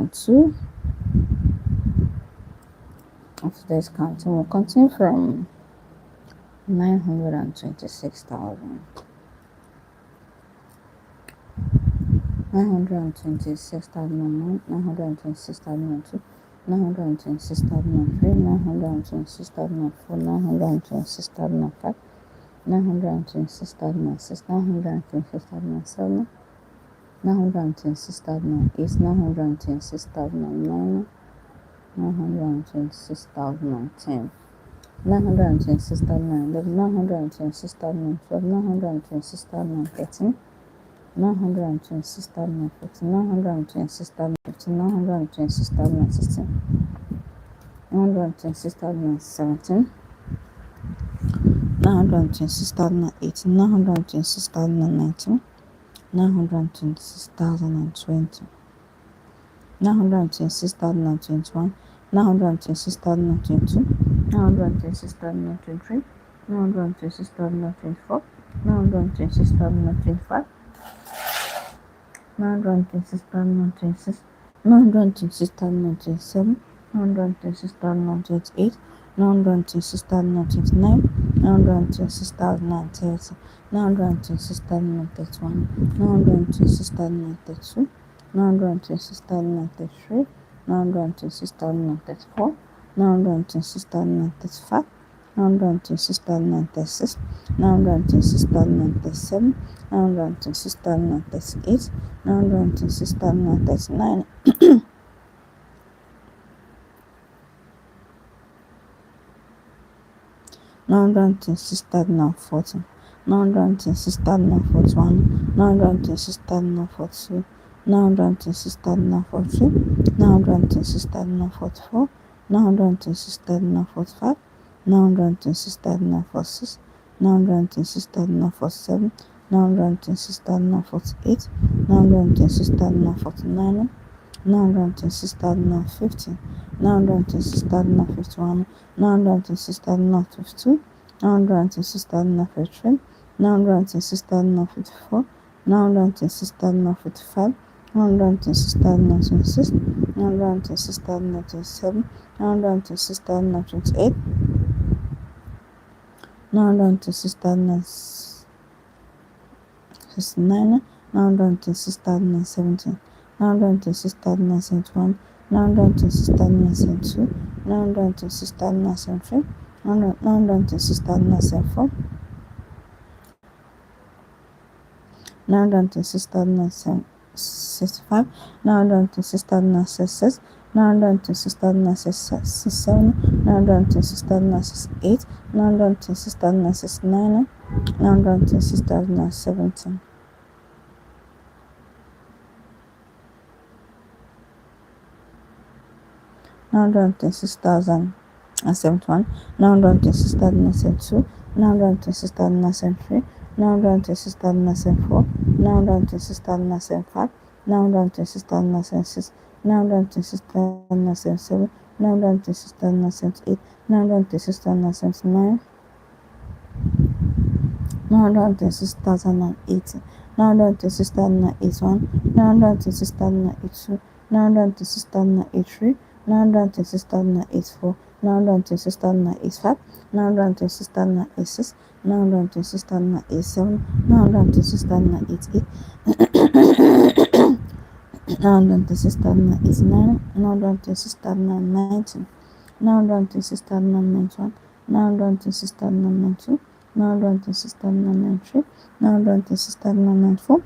2002. After this counting, we'll continue from 926,000. 926,001, 926,002, 926,003, 926,004, 926,005, 926,006, 926,007, 926,008, 926,009, 926,010, 926,011, 926,012, 926,013, 926,014, 926,015, 926,016, 926,017, 926,018, 926,019, 926,020, 926,021, 926,022, 926,023, 926,024, 926,025, 926,026, 926,027, 926,028, 926,029, 926,030, 926,031, 926,032, 926,033, 926,034, 926,035, 926,036, 926,037, 926,038, 926,039, 926,040, 926,041, 926,042, 926,043, 926,044, 926,045, 926,046, 926,047, 926,048, 926,049, 926,050, 926,051, 926,052, 926,053, 926,054, 926,055, 926,026, 926,027, 926,028, 926,069, 926,070, 926,071, 926,072, 926,073, 926,074, 926,065, 926,066, 926,067, 926,068, 926,069, 926,070. 926,071, 926,072, 926,073, 926,074, 926,075, 926,076, 926,077, 926,078, 926,079, 926,080, 926,081, 926,082, 926,083, 926,084, 926,085, 926,086, 926,087, 926,088, 926,089, 926,090, 926,091, 926,092, 926,093, 926,094,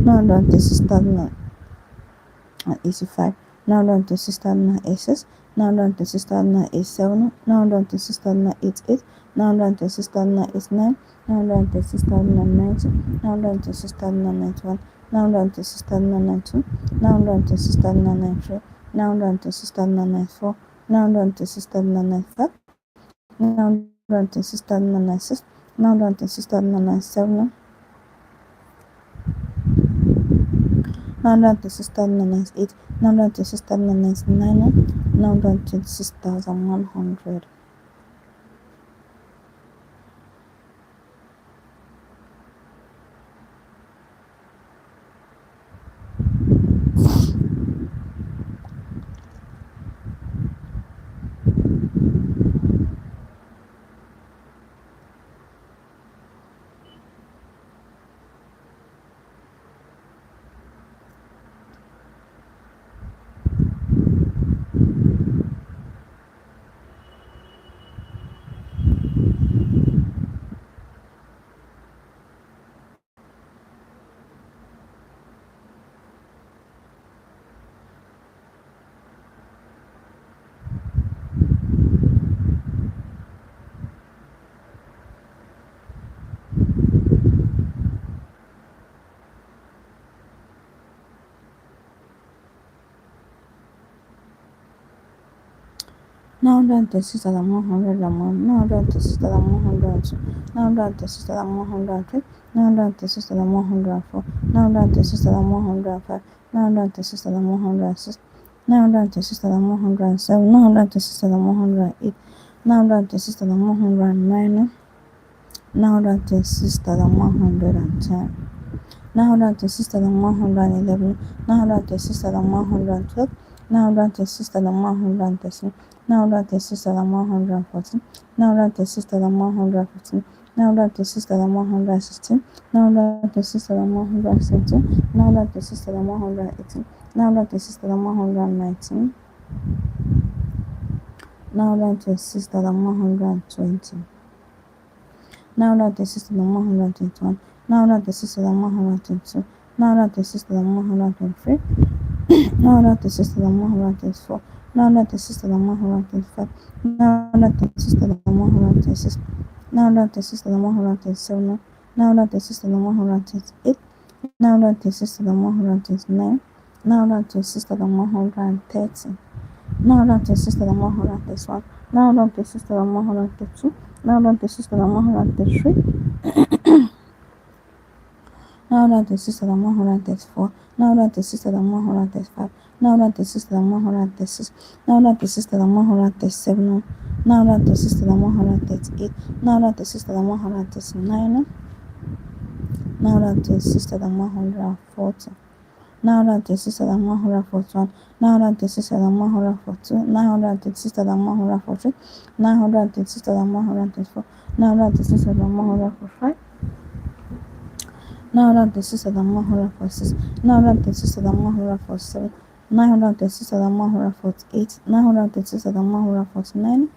926,085, 926,086, 926,087, 926,088, 926,089, 926,090, 926,091, 926,092, 926,093, 926,094, 926,095, 926,096, 926,097, 926,098, 926,099, 926,100. 936,101, 936,102, 936,103, 936,104, 936,105, 936,106, 936,107, 936,108, 936,109, 936,110, 936,111, 936,112, 936,113, 936,114, 936,115, 936,116, 936,117, 936,118, 936,119, 936,120. Now that the system 121, now that the system 122, now that the system 123, now that the system 124, now that the system 125, now that the system 126, now that the system 127, now that the system 128, now that the system 129, now that the system 130, now that the system 131, now that the system 132, now that the system 133, now that the system 134, now that the system 135, now that the system 136, now that the system 137, now that the system 138, now that the system 139, now that the system 140. Now that the system 141, now that the system 142, now that the system 143, now that the system 134, now that the system 145, now that the system 146, now that the system 147, now that the system 148, now that the system 149,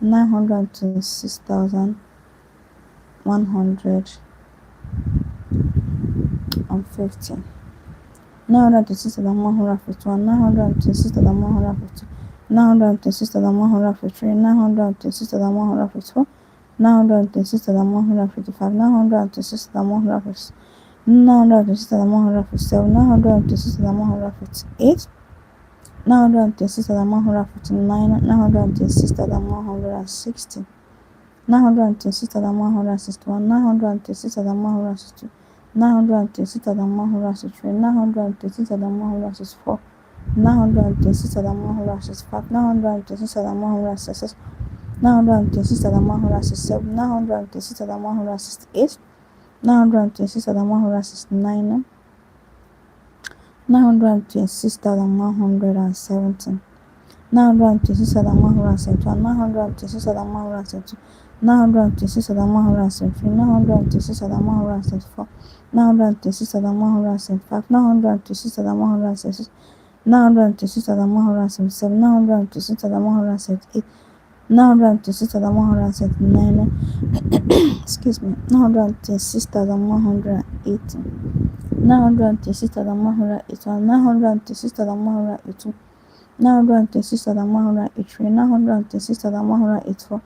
906,150. Now that the system 151, now that the system 152, now that the system 153, now that the system 154, now that the system 155, now that the system 156, now that the system 157, now that the system 158, now that the system 159, now that the system 160, now that the system 161, now that the system 162, 900,163, 900,164, 900,165, 900,166, 900,167, 900,168, 900,169, 900,170, 900,171, 900,172, 900,173, 900,174, 900,175, 900,176, 900,177, 900,178, 900,179, excuse me, 900,180, 900,181, 900,182, 900,183, 900,184,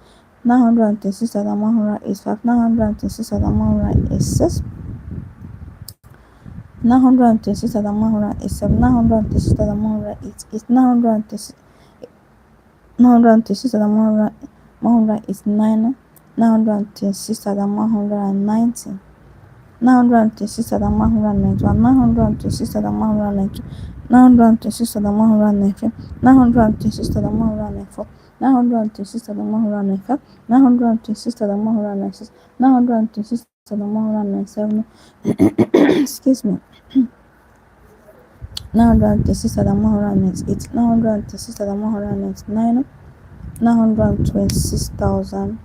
900,185, 900,186, 900,187, 900,188, 900,189, 900,190, 900,191, 900,192, 900,193, 900,194, 900,195, 900,196, 900,197, excuse me, 900,198, 900,199, 926,200,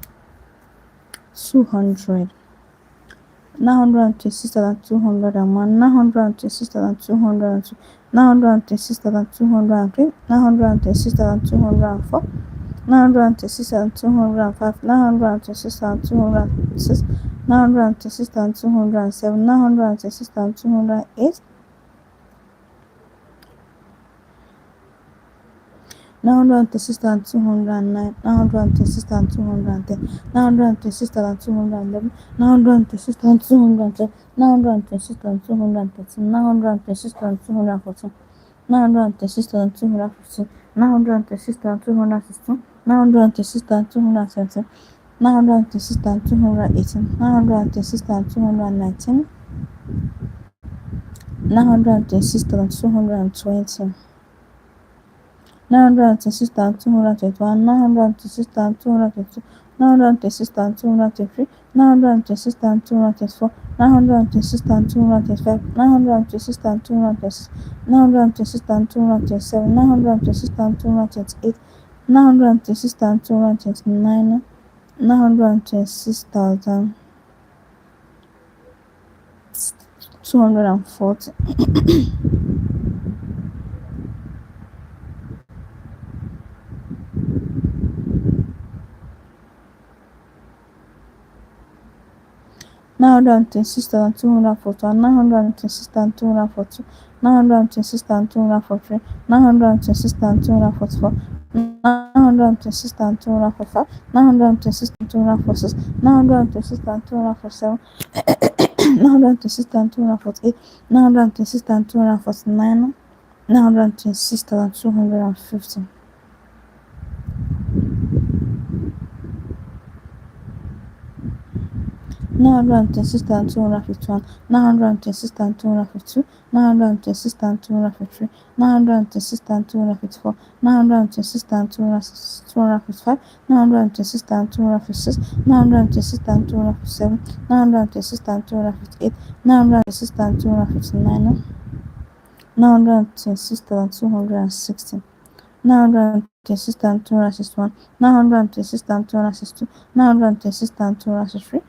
926,201, 926,202, 926,203, 926,204, 926,205, 926,206, 926,207, 926,208, 926,209, 926,210, 926,211, 926,212, 926,213, 926,214, 926,215, 926,216, 926,217, 926,218, 926,219, 926,220, 926,221, 926,222, 926,223, 926,224, 926,225, 926,226, 926,227, 926,228, 926,229, 926,240. 926,241, 926,242, 926,243, 926,244, 926,245, 926,246, 926,247, 926,248, 926,249, 926,250. 926,251, 926,252, 926,253, 926,254, 926,255, 926,256, 926,257, 926,258, 926,259, 926,260. 926,261, 926,262, 926,263,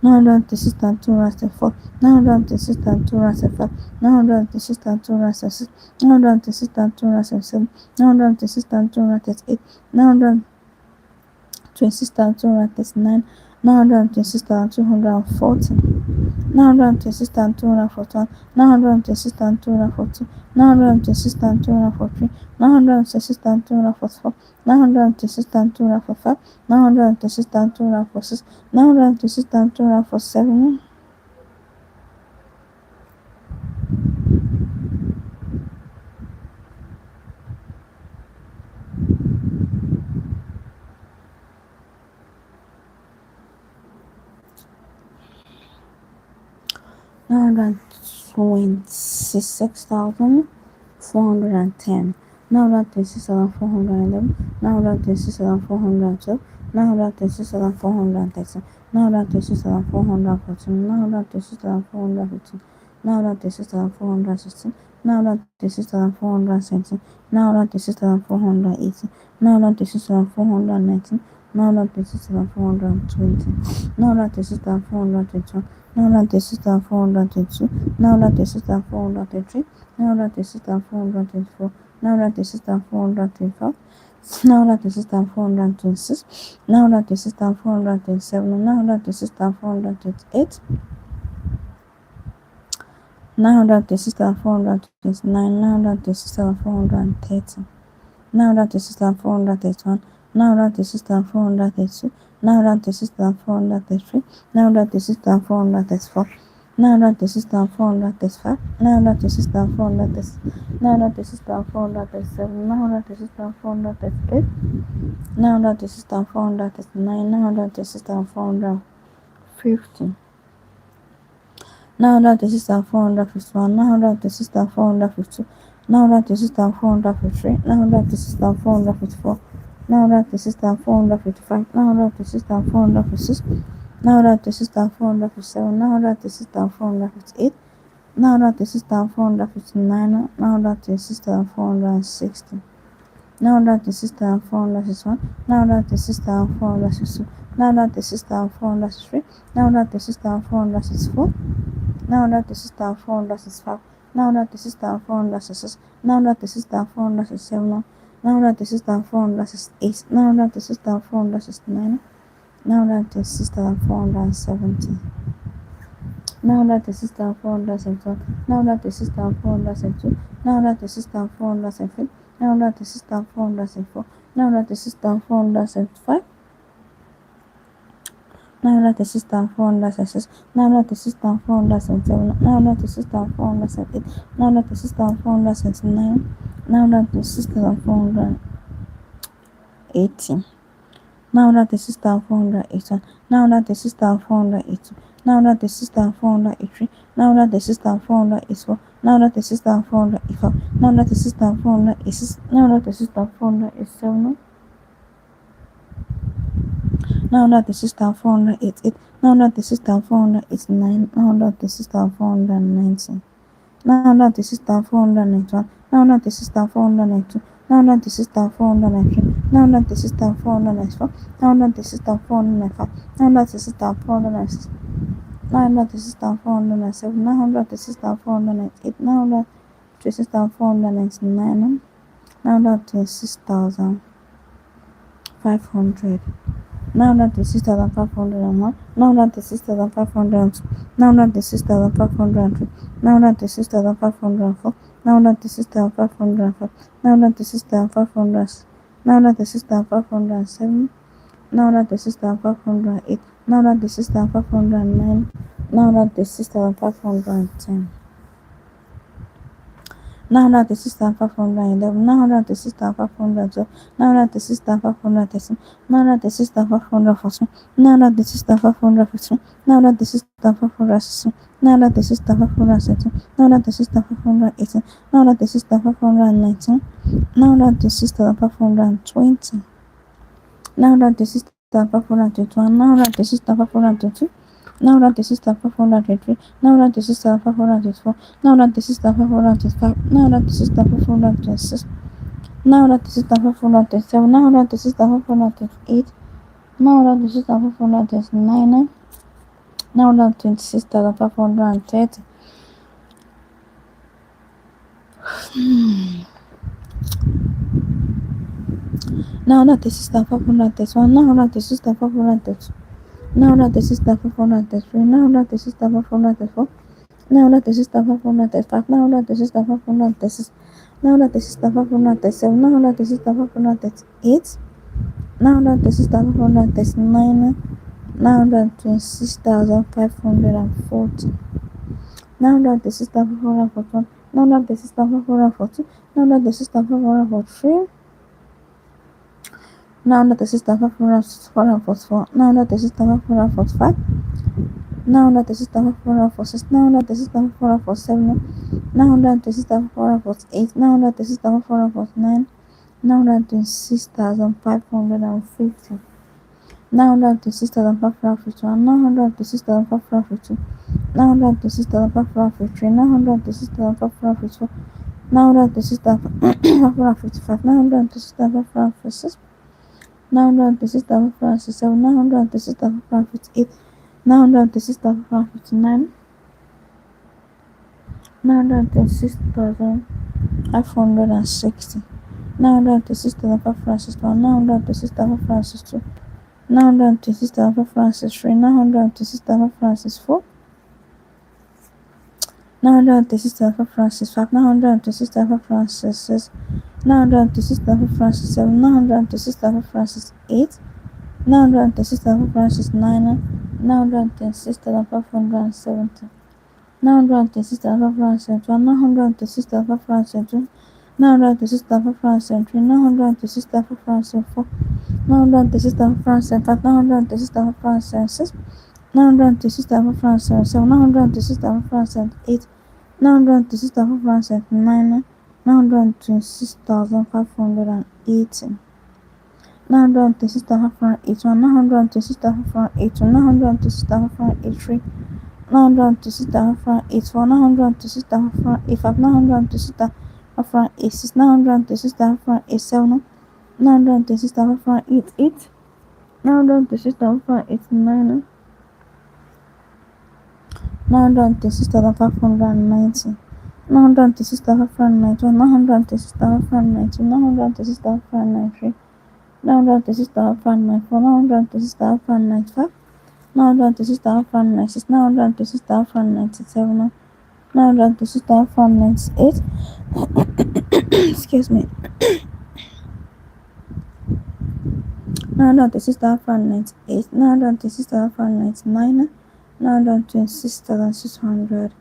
926,264, 926,265, 926,266, 926,267, 926,238, 926,239, 926,240, 926,241, 926,242, 926,243, 926,244, 926,245, 926,246, 926,247, 926,410, 926,411, 926,412, 926,413, 926,414, 926,415, 926,416, 926,417, 926,418, 926,419, 926,420, 926,421, 926,422, 926,423, 926,424, 926,425, 926,426, 926,427, 926,428, 926,429, 926,430, 926,431, 926,432, 926,433, 926,434, 926,435, 926,436, 926,437, 926,438, 926,439, 926,450. 926,451, 926,452, 926,453, 926,454, 926,455, 926,456, 926,457, 926,458, 926,459, 926,460, 926,461, 926,462, 926,463, 926,464, 926,465, 926,466, 926,467, 926,468, 926,469, 926,470, 926,471, 926,472, 926,473, 926,474, 926,475, 996,476, 996,477, 996,478, 996,479, 996,480. 996,481, 996,482, 996,483, 996,484, 996,485, 996,486, 996,487, 996,488, 996,489, 996,490. 996,491, 996,492, 996,493, 996,494, 996,495, 996,496, 996,497, 996,498, 996,499, 996,500. 996,501, 996,502, 996,503, 996,504, 996,505, 996,506, 996,507, 996,508, 996,509, 996,510. 996,511, 996,512, 996,513, 996,514, 996,515, 996,516, 996,517, 996,518, 996,519, 996,520, 996,521, 996,522, 996,523, 996,524, 996,525, 996,526, 996,527, 996,528, 996,529, 926,530. 996,531, 996,532, 996,533, 996,534, 996,535, 996,536, 996,537, 996,538, 996,539, 926,540, 996,541, 996,542, 996,543, 996,544, 996,545, 996,546, 996,547, 996,548, 996,549, 926,550, 926,551, 926,552, 926,553, 926,554, 926,555, 926,556, 996,557, 996,558, 996,559, 996,560, 996,561, 996,562, 996,563, 996,564, 996,565, 996,566, 996,567, 996,568, 996,569, 996,570, 996,571, 996,572, 996,573, 996,574, 996,575, 996,576, 996,577, 996,578, 996,579, 926,580, 926,581, 926,582, 926,583, 926,584, 926,585, 926,586, 926,587, 926,588, 926,589, 926,590, 926,591, 926,592, 926,593, 926,594, 926,595, 926,596, 926,597, 926,598, excuse me, 926,598, 926,599, 926,600,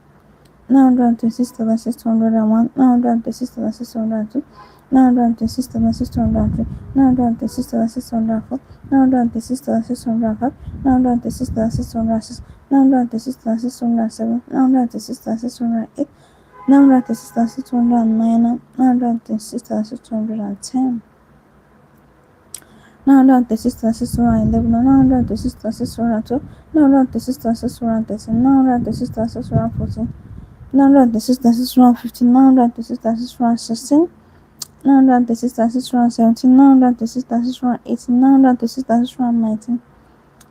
926,601, 926,602, 926,603, 926,604, 926,605, 926,606, 926,607, 926,608, 926,609, 926,610. 926,611, 926,612, 926,613, 926,614, 926,615, 926,616, 926,617, 926,618, 926,619,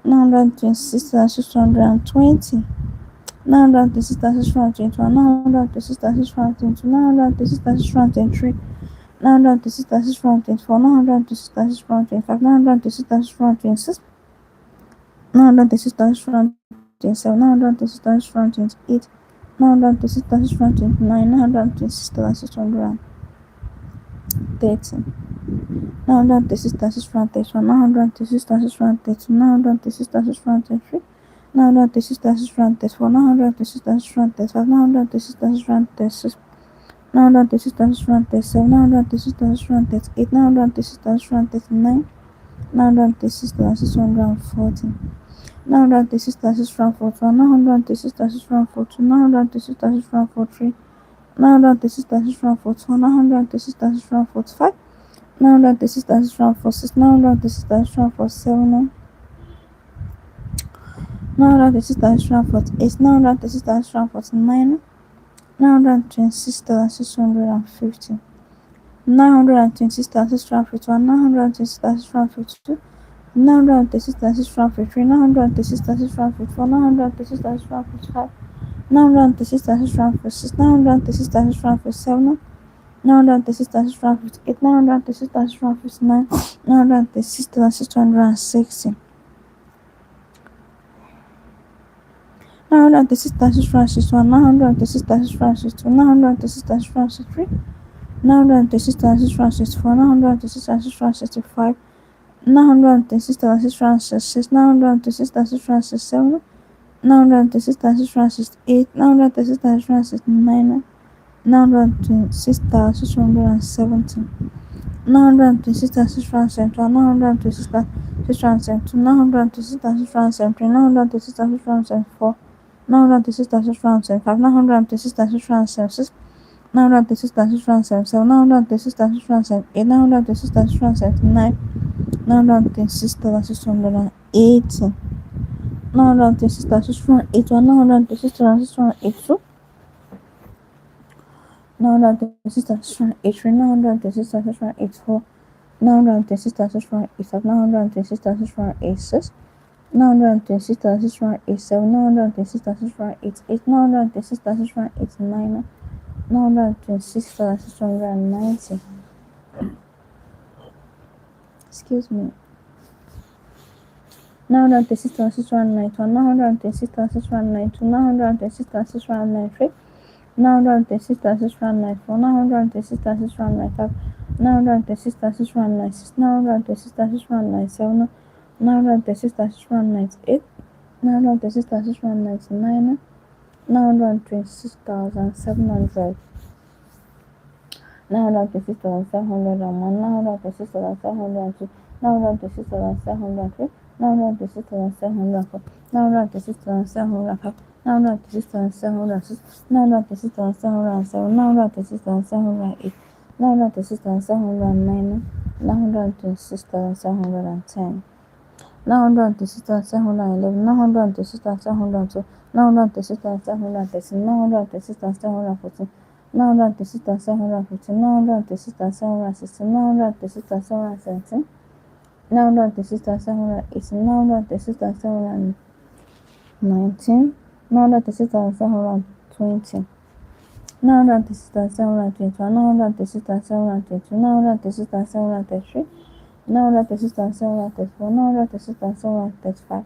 926,620, 926,621, 926,622, 926,623, 926,624, 926,625, 926,626, 926,627, 926,628, 926,629, 926,630, 926,631, 926,632, 926,633, 926,634, 926,635, 926,636, 926,637, 926,638, 926,639, 926,640, 926,641, 926,642, 926,643, 926,644, 926,645, 926,646, 926,647, 926,648, 926,649, 926,650, 926,651, 926,652, 926,653, 926,654, 926,655, 926,656, 926,657, 926,658, 926,659, 926,660, 926,661, 926,662, 926,663, 926,664, 926,665, 926,666, 926,667, 926,668, 926,669, 926,670, 926,671, 926,672, 926,673, 926,674, 926,675, 926,676, 926,677, 926,678, 926,679, 926,680, 926,681, 926,682, 926,683, 926,684, 926,685, 926,686, 926,687, 926,688, 926,689, 926,690. Excuse me. 926,691, 926,692, 926,693, 926,694, 926,695, 926,696, 926,697, 926,698, 926,699, 926,700, 926,701, 926,702, 926,703, 926,704, 926,705, 926,706, 926,707, 926,708, 926,709, 926,710, 926,711, 926,712, 926,713, 926,714, 926,715, 926,716, 926,717, 926,718, 926,719, 926,720, 926,721, 926,722, 926,723, 926,734, 926,735,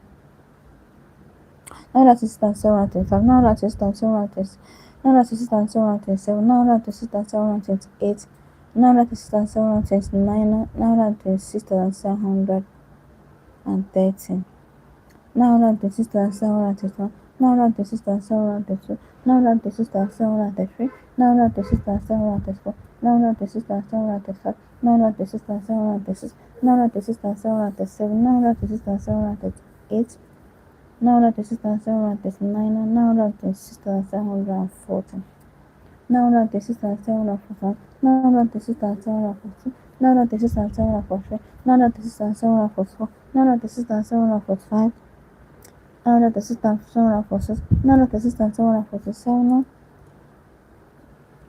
926,735, 926,736, 926,737, 926,728, 926,729, 926,700, and 13. Now that the sister 731. Now that the sister 732. Now that the sister 733. Now that the sister 734. Now that the sister 735. Now that the sister 736. Now that the sister 737. Now that the sister 738. Now that the sister 739. Now that the sister 740. Now that the sister 745. Now that the sister 740. Now that the sister 743. Now that the sister 744. Now that the sister 745. Now that the system 746. Now that the system 747.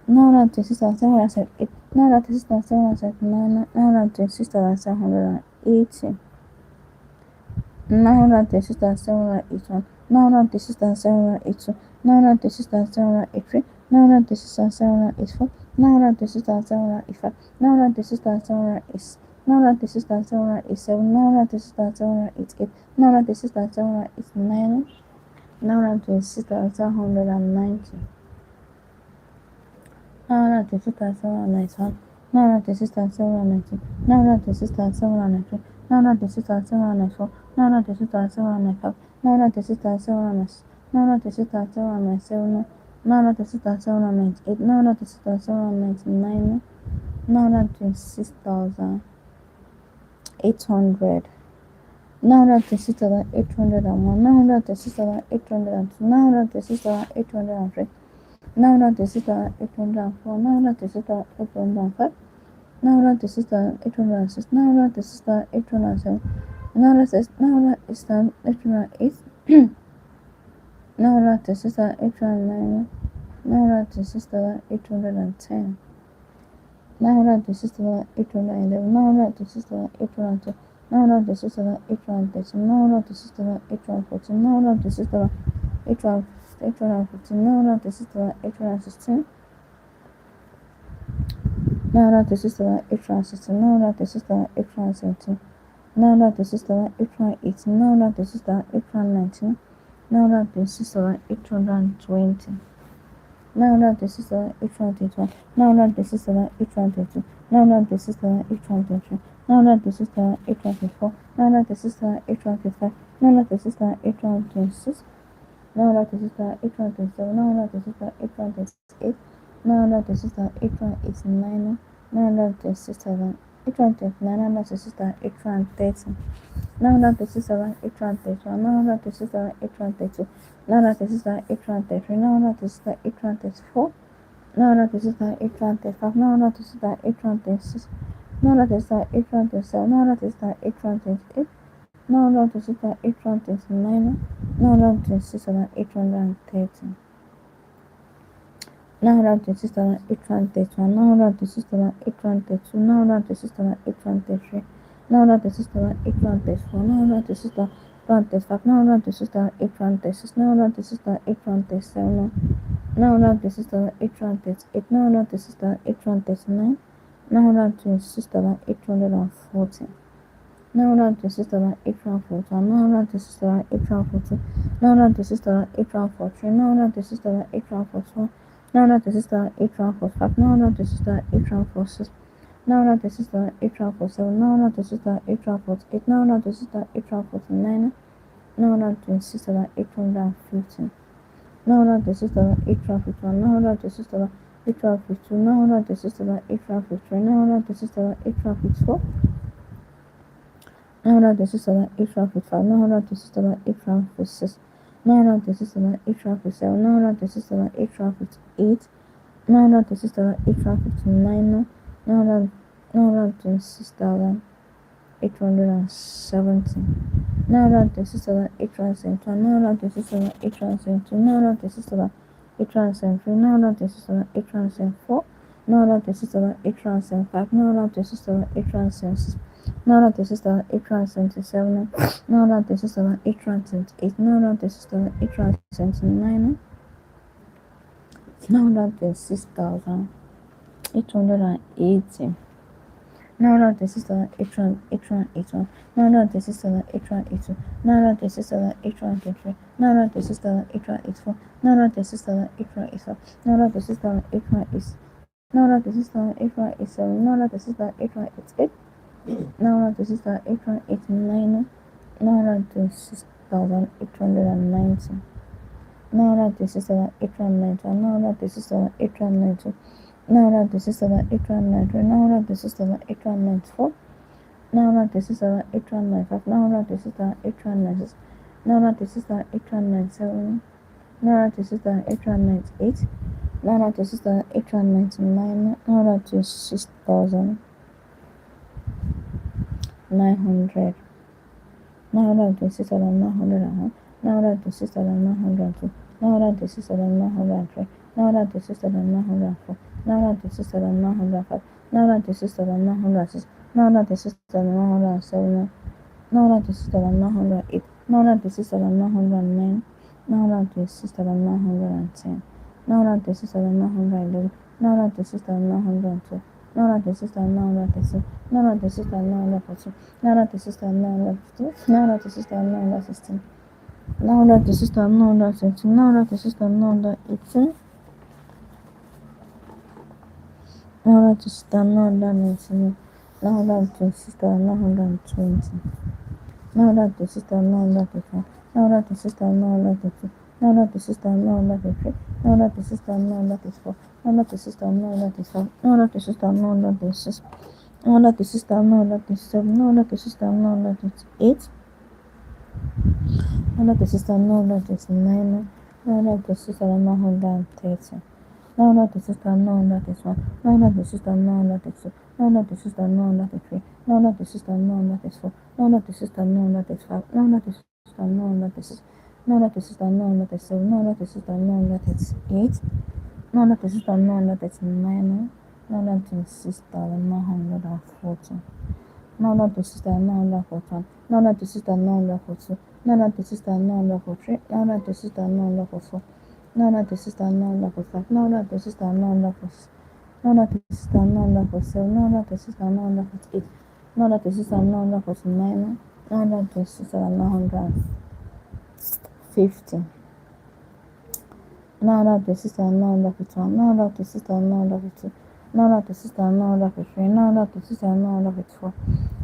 Now that the system 778. Now that the system 779. Now that the system 780. Now that the system 781. Now that the system 782. Now that the system 783. Now that the system 784. Now that the system 785. Now that the system 786. Now that the system 787. Now that the system 788. Now that the system 789. Now that the system 790. Now that the system 791. Now that the system 790. Now that the system 793. Now that the system 794. Now that the system 795. Now that the system 796. Now that the system 797. Now that the system 798. Now that the system 799. Now that the 6,800. Now that the 6,801. Now that the 6,802. Now that the 6,803. Now that the 6,804. Now that the 6,805. Now that the 6,806. Now that the 6,807. Now that the 6,808. Now that the 6,809. Now that the 6,810. Now that the 6,811. Now that the 6,812. Now that the 6,813. Now that the 6,814. Now that the 6,815. Now that the 6,816. Now that the 6,816. Now that the 6,817. Now that the 6,818. Now that the 6,819. Now that the 6,820. Now that the 6,821. Now that the 6,822. Now that the 6,823. Now that the 6,824. Now that the 6,825. Now that the 6,826. Now that the 6,827. Now that the 6,828. Now that the 6,889. Now that the 6,829. Now that the 6,830. Now that the 6,831. Now that the 6,832. Now that the 6,833. Now that the 6,834. Now that the 6,835. Now that the 6,836. Now that the 6,837. Now that the 6,828. Now that the 6,829. Now that the 6,830. Now that the 6,831. Now that the 6,832. Now that the 6,833. Now that the 6,834. Now that the 6,835. Now that the 6,836. Now that the 6,837. Now that the 6,838. Now that the 6,839. Now that the 6,840. Now that the 6,841. Now that the 6,842. Now that the 6,843. Now that the 6,844. Now that the 6,845. Now that the 6,846. Now that the 6,847. Now that the 6,848. Now that the 6,849. Now that the 6,850. Now that the 6,851. Now that the 6,852. Now that the 6,853. Now that the 6,854. Now that the 6,855. Now that the 6,856. Now that the 6,857. Now that the 6,858. Now that the 6,859. Now that the 6,870. Now that the 6,871. Now that the 6,872. Now that the 6,873. Now that the 6,874. Now that the 6,875. Now that the 6,876. Now that the 6,877. Now that the 6,878. Now that the 6,879. Now that the 6,880. Now that the 6,881. Now that the 6,882. Now that the 6,883. Now that the 6,884. Now that the 6,885. Now that the 6,886. Now that the 6,887. Now that the 6,888. Now that the 6,889. 926,890, 926,891, 926,892, 926,893, 926,894, 926,895, 926,896, 926,897, 926,898, 926,899, 926,900, 926,901, 926,902, 926,903, 926,904, 926,905, 926,906, 926,907, 926,908, 926,909, 926,910, 926,911, 926,912, 926,913, 926,914, 926,915, 926,916, 926,917, 926,918, 926,919, 926,920, 926,931, 926,932, 926,933, 926,934, 926,935, 926,936, 926,937, 926,938, 926,939, 926,930, 926,931, 926,932, 926,933, 926,934, 926,935, 926,936, 926,937, 926,938, 926,939, 926,940, 926,941, 926,942, 926,943, 926,944, 926,945, 926,946, 926,947, 926,948, 926,949, 926,950, 926,951, 926,952, 926,953, 926,954,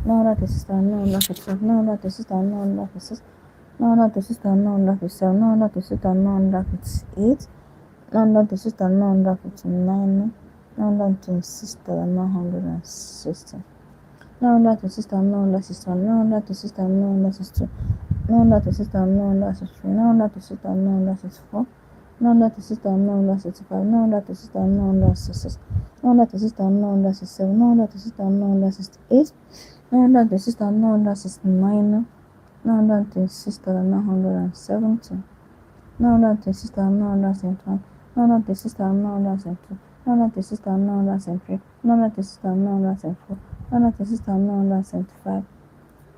926,955, 926,956, 926,957, 926,958, 926,959, 926,960, 926,961, 926,962, 926,963, 926,964, 926,965, 926,966, 926,967, 926,968, 926,969, 926,970, 926,971, 926,972, 926,973, 926,974, 926,975,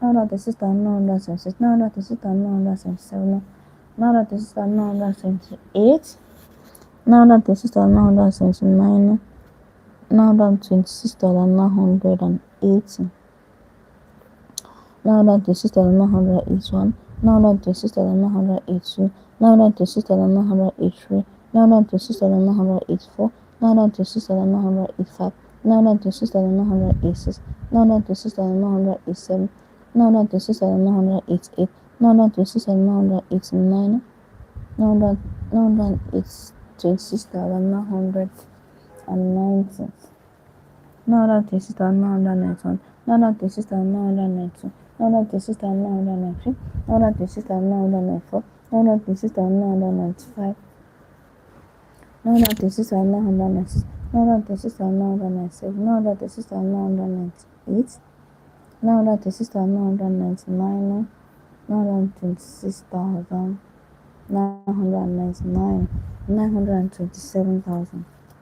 926,976, 926,977, 926,978, 926,979, 926,980, 926,981, 926,982, 926,983, 926,984, 926,985, 926,986, 926,987, 926,988, 926,989, 926,990, 926,991, 926,992, 926,993, 926,994, 926,995, 926,996, 926,997, 926,998, 926,999, 926,999, 927,000,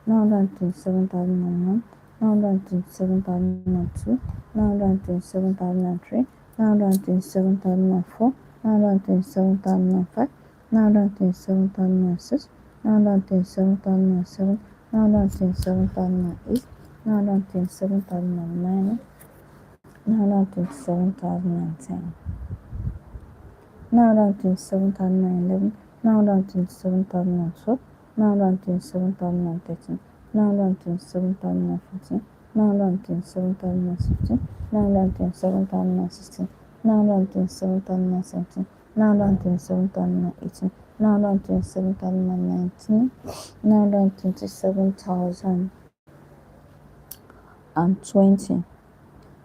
927,001, 927,002, 927,003, 927,004, 927,005, 927,006, 927,007, 927,008, 927,009, 927,010, 927,011, 927,012, 927,013, 927,014, 927,015, 927,016, 927,017, 927,018, 927,019, 927,020,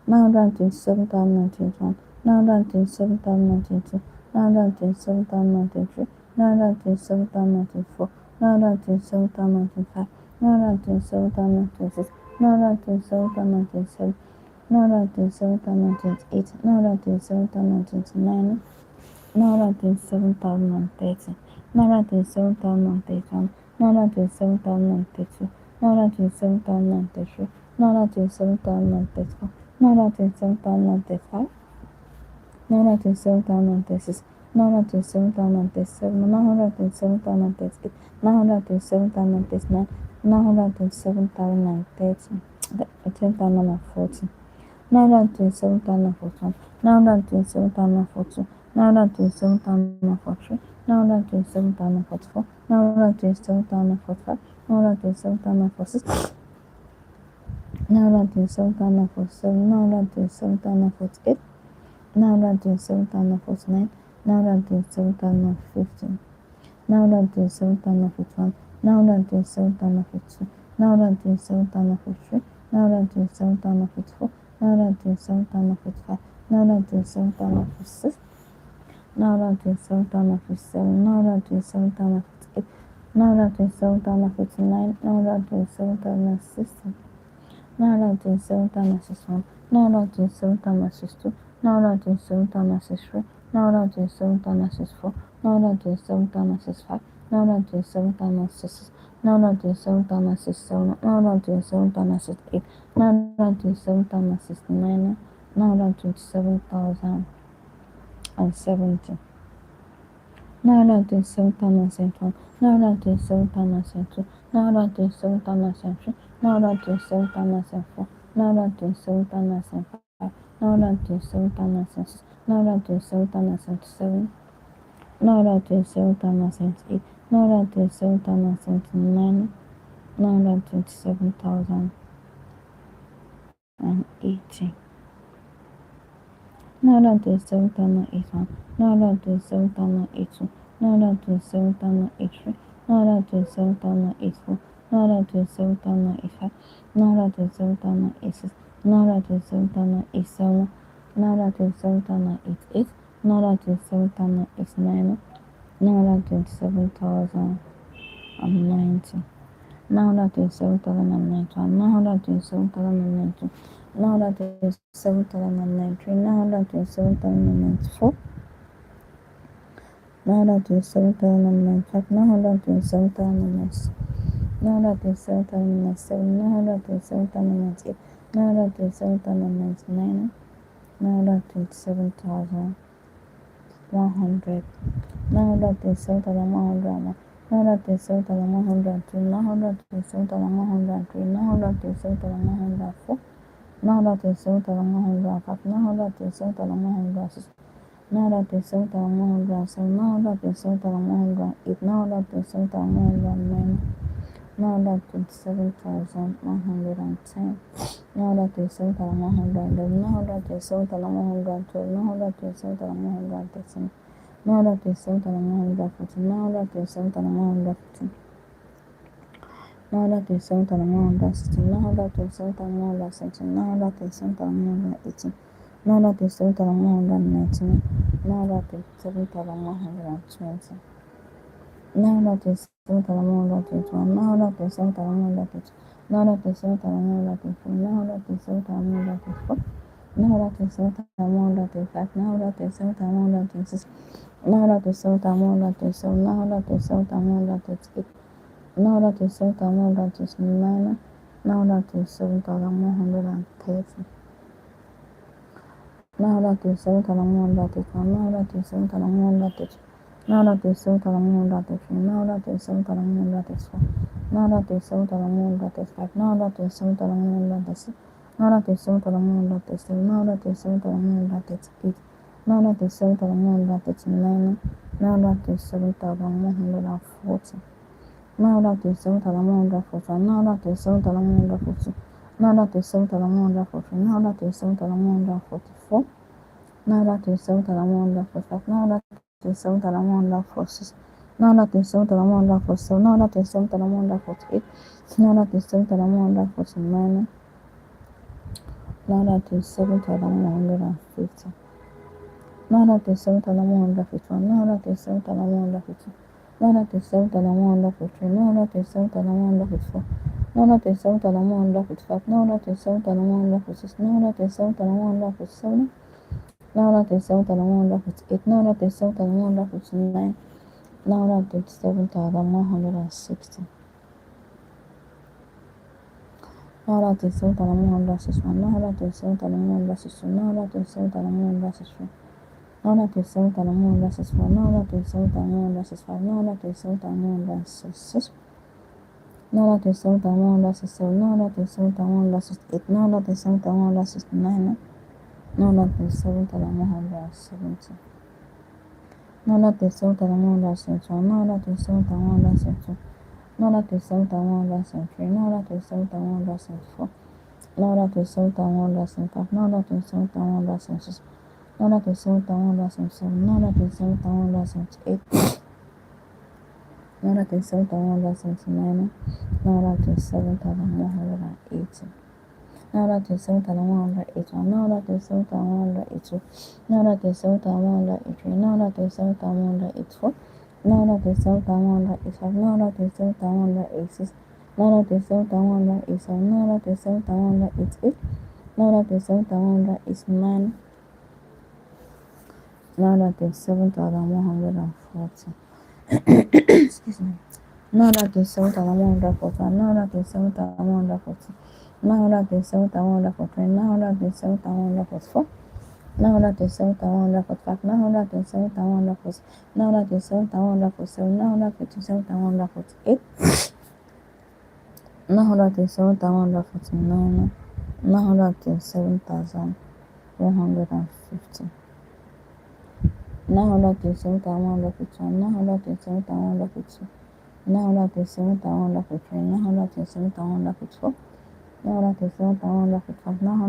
927,021, 927,022, 927,023, 927,024, 927,025, 927,026, 927,027, 927,028, 927,029, 927,030, 927,031, 927,032, 927,033, 927,034, 927,035, 927,036, 927,037, 927,038, 927,039, 927,030, 10,040. 927,041, 927,042, 927,043, 927,044, 927,045, 927,046, 927,047, 927,048, 927,049, 927,050, 927,051, 927,052, 927,053, 927,054, 927,055, 927,056, 927,057, 927,058, 927,059, 927,060, 927,061, 927,062, 927,063, 927,064, 927,065, 927,066, 927,067, 927,068, 927,069, 927,070, 927,071, 927,072, 927,073, 927,074, 927,075, 927,076, 927,077, 927,078, 927,079, 927,080, 927,081, 927,082, 927,083, 927,084, 927,085, 927,086, 927,087, 927,088, 927,089, 927,090, 927,091, 927,092, 927,093, 927,094, 927,095, 927,096, 927,097, 927,098, 927,099, 927,100, 927,101, 927,102, 927,103, 927,104, 927,105, 927,106, 927,107, 927,108, 927,109, 927,110, 927,111, 927,112, 927,113, 927,114, 927,115, 927,116, 927,117, 927,118, 927,119, 927,120, 927,121, 927,122, 927,123, 927,124, 927,135, 927,136, 927,137, 927,138, 927,139, 927,130, 927,131, 927,132, 927,133, 927,134, 927,135, 927,136, 927,137, 927,138, 927,139, 927,140, 927,141, 927,142, 927,143, 927,144, 927 927 927 927 927 927 927 927 927 927 927 927 927 now that is 7,181. Now that is 7,182. Now that is 7,183. Now that is 7,184. Now that is 7,185. Now that is 7,186. Now that is 7,187. Now that is 7,188. Now that is 7,189. Now that is 7,140. Excuse me. Now that is 7,141. Now that is 7,140. Now that is 7,143. Now that is 7,144. Now that is 7,145. Now that is 7,146. Now that is 7,147. Now that is 7,148. Now that is 7,149. Now that is 7,150. Now that is 7,151. Now that is 7,152. Now that is 7,153. Now that is 7,154. Now that is 7,155. Now that is 7,156. Now that is 7,157. Now that is 7,158. Now that is 7,159. Now that is 7,160. Now that is 7,161. Now that is 7,162. Now that is 7,163. Now that is 7,164. Now that is 7,165. Now that is 7,166. Now that is 7,167. Now that is 7,168. Now that is 7,169. Now that is 7,170. Now that is 7,171. Now that is 7,172. Now that is 7,173. Now that is 7,174. Now that is 7,175. Now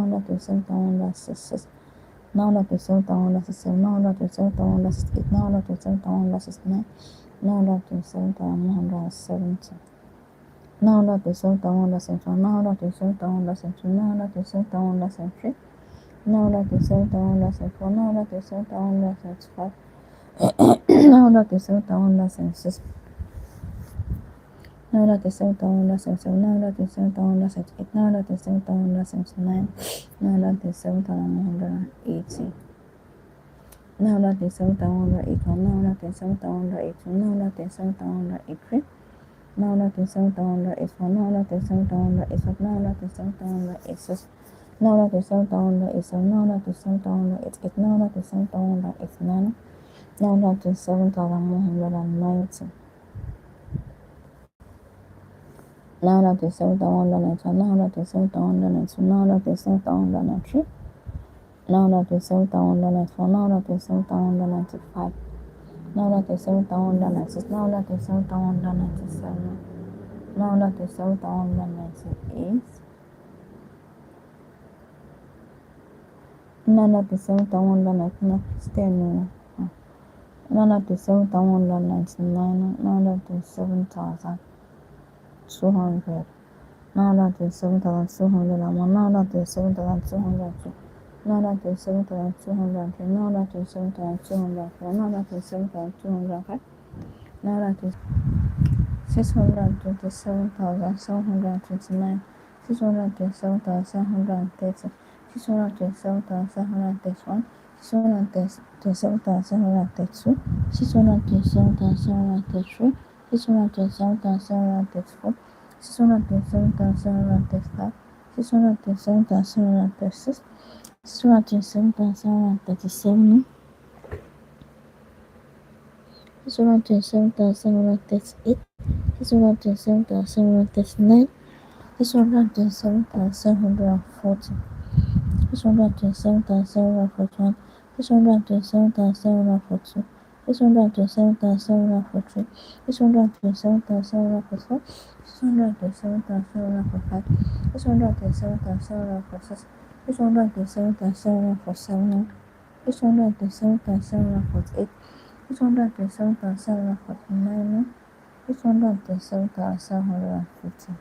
that is 7,176. Now that is 7,177. Now that is 7,178. Now that is 7,179. Now that is 7,180. Now that is 7,181. Now that is 7,182. Now that is 7,183. Now that is 7,184. Now that is 7,185. Now that is 7,186. Now that is 7,187. Now that is 7,188. Now that is 7,189. Now that is 7,190. Now that is 7,191. Now that is 7,192. Now that is 7,193. Now that is 7,194. Now that is 7,195. Now that is 7,196. Now that is 7,197. Now that is 7,198. Now that is 7,199. Now that is 7,199. Now that is 7,200. Now that is 7,201. Now that is 7,202. Now that is 7,203. Now that is 7,204. Now that is 7,205. Now that is 627,729. 627,730. 627,731. 627,732. 627,733. 627,734. 627,735. 627,736. 627,737. 627,738. 627,739. 627,740, 627,741, 627,742, 627,743, 627,744, 627,745, 627,746, 627,747, 627,748, 627,749, 627,750.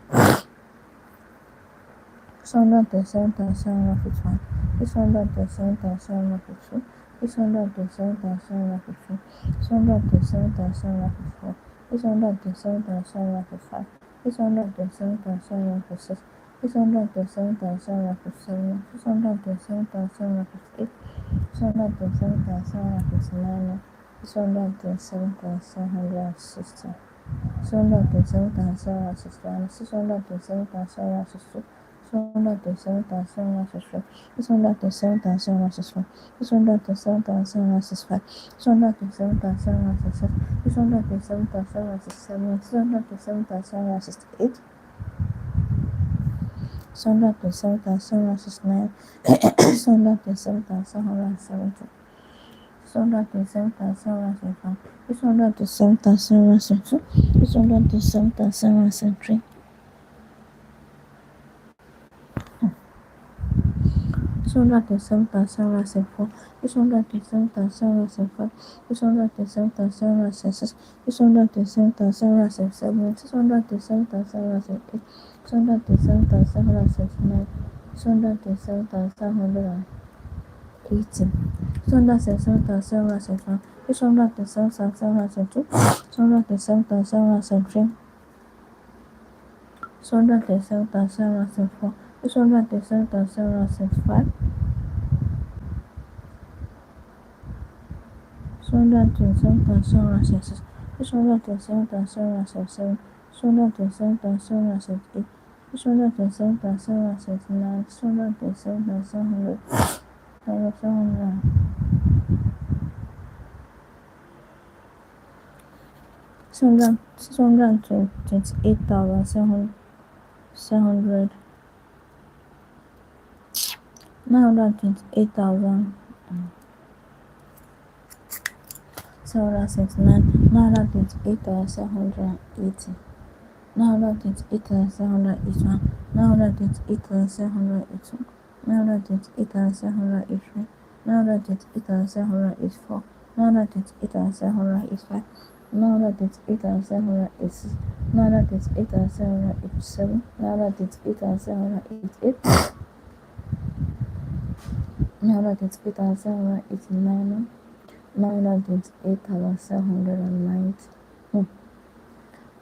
637,751, 637,752, 637,753, 637,754, 637,755, 637,756, 637,757, 637,758, 637,759, 637,760. 637,761, 637,762, 637,763, 637,764, 637,765, 637,766, 637,767, 637,768, 637,769, 637,770. 637,775, 637,772, 637,773, 637,774, 637,775, 637,776, 637,777, 637,778, 637,779, 637,780. 637,771, 637,772, 637,773, 637,774, 637,775, 637,776, 637,777, 637,778, 637,779, 637,700. 628,700, 928,000, 769, 928,780, 928,781, 928,782, 928,783, 928,784, 928,785, 928,786, 928,787, 928,788, 928,789, 928,790.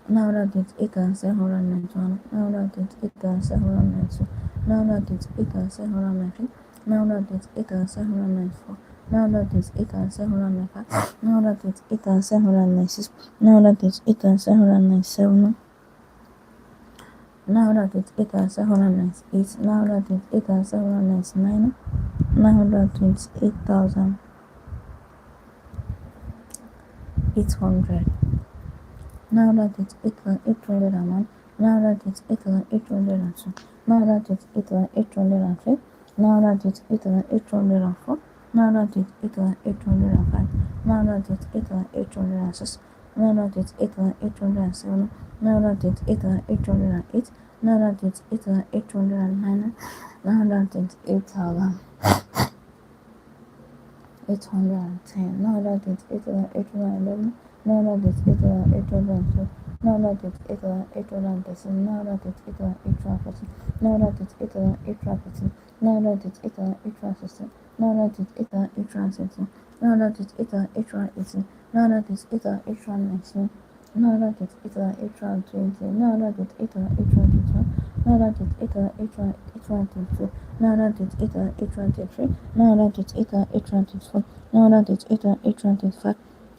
928,791, 928,792, 928,793, 928,794, 928,795, 928,796, 928,797, 928,798, 928,799, 928,800. Now that it's 8,801, now that it's 8,802, now that it's 8,803, now that it's 8,804, now that it's 8,805, now that it's 8,806, now that it's 8,807, now that it's 8,808, now that it's 8,809, now that it's 8,810, now that it's 8,811. Now that it's 8,812, now that it's 8,813, now that it's 8,814, now that it's 8,815, now that it's 8,816, now that it's 8,817, now that it's 8,818, now that it's 8,819, now that it's 8,820, now that it's 8,822, now that it's 8,822, now that it's 8,823, now that it's 8,824, now that it's 8,825.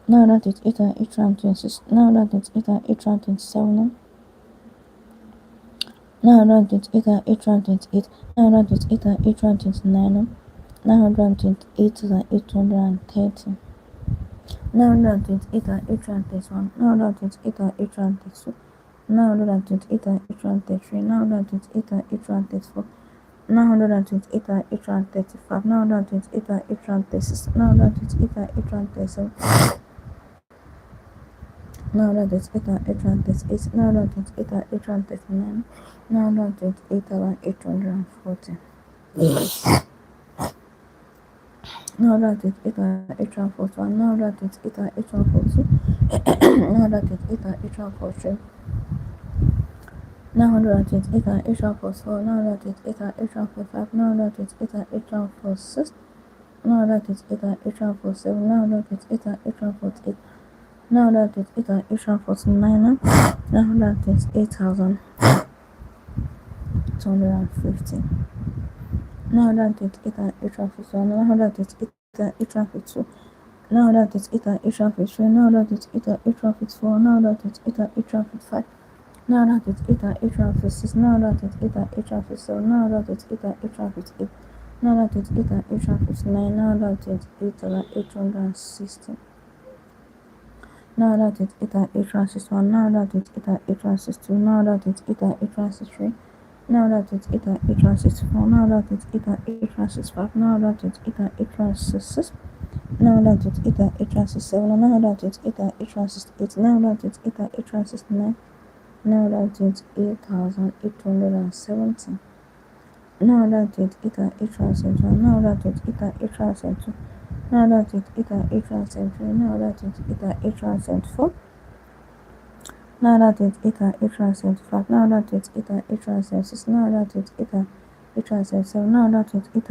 Now that it's 8,826, now that it's 8,827, now that it's 8,828, now that it's 8,829, now that it's 8,830, now that it's 8,831, now that it's 8,832, 928,833, 928,834, 928,835, 928,836, 928,837, 928,838, 928,839, 928,840. No, that is it. H1 force one. No, that is it. H1 force two. No, that is it. H1 force three. No, that is it. H1 force four. No, that is it. H1 force five. No, that is it. H1 force six. No, that is it. H1 force seven. No, that is it. H1 force eight. No, that is it. H1 force nine. No, that is 8,250. Now that is it. H1 force one. Now that is it. H1 force two. Now that is it. H1 force three. Now that is it. H1 force four. Now that is it. H1 force five. Now that is it. H1 force six. Now that is it. H1 force seven. Now that is it. H1 force eight. Now that is it. H1 force nine. Now that is 8,860. Now that is it. H1 six one. Now that is it. H1 six two. Now that is it. H1 six three. Now that is it. H1 six four. Now that is it. H1 six five. Now that is it. H1 six six. Now that is it. H1 six seven. Now that is it. H1 six eight. Now that is it. H1 six nine. Now that is 8,870. Now that is it. H1 seven one. Now that is it. H1 seven two. Now that is it. H1 seven three. Now that is it. H1 74. Now that is it. H1 75. Now that is it. H1 76. Now that is it. H1 77. Now that is it.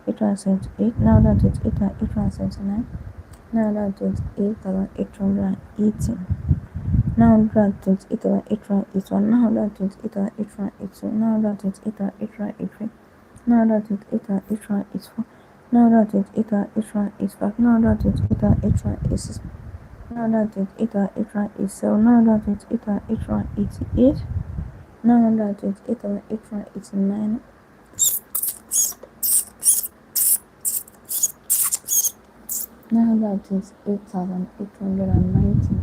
H1 78. Now that is it. H1 79. Now that is 8,880. Now that is it. H1 81. Now that is it. H1 82. Now that is it. H1 83. Now that is it. H1 84. Now that is it. H1 85. Now that is it. H1 86. Now that is it. H1 87. Now that is it. H1 88. Now that is it. H1 89. Now that is 8,890.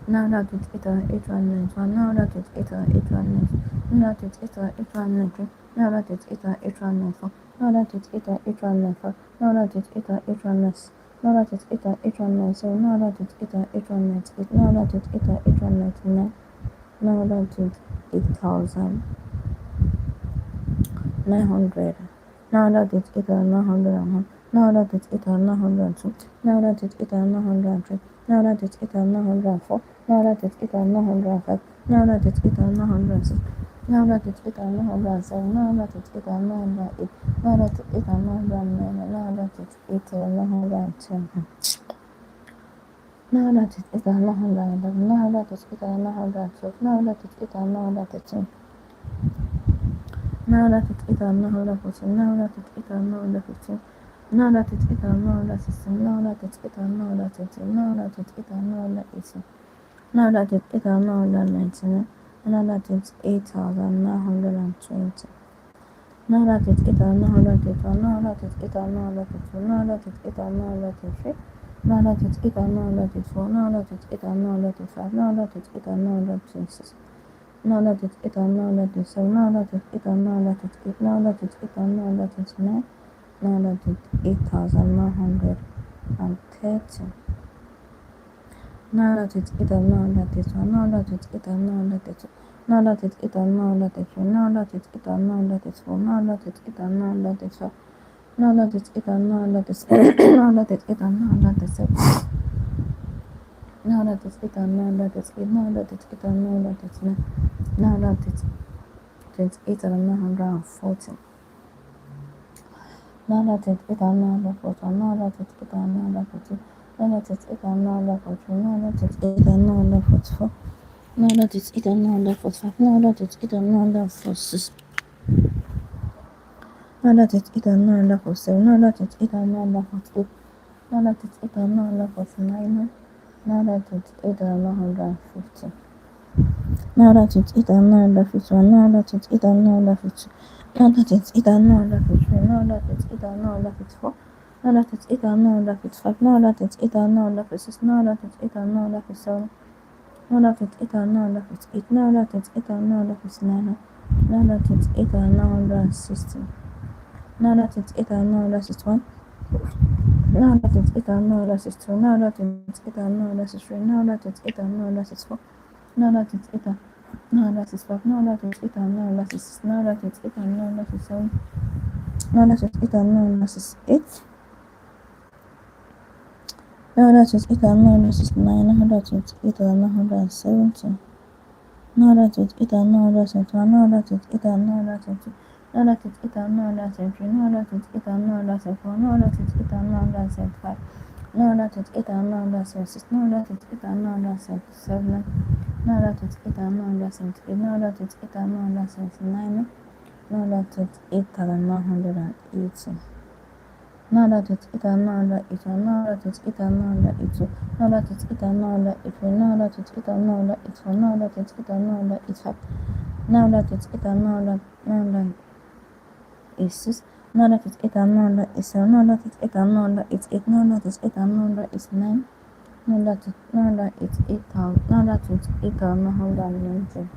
Now that is it. H1 91. Now that is it. H1 90. Now that is it. H1 93. Now that is it. H1 94. Now that is it. H1 95. Now that is it. H1 96. Now that is it. H1 97. Now that is it. H1 98. Now that is it. H1 99. Now that is 8,900. Now that is it. 901. Now that is it. 902. Now that is it. 903. Now that is it. 904. Now that is it. 905. Now that is it. 906. Now that is it. 907. Now that is it. 908. Now that is it. 909. Now that is it. 910. Now that is it. 911. Now that is it. 912. Now that is it. 913. Now that is it. 914. Now that is it. 915. Now that is it. 916. Now that is it. 918. Now that is it. 918. Now that is it. 919. Now that is 8,920. Now that is it. 981. Now that is it. 982. Now that is it. 983. Now that is it. 984. Now that is it. 985. Now that is it. 926. Now that is it. 927. Now that is it. 928. Now that is it. 929. Now that is 8,930. Now that is it. Now that is one. Now that is it. Now that is two. Now that is it. Now that is three. Now that is it. Now that is four. Now that is it. Now that is five. Now that is it. Now that is now that is it. Now that is seven. Now that is it. Now that is eight. Now that is it. Now that is nine. Now that is 28,940. Now that is it. Now that is one. Now that is it. Now that is two. Now that is it. Now that is three. Now that is it. Now that is four. Now that is it. Now that is five. Now that is it. Now that is six. Now that is it. Now that is seven. Now that is it. Now that is eight. Now that is it. Now that is nine. Now that is 8,950. Now that is it. Now that is one. Now that is it. Now that is two. Now that is it. Now that is three. Now that is it. Now that is four. Now that is it. Now that is five. Now that is it. Now that is six. Now that is it. Now that is seven. 958, 959, 960, 961, 962, 963, 964, 965, 966, 967, 968, 969, 970, 928, 971, 928, 922, 928, 973, 928, 974, 928, 975, 928, 976, 928, 977, 928, 978, 928, 979, 928, 980. Now that it's it and now that it's now that it's it and now that it's now that it's it and now that it's now that it's it and now that it's now that it's it and now that it's now that it's it and now that it's now that it's it and now that it's now that it's it and now that it's it now that it's it and now that it's 9 now that it's 8,000 now that it's 8,190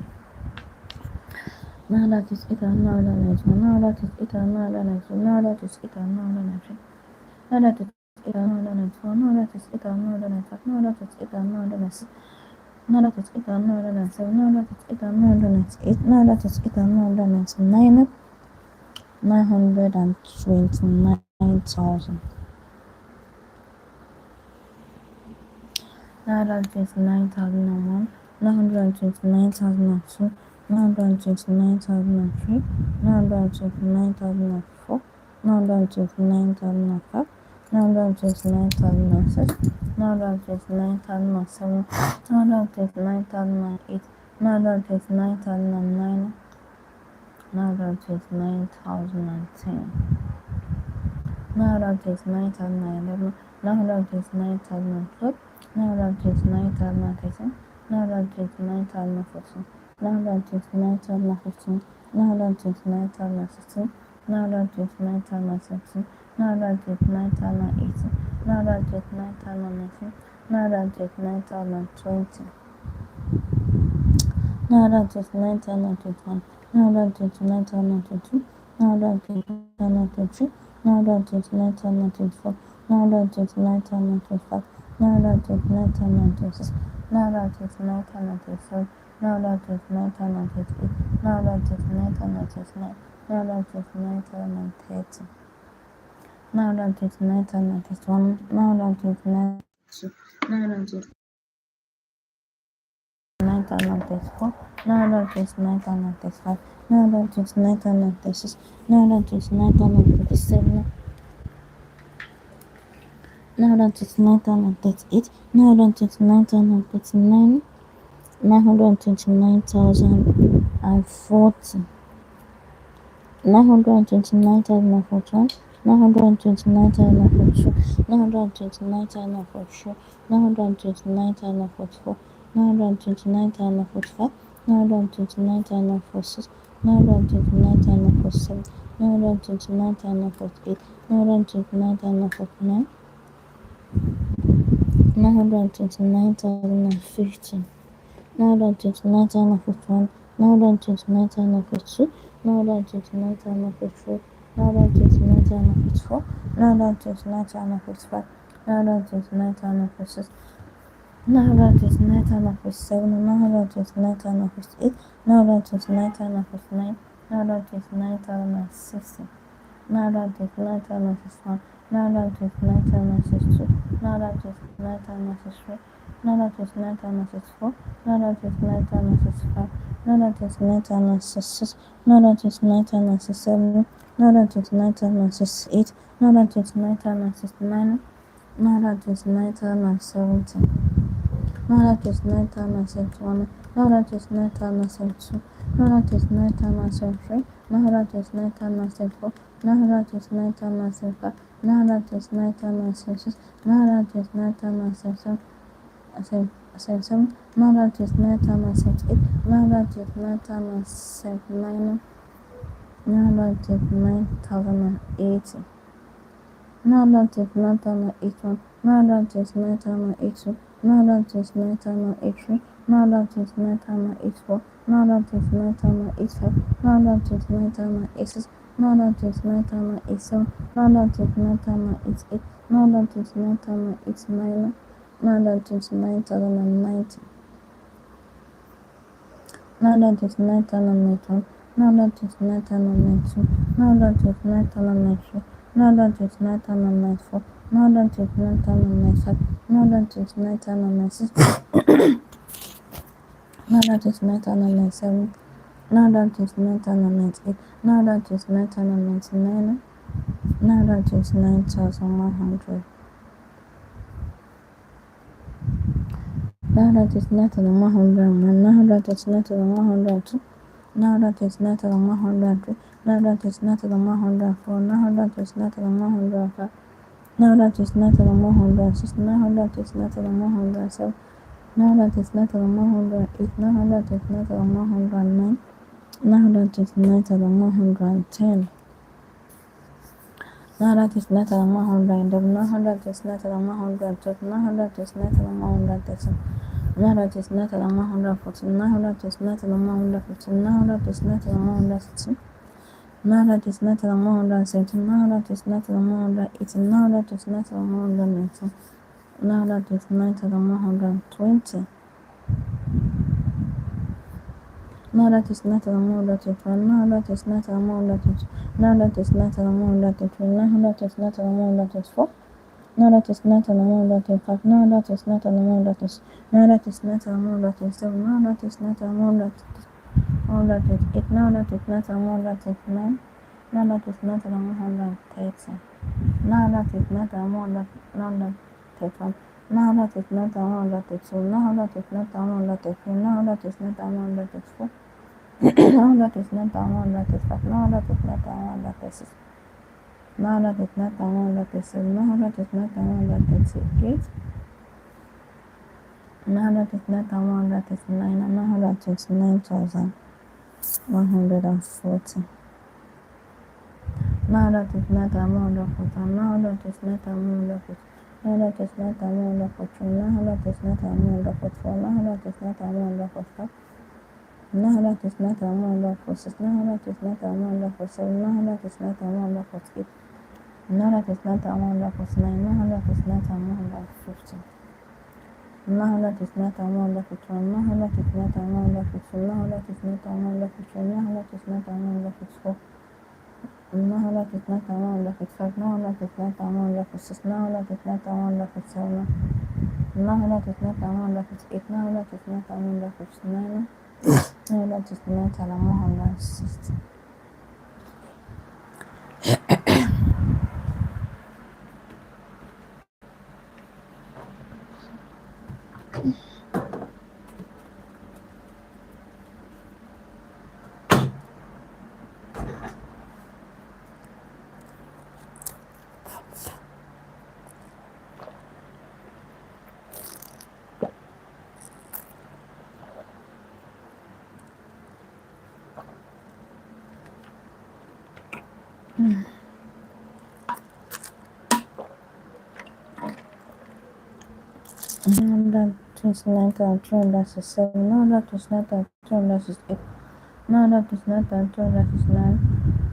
now that it's it and now that it's now that it's it and now that it's now that it's it and now that it's now that it's 8,4, now that it's 8,5, now that it's 8,6, now that it's 8,7, now that it's 8,8, now that it's 8,9, 929,000. Now that it's 9,001, 929,002, 929,003, 929,004, 929,005. 929,006, 929,007, 929,008, 929,009, 929,010, 929,011, 929,012, 929,013, 929,014, 929,015, 929,016, 929,017, 929,018, 929,019, 929,020, 929,021, 929,022, 929,023, 929,024, 929,025, 929,026, 929,027, 929,028, 929,029, 929,030. Now that it's 9,091, now that it's 9,092, now that it's 9,094, now that it's 9,095, now that it's 9,096, now that it's 9,097, now that it's 9,038, now that it's 9,039, 929,040, 929,041, 929,042, 929,043, 929,044, 929,045, 929,046, 929,047, 929,048, 929,049, 929,050, 929,051, 929,052, 929,053, 929,054, 929,055, 929,056, 929,057, 929,058, 929,059, 929,060, 929,061, 929,062, 929,063, 929,064, 929,065, 929,066, 929,067, 929,068, 929,069, 929,070, 929,071, 929,072, 929,073, 929,074, 929,075, 929,076, 929,077, 929,078, 929,079, 929,080. Now that is 9,081, now that is 9,082, now that is 9,083, Now that is night time at 84. Now that is night time at 85. Now that is night time at 86. Now that is night time at 87. Now that is night time at 88. Now that is night time at 89. Now that is 9090. Now that is night time at 91. Now that is night time at 92. Now that is night time at 93. Now that is night time at 94. Now that is night time at 95. Now that is night time at 96. Now that is night time at 97. Now that is night time at 98. Now that is night time at 99. Now that is 9100. Now that is night time at 101. Now that is night time at 102. Now that is night time at 103. Now that is night time at 104. Now that is night time at 105. Now that is night time at 106. Now that is night time at 107. Now that is night time at 108. Now that is night time at 109. Now that is night time at 110. Now that is night time at 111. Now that is night time at 112. Now that is night time at 113. Now that is night time at 114. Now that is night time at 115. Now that is night time at 116. Now that is night time at 117. Now that is night time at 118. Now that is night time at 119. Now that is night time at 120. Now that is night time at 121. Now that is night time at 122. Now that is night time at 123. Now that is night time at 124. Now that is night time at 125. Now that is night time at 126. Now that is night time at 127. Now that is night time at 128. Now that is night time at 129. Now that is night time at 130. Now that is night time at 131. Now that is night time at 132. Now that is night time at 133. Now that is night time at 134. Now that is night time at 135. Now that is night time at 136. Now that is night time at 137. Now that is night time at 138. Now that is night time at 139. And now that is 9,140. Now that is night time at 140. Now that is night time at 140. Now that is night time at 143. Now that is night time at 144. Now that is night time at 145. Now that is night time at 146. Now that is night time at 147. Now that is night time at 148. Now that is night time at 149. Now that is night time at 150. Now that is night time at 151. Now that is night time at 152. Now that is night time at 153. Now that is night time at 154. Now that is night time at 155. Now that is night time at 156. Now that is night time at 157. Now that is night time at 158. Now that is night time at 159. Now that is night time at 160. Now that is night time 267. Now that is night time 268. Now that is night time 269.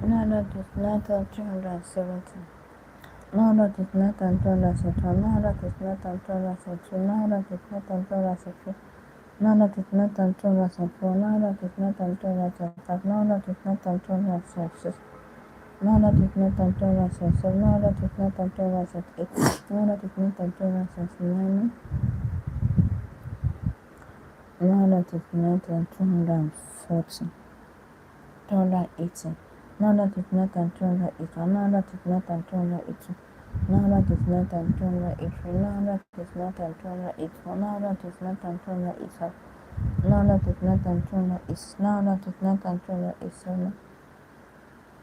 Now that is night time 270. Now that is night time 271. Now that is night time 272. Now that is night time 273. Now that is night time 274. Now that is night time 275. Now that is night time 276. Now that is night time 277. Now that is night time 278. Now that is night time 279. Now that is night time 240. 280. Now that is night time 281. Now that is night time 282. Now that is night time 283. Now that is night time 284. Now that is night time 285. Now that is night time 286. Now that is night time 287.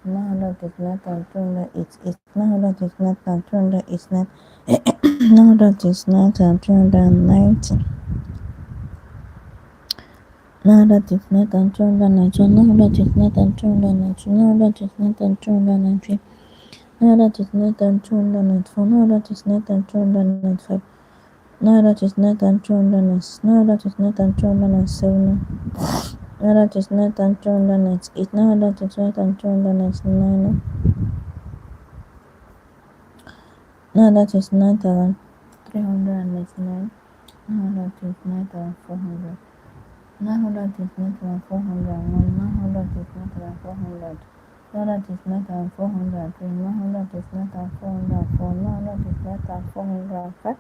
Now that is night time 288. Now that is night time 289. Now that is night time 290. Now that is night time 291. Now that is night time 292. Now that is night time 293. Now that is night time 294. Now that is night time 295. Now that is not and 200. Now that is not and 207. Now that is not and 208. Now that is not and 209. Now that is 9,399. Now that is 9,400. Now that is 9,401. Now that is 9,400. Now that is 9,403. Now that is 9,404. Now that is 9,405.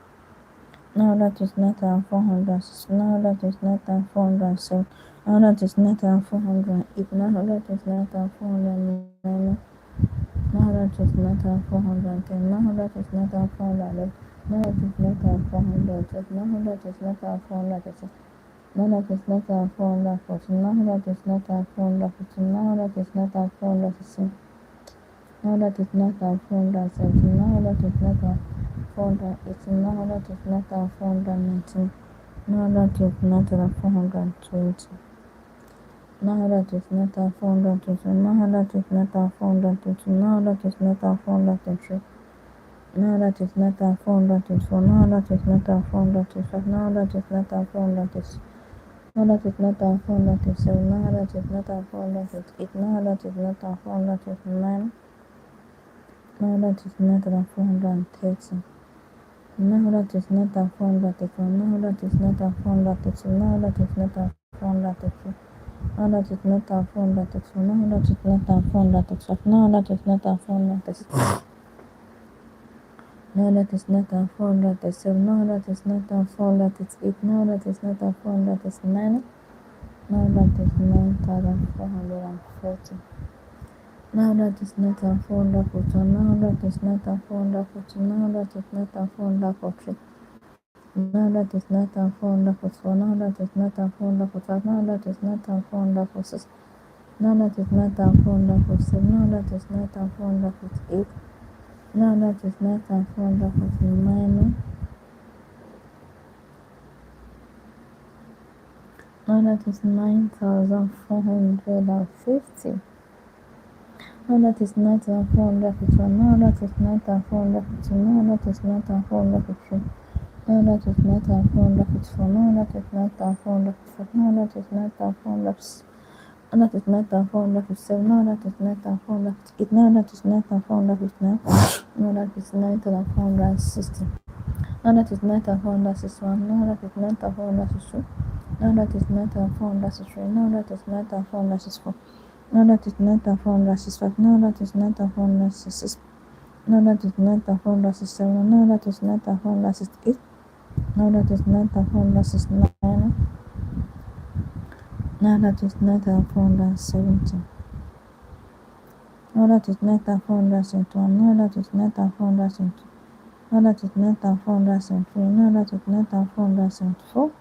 Now that is 9,406. Now that is 9,407. Now that is 9,408. Now that is 9,409. Now that is 9,410. Now that is 9,411. Now that is 9,412. Now that is 9,413. Now that is 9,414. Now that is 9,415. Now that is 9,416. Now that is 9,417. Now that is 9,418. Now that is 9,419. Now that is 9,420. Now that is 9,422. Now that is 9,422. Now that is 9,423. Now that is 9,424. Now that is 9,425. Now that is 9,426. Now that is 9,427. Now that is 9,428. Now that is 9,429. Now that is 9,430. Now that is 9,431. Now that is 9,432. Now that is 9,433. Now that is 9,434. Now that is 9,435. Now that is 9,436. Now that is 9,437. Now that is 9,438. Now that is 9,439. Now that is 9,440. Now that is 9,441. Now that is 9,442. Now that is 9,443. Now that is 9,444. Now that is 9,445. Now that is 9,446. Now that is 9,447. Now that is 9,448. Now that is 9,449. Now that is 9,450. Now that is 9,451. Now that is 9,452. Now that is 9,453. Now that is 9,454. Now that is 9,455. Now that is 9,456. Now that is 9,457. Now that is 9,458. Now that is 9,459. Now that is 9,460. Now that is 9,461. Now that is 9,462. Now that is 9,463. Now that is 9,464. Now that is 9,465. Now that is 9,466. Now that is 9,467. Now that is 9,468. Now that is 9,469. Now that is 9,470. Now that is 9,471. Now that is 9,472. Now that is 9,473. Now that is 9,474.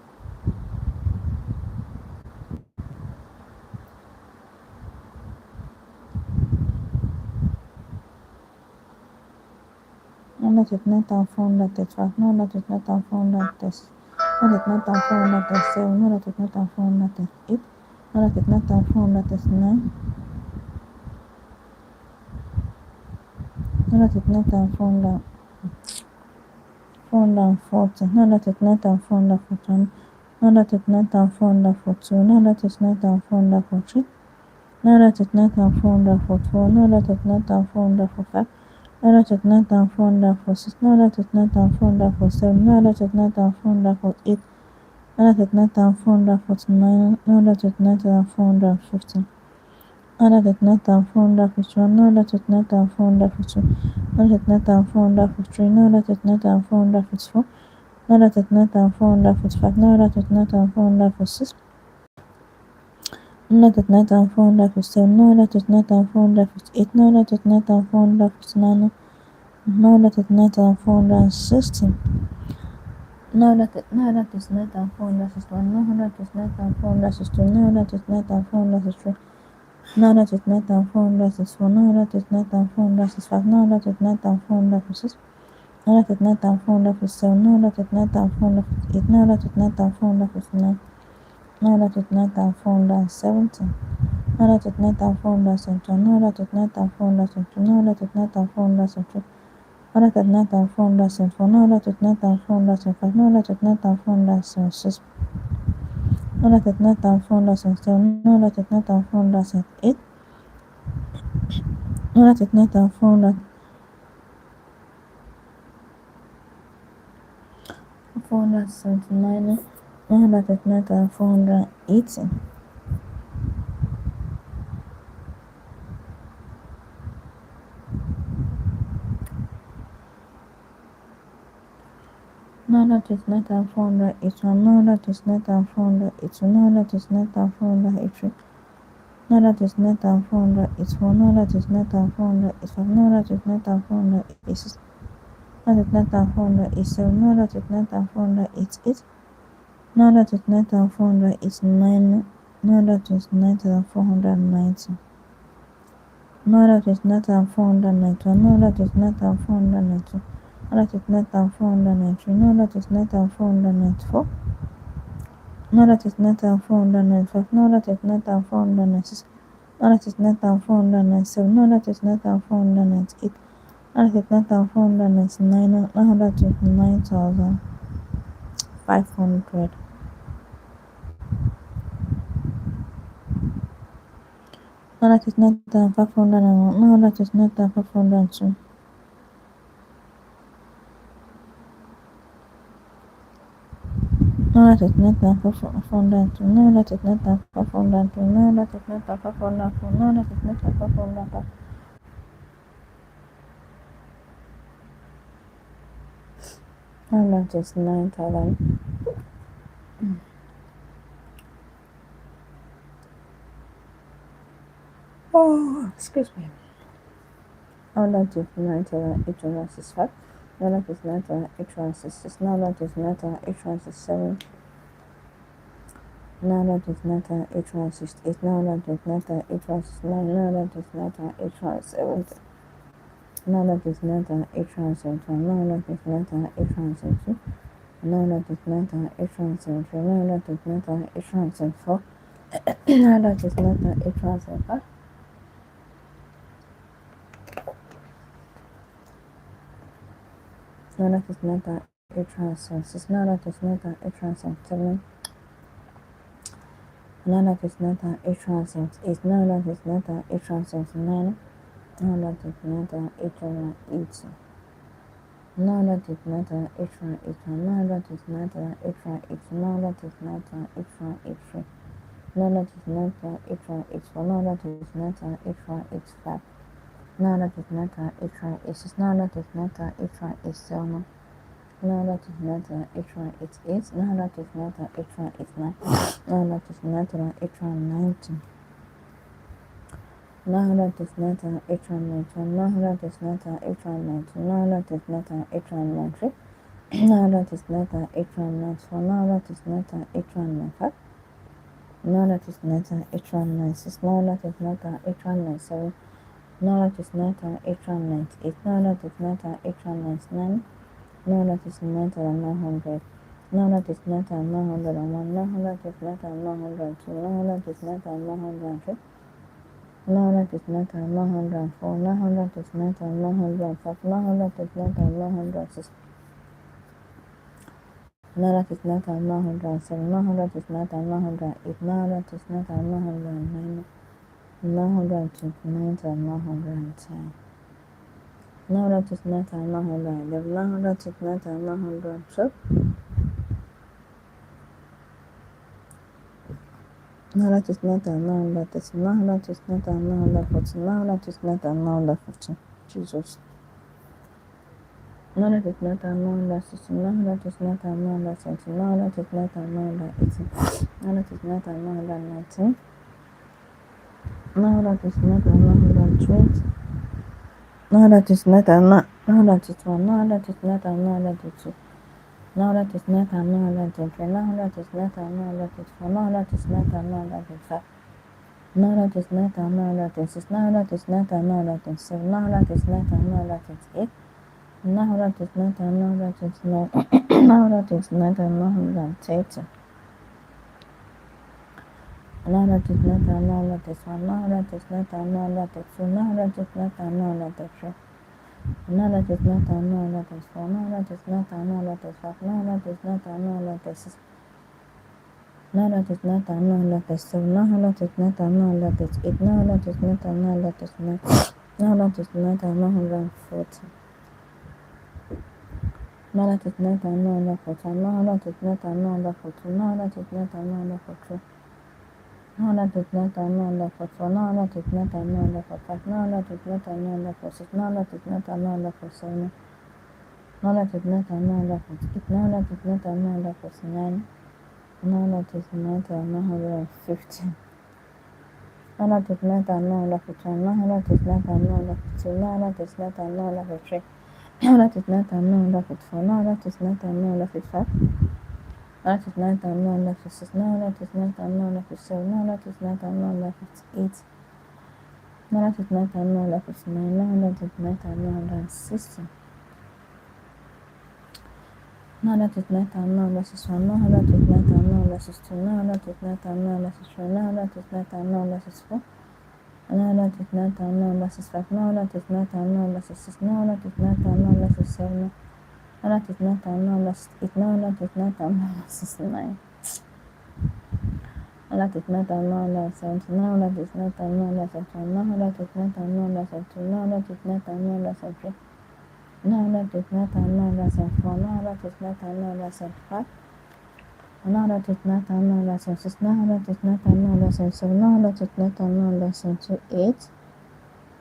Now that is 9,435. Now that is 9,436. Now that is 9,437. Now that is 9,438. Now that is 9,439. Now that is 9,440. Now that is 9,441. Now that is 9,442. Now that is 9,443. Now that is 9,444. Now that is 9,445. Now that is 9,446. Now that is 9,447. Now that is 9,448. Now that is 9,449. Now that is 9,450. Now that is 9,451. Now that is 9,452. Now that is 9,453. Now that is 9,454. Now that is 9,455. Now that is 9,456. Now that is 9,457. Now that is 9,458. Now that is 9,459. Now that is 9,460. Now that is 9,461. Now that is 9,462. Now that is 9,463. Now that is 9,464. Now that is 9,465. Now that is 9,466. Now that is 9,457. Now that is 9,458. Now that is 9,459. Now that is 9,470. Now that is 9,471. Now that is 9,472. Now that is 9,473. 939,404, 939,405, 939,406, 939,407, 939,408, 939,409, 479, 939,480. 939,481, 939,482, 939,483, 939,484, 939,485, 939,486, 939,487, 939,488, 939,489, 939,490, 939,492, 939,493, 939,494, 939,495, 939,497, 939,498, 939,499, 939,500, 939,501, 939,502, 939,503, 939,503, 939,504, 939,505, 939,000. Oh, excuse me. 939,865, 939,866, 939,867, 939,868, 939,869, 939,870, 939,871, 939,872, 939,873, 939,874, 939,875, 939,876, 939,877, 939,878, 939,879, 939,880, 939,881, 939,882, 939,883, 939,884, 939,885, 939,886, 939,888, 939,889, 939,890, 939,890, 939,890, 939,894, 939,895, 939,896, 939,897, 939,898, 939,899, 939,900, 939,901, 939,902, 939,903, 939,904, 939,905, 939,906, 939,907, 939,908, 939,909, 929,910, 929,911, 929,912, 929,913, 929,914, 929,915, Jesus. 929,916, 929,917, 929,918, 929,919, 929,920, 929,921, 929,922, 929,923, 929,924, 929,925, 929,926, 929,927, 929,928, 929,929, 929,930, 929,931, 929,932, 929,933, Now that is not our now that is 4. Now that is not our now that is 5. Now that is not our now that is 6. Now that is not our now that is 7. Now that is not our now that is 8. Now that is not our now that is 9. Now that is not our 940. Now that is not our now that is 40. Now that is not our now that is 42. Now that is not our now that is 43. Now that is not our now that is 44. Now that is not our now that is 45. Now that is not our now that is 46. Now that is not our now that is 47. Now that is not our now that is 8. Now that is not our now that is 9. Now that is not our 950. Now that is not our now that is 1. Now that is not our now that is 2. Now that is not our now that is 3. Now that is not our now that is 4. Now that is not our now that is 5. Now that is not our now that is 6. Now that is not our now that is 7. Now that is not our now that is 8. Now that is not our now that is 9. Now that is not our now that is 60. Now that is not our now that is 1. Now that is not our now that is 2. Now that is not our now that is 3. Now that is not our now that is 4. Now that is not our now that is 5. Now that is not our now that is 6. Now that is not our now that is 7. Now that is not our now that is 8. Now that is not our now that is 9. Now that is not our now that is 70. Now that is not our now that is 1. Now that is not our now that is 2. Now that is not our now that is 3. Now that is not our now that is 4. Now that is not our now that is 5. Now that is not our now that is 6. Now that is not our now that is 7. Now that is not our now that is 8.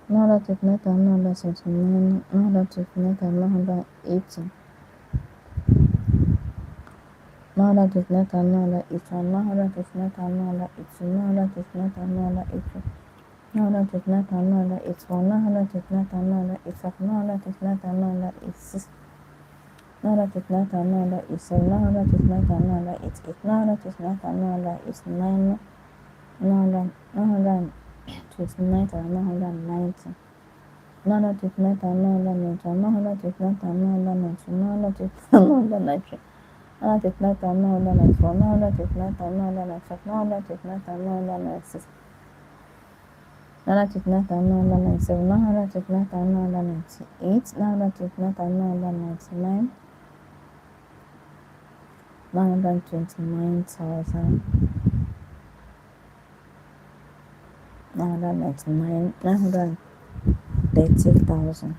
Now that is not our now that is 9. Now that is not our now that is 80. Now that is not our now that is 1. Now that is not our now that is 2. Now that is not our now that is 3. Now that is not our now that is 4. Now that is not our now that is 5. Now that is not our now that is 6. Now that is not our now that is 7. Now that is not our now that is 8. Now that is not our now that is 9. Now that is not our now that 90. Now that is not our now that 91. Now that is not our now that 92. Now that is our now that 93. Now that is not our now that 94. Now that is not our now that 95. Now that is not our now that 96. Now that is not our now that 97. Now that is not our now that 98. Now that is not our now that 99. 929,000. 999. 930,000.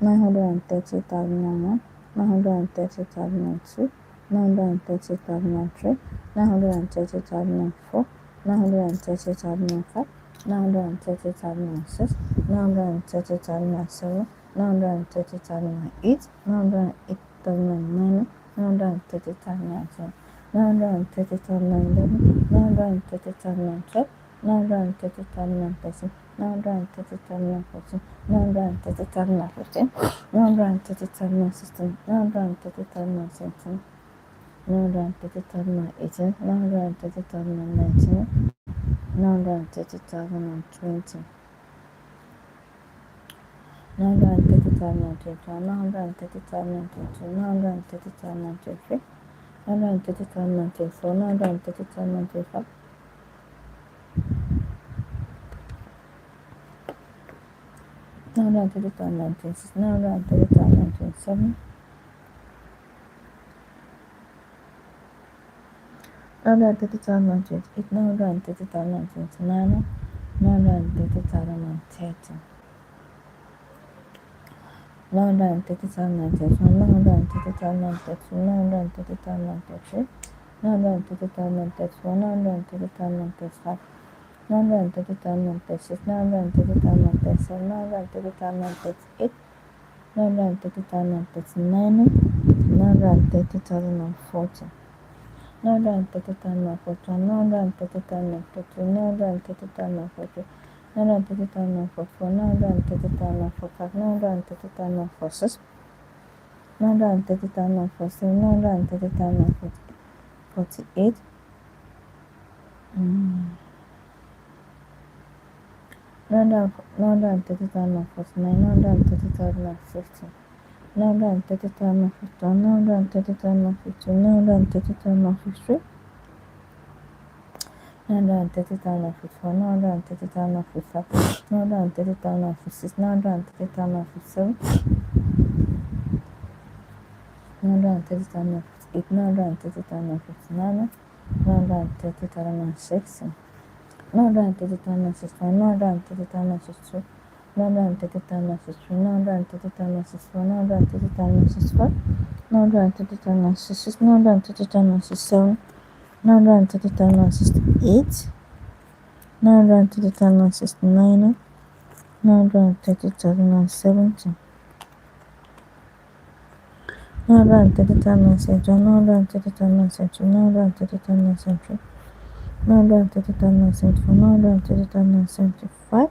930,001. 930,002. 930,003. 930,004. 930,005. 930,006. 930,007. 930,008. 908,009. 930,010. 930,011. 930,012. 930,013. 930,014. 930,015. 930,016. 930,017. 930,018. 930,019. 930,020. 930,021. 930,022. 930,023. 930,024. 930,025. 930,026. 930,027. 930,028. 930,029. 930,030. 930,031. 930,032. 930,033. 930,034. 930,035. 930,036. 930,037. 930,038. 930,039. 930,040. 930,041. 930,042. 930,043. 930,044. 930,045. 930,046. 930,047. 930,048. 930,049. 930,050. 930,051. 930,052. 930,053. 930,054, 930,055, 930,056, 930,057, 930,058, 930,059, 930,060, 930,061, 930,062, 930,063, 930,064, 930,065, 930,066, 930,067, 930,068, 930,069, 930,070, 930,071, 930,072, 930,073, 930,074, 930,075,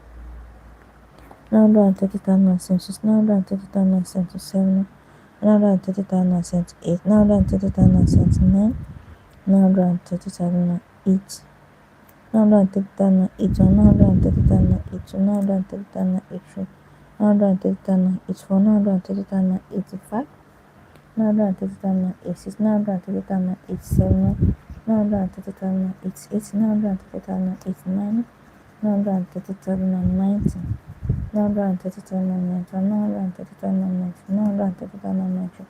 930,076, 930,077, 930,078, 930,079, 930,008, 930,081, 930,082, 930,083, 930,084, 930,085, 930,086, 930,087, 930,088, 930,089, 930,090, 930,091, 930,092, 930,093,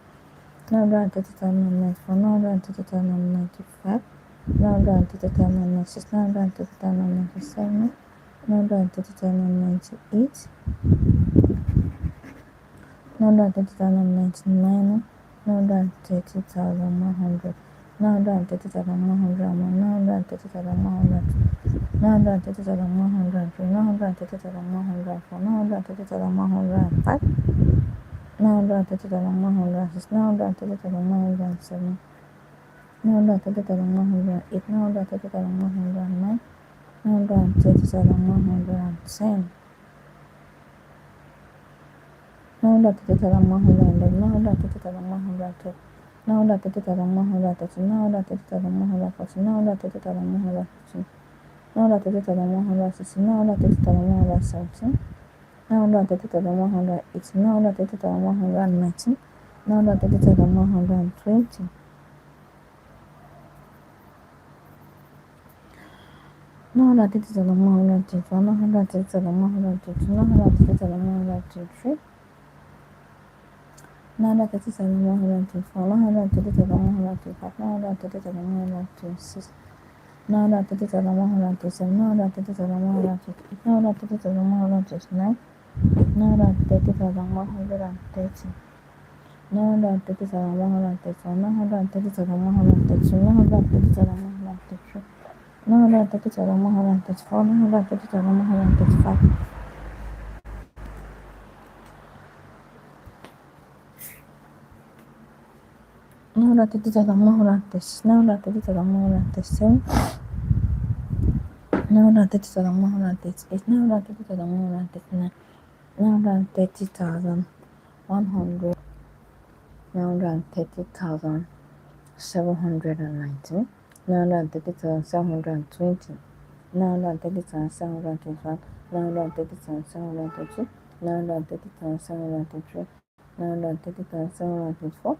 930,094, 930,095, 930,096, 930,097, 930,098, 930,099, 930,100, 930,101, 930,102, 930,103, 930,104, 930,105, 930,106, 930,107, 930,108, 930,109, 930,110, 930,111, 930,112, 930,113, 930,114, 930,115, 930,116, 930,117, 930,118, 930,119, 930,120, 930,121, 930,122, 930,123, 930,124, 930,125, 930,126, 930,127, 930,128, 930,129, 930,130, 930,131, 930,132, 930,133, 930,134, 930,135, 930,136, 930,137, 930,138, 930,139, 930,100, 930,719, 930,720, 930,725, 930,732, 930,733, 930,734,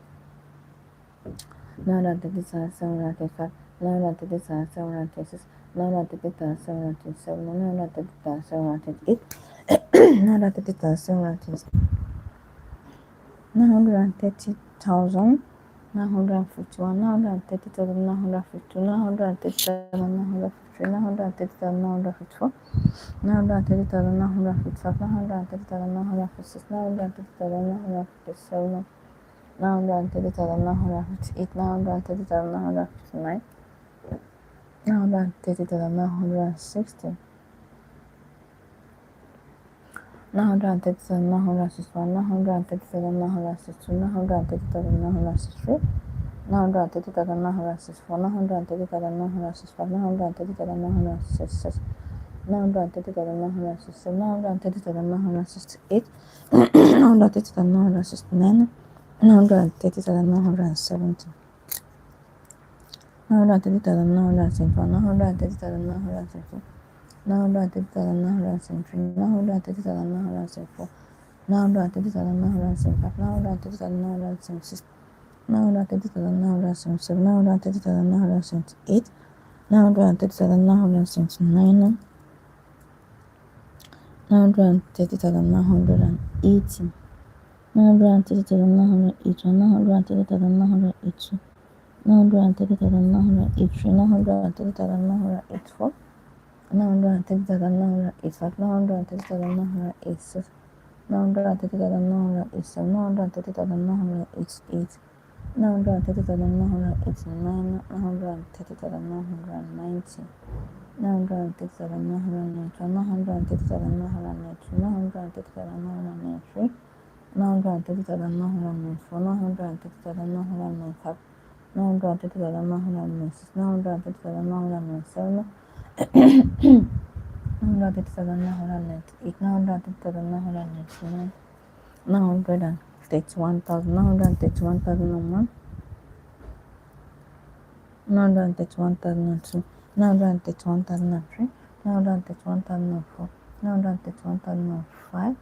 930,735, 930,736, 930,737, 930,738, 930,739, 930,000, 951, 930,952, 930,953, 930,954, 930,955, 930,956, 930,957, 930,958, 930,959, 930,960, 930,961, 930,962, 930,963, 930,964, 930,965, 930,966, 930,967, 930,968, 930,969, 930,970, 930,971, 930,972, 930,973, 930,974, 930,975, 930,976, 930,977, 930,978, 930,979, 930,980, 930,981, 930,982, 930,983, 930,984, 930,985, 930,986, 930,987, 930,988, 930,989, 930,990, 930,991, 930,992, 930,993, 930,994, 930,995, 930,996, 930,997, 930,998, 930,999, 931,000, 931,001, 931,002, 931,003, 931,004, 931,005,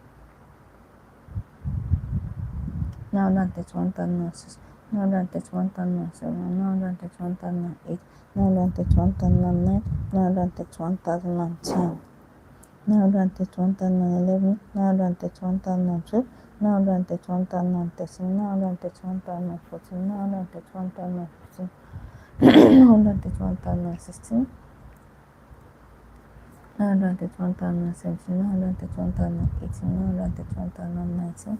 931,006, 931,007, 931,008, 931,009, 931,010, 931,011, 931,012, 931,013, 931,014, 931,015, 931,016, 931,017, 931,018, 931,019,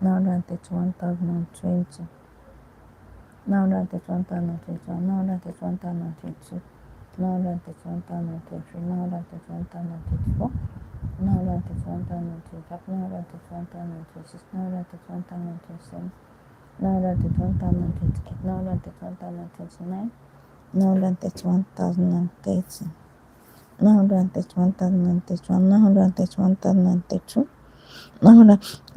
931,020, 931,021, 931,022, 931,023, 931,024, 931,025, 931,026, 931,027, 931,028, 931,029, 931,030, 931,031, 931,032,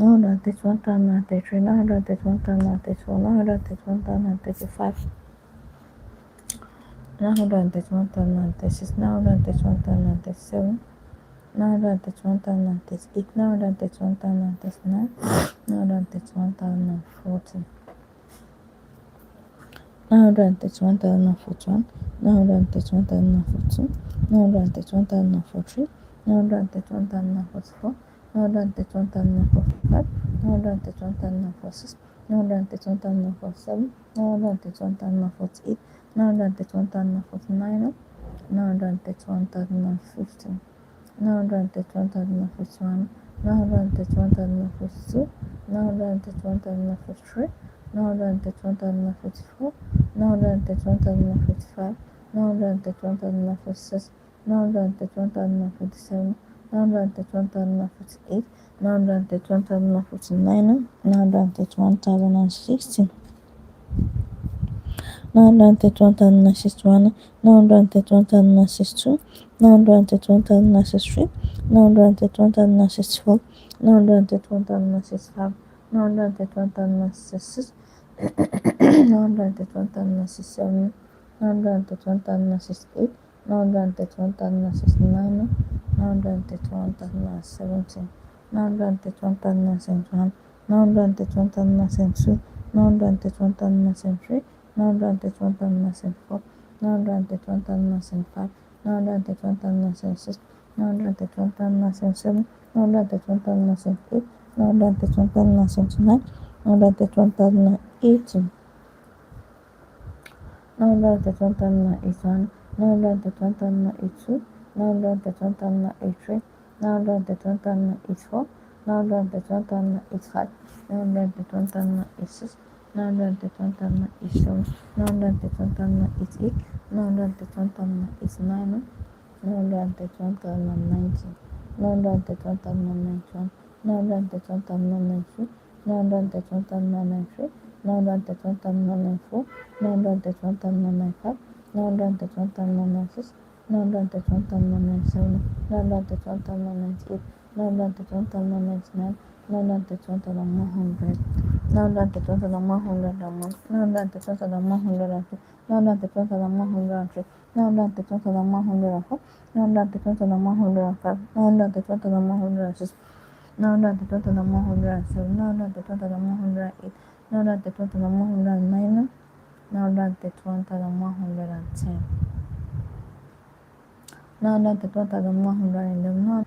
931,033, 931,034, 931,035, 931,036, 931,037, 931,038, 931,039, 931,040, 931,041, 931,042, 931,043, 931,044, 931,045, 931,046, 931,047, 931,048, 931,049, 931,050, 931,051, 931,052, 931,053, 931,054, 931,055, 931,056, 931,057, 931,058, 931,059, 931,060, 931,061, 931,062, 931,063, 931,064, 931,065, 931,066, 931,067, 931,068, 931,069, 931,070, 931,071, 931,072, 931,073, 931,074, 931,075, 931,076, 931,077, 931,078, 931,079, 931,080, 931,081, 931,082, 931,083, 931,084, 931,085, 931,086, 931,087, 931,088, 931,089, 931,090, 931,091, 931,092, 931,093, 931,094, 931,095, 931,096, 931,097, 931,098, 931,099, 931,100, 931,101, 931,102, 931,103, 931,104, 931,105, 931,106, 931,107, 931,108, 931,109, 931,110. 931,610.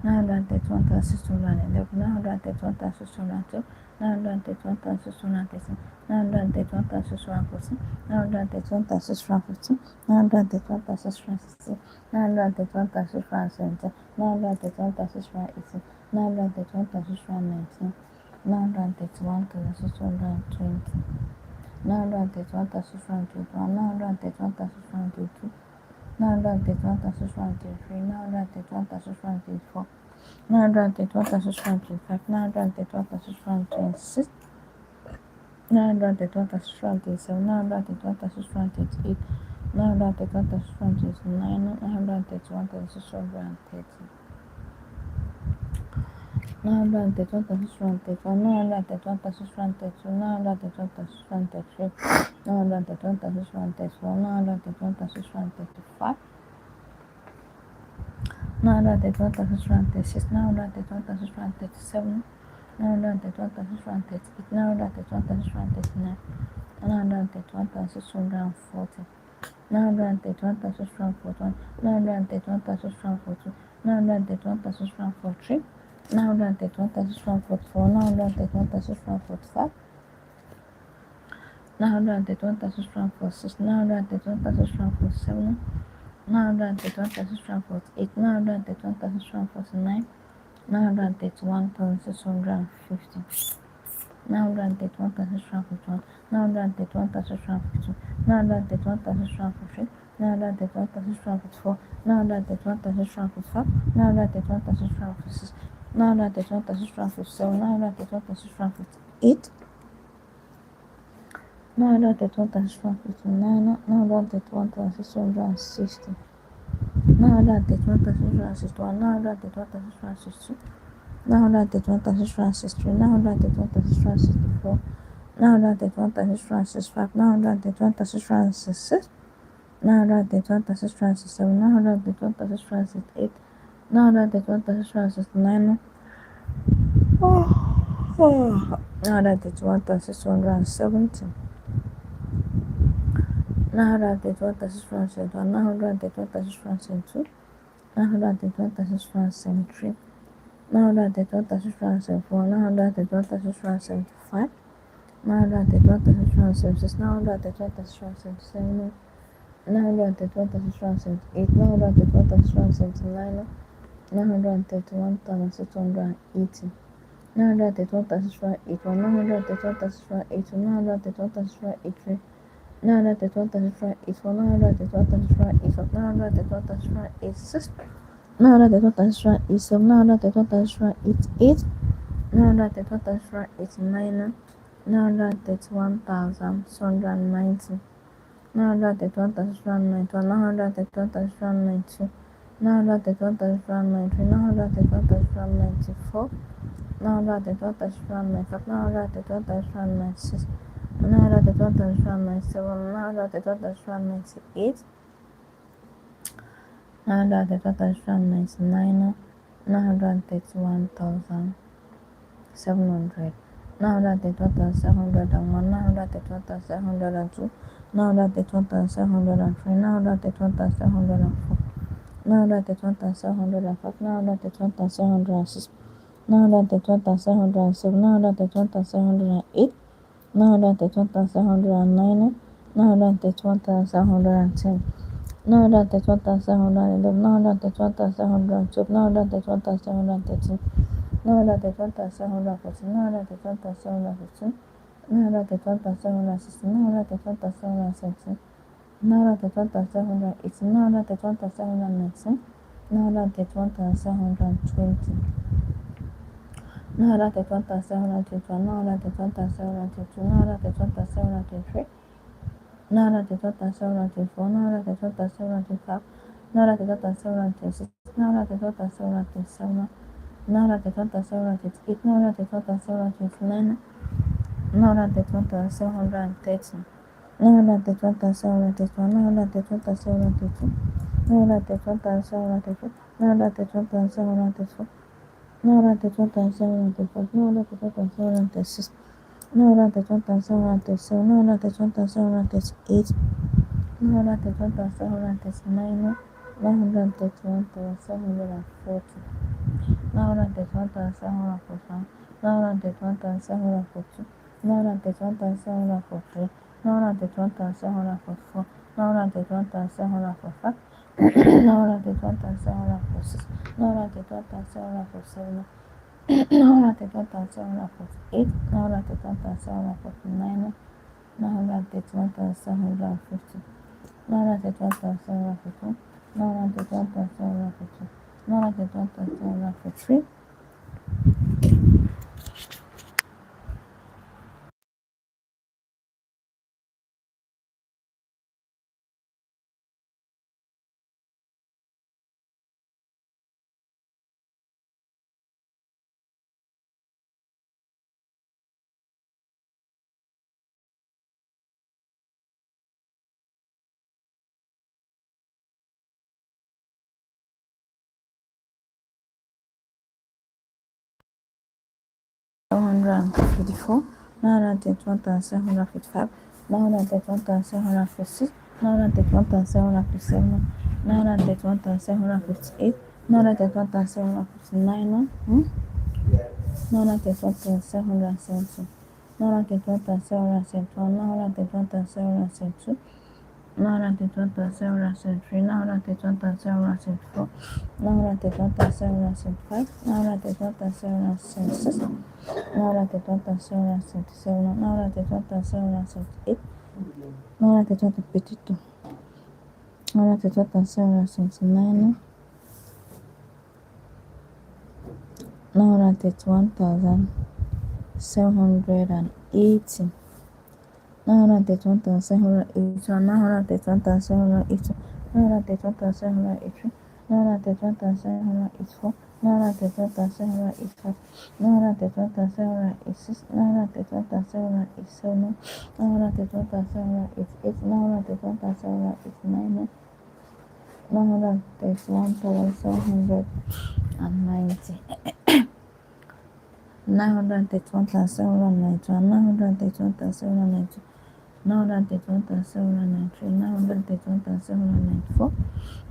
931,611. 931,612. 931,613. 931,614. 931,615. 931,616. 931,617. 931,618. 931,619. 931,620. 931,621. 931,622. 931,623. 931,624. 931,625. 931,626. 931,627. 931,628. 931,629. 931,630. 931,631. 931,632. 931,633. 931,634. 931,635. 931,636. 931,637. 931,638. 931,639. 931,640. 931,641. 931,642. 931,643. 931,644. 931,645. 931,646. 931,647. 931,648. 931,649. 931,650. 931,651. 931,652. 931,653. 931,654. 931,655. 931,656. 931,657. 931,658. 931,659. 931,660. 931,661. 931,662. 931,663. 931,664. 931,665. 931,666. 931,667. 931,668. 931,669. 931,670. 931,671. 931,672. 931,673. 931,674. 931,675. 931,676. 931,677. 931,678. 931,679. 931,680. 931,681. 931,682. 931,683. 931,684. 931,685. 931,686. 931,687. 931,688. 931,689. 931,690. 931,691. 931,692. 931,693. 931,694. 931,695. 931,696. 931,697. 931,698. 931,699. 931,700. 931,701. 931,702. 931,703. 931,704. 931,705. 931,706. 931,707. 931,708. 931,709. 931,710. 931,711. 931,712. 931,713. 931,714. 931,715. 931,716. 931,717. 931,718. 931,719. 931,720. 931,721. 931,722. 931,723. 931,724. 931,725. 931,726. 931,727. 931,728. 931,729. 931,730. 931,731. 931,732. 931,733. 931,734. 931,735. 931,736. 937, 938, 939, 931,740. Now that one thousand seven hundred forty-one, now that one thousand seven hundred forty-two, now that one thousand seven hundred forty-three, now that one thousand seven hundred forty-four, now that one thousand seven hundred forty-five, now that one thousand seven hundred forty-six, now that one thousand seven hundred forty-seven, now that one thousand seven hundred forty-eight, now that one thousand seven hundred forty-nine, now that one thousand seven hundred fifty, now that one thousand seven hundred fifty-one, now that one thousand seven hundred fifty-two, now that one thousand seven hundred fifty-three. 754, 931,755, 931,756, 931,757, 931,758, 931,759, 931,770, 931,771, 931,772, 931,773, 931,774, 931,775, 931,776, 931,777, 931,778, 931,782, 931,779, 931,780, 931,781, 931,782, 931,783, 931,784, 931,785, 931,786, 931,787, 931,788, 931,789, 931,790, 931,791, 931,792, 931,793, 931,794,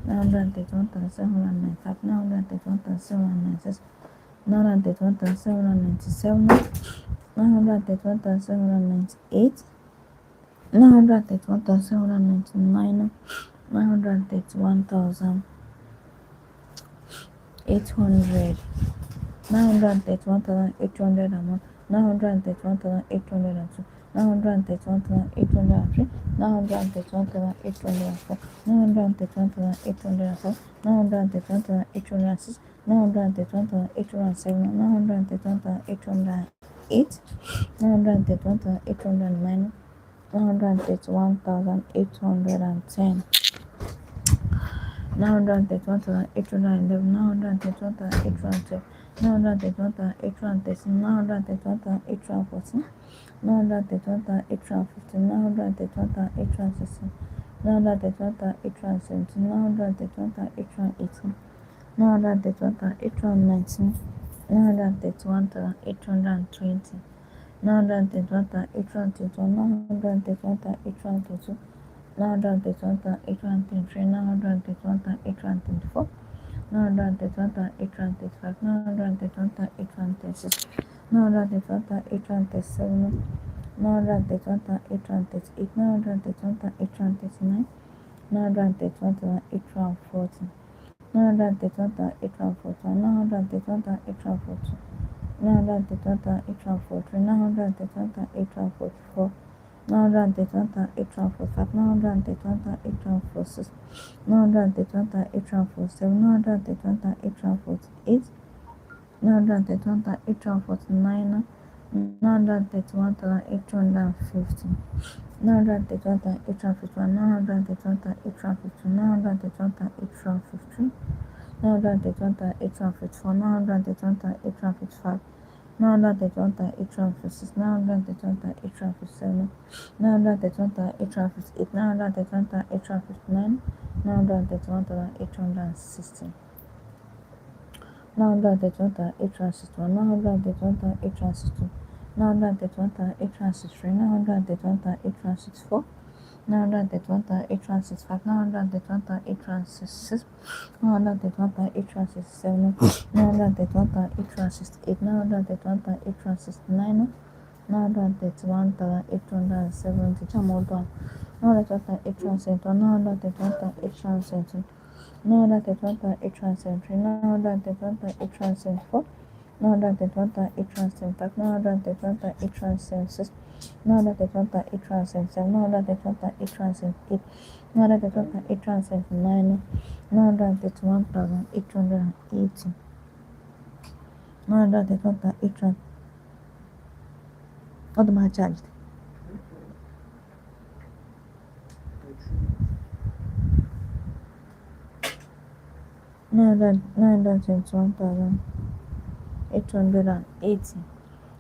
931,795, 931,796, 931,797, 931,798, 931,799, 931,800, 931,801, 931,802, 931,803, 931,804, 931,805, 931,806, 931,807, 931,808, 931,809, 931,810. 931,811, 931,812, 931,813, 931,814, 931,815, 931,816, 931,817, 931,818, 931,819, 931,820, 931,821, 931,822, 931,823, 931,824, 931,825, 931,826, 931,827, 931,828, 931,829, 931,840, 931,841, 931,842, 931,843, 931,844, 931,845, 931,846, 931,847, 931,848, 931,849, 931,850, 931,851, 931,852, 931,853, 931,854, 931,855, 931,856, 931,857, 931,858, 931,859, 931,860, 931,861, 931,862, 931,863, 931,864, 931,865, 931,866, 931,867, 931,868, 931,869, 931,870, Chamodon, 931,871, 931,872, 931,873, 931,874, 931,875, 931,876, 931,877, 931,878, 931,879, 931,880, 931,800. O da mais charged. 921,880,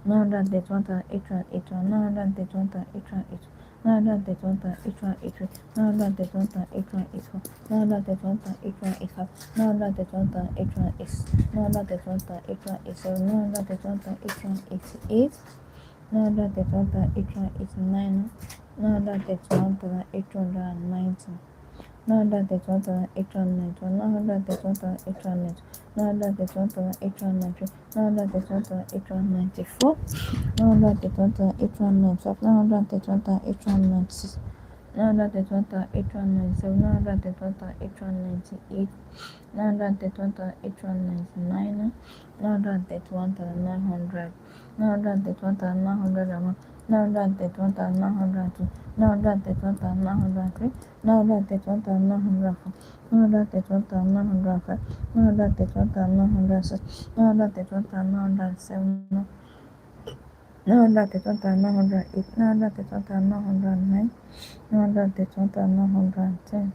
931,881, 931,882, 931,883, 931,884, 931,885, 931,886, 931,887, 931,888, 931,889, 931,890. 931,891, 931,892, 931,893, 931,894, 931,895, 931,896, 931,897, 931,898, 931,899, 931,900, 931,901, 931,902, 931,903, 931,904, 931,905, 931,906, 931,907, 931,908, 931,909, 931,910,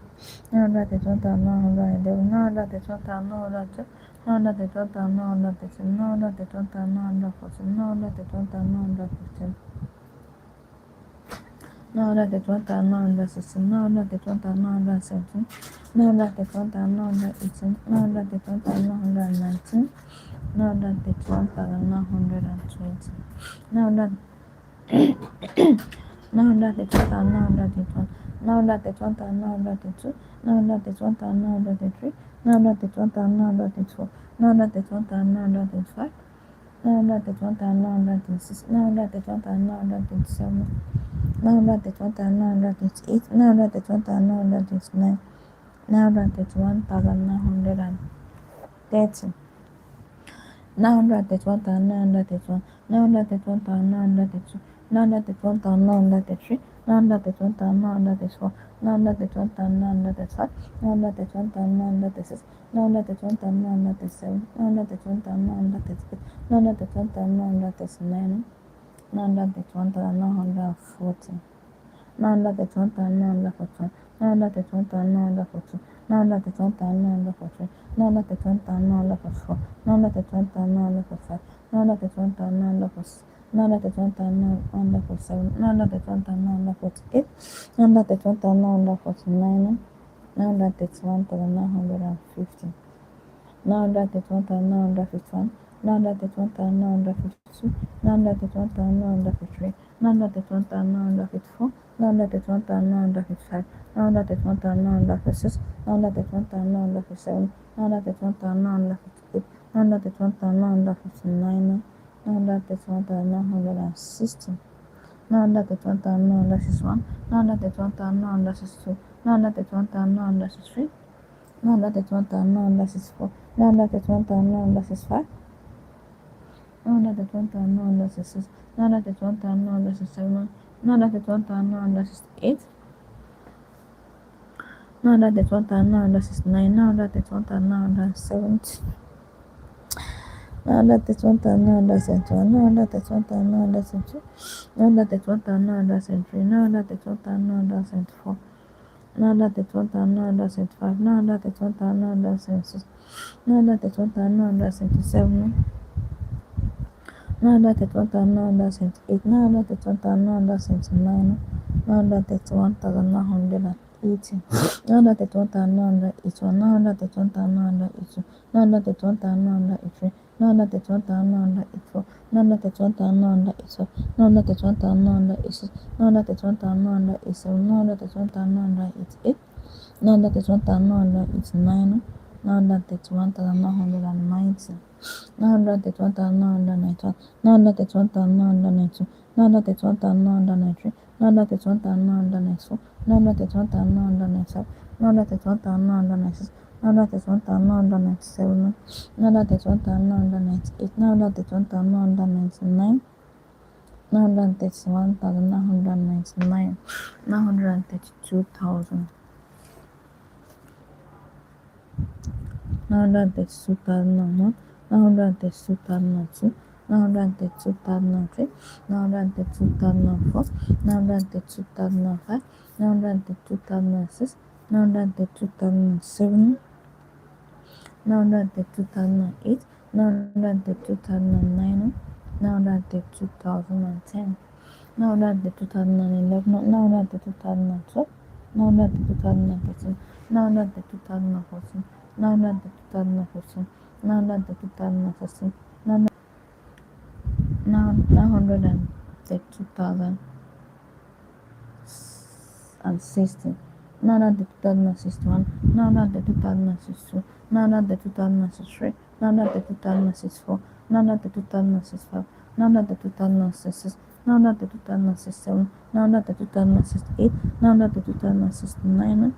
931,911, 931,912, 931,913, 931,914, 931,915. Now that the 21,916, now that the 21,917, now that the 21,918, now that the 21,919, now that the 1,920, now that now that the 1,921, now that the 1,922, now that the 1,923, now that the 1,924, now that the 1,925, now that the 1,926, now that the 1,927. Now that the 1,928, now that the 1,929, now that the 1,930, now that the 1,931, now that the 1,932, now that the 1,933, now that the 1,934, now that the 1,935, now that the 1,936, now that the 1,937, now that the 1,938, now that the 1,939. Now that the 1,940, now that the 1,941, now that the 1,942, now that the 1,943, now that the 1,944, now that the 1,945, now that the 1,946, now that the 1,947, now that the 1,948, now that the 1,949, now that the 1,950, now that the 1,951, now that the 1,952, now that the 1,953, now that the 1,954, now that the 1,955, now that the 1,956, now that the 1,957, now that the 1,958, now that the 1,959, now that the 1,960, now that the 1,961, now that the 1,962, now that the 1,963, now that the 1,964, now that the 1,965, now that the 1,966, now that the 1,967, now that the 1,968, now that the 1,969, now that the 1,970, now that the 1,971, now that the 1,972, now that the 1,973, now that the 1,974, now that the 1,975, now that the 1,976, now that the 1,977, now that the 1,978, now that the 1,979, now that the 1,980. 80. 931,981. 931,982. 931,983. 931,984. 931,985. 931,986. 931,987. 931,988. 931,989. 931,990. 931,991. 931,992. 931,993. 931,994. 931,995. 931,996. 931,997. 931,998. 931,999. 931,999. 932,000. 932,001. 932,002. 932,003. 932,004. 932,005. 932,006. 932,007. 932,008. 932,009. 932,010. 932,011. 932,012. 932,013. 932,014. 932,015. 932,016. 932,016. 932,061. 932,062. 932,063. 932,064. 932,065. 932,066. 932,067. 932,068. 932,069.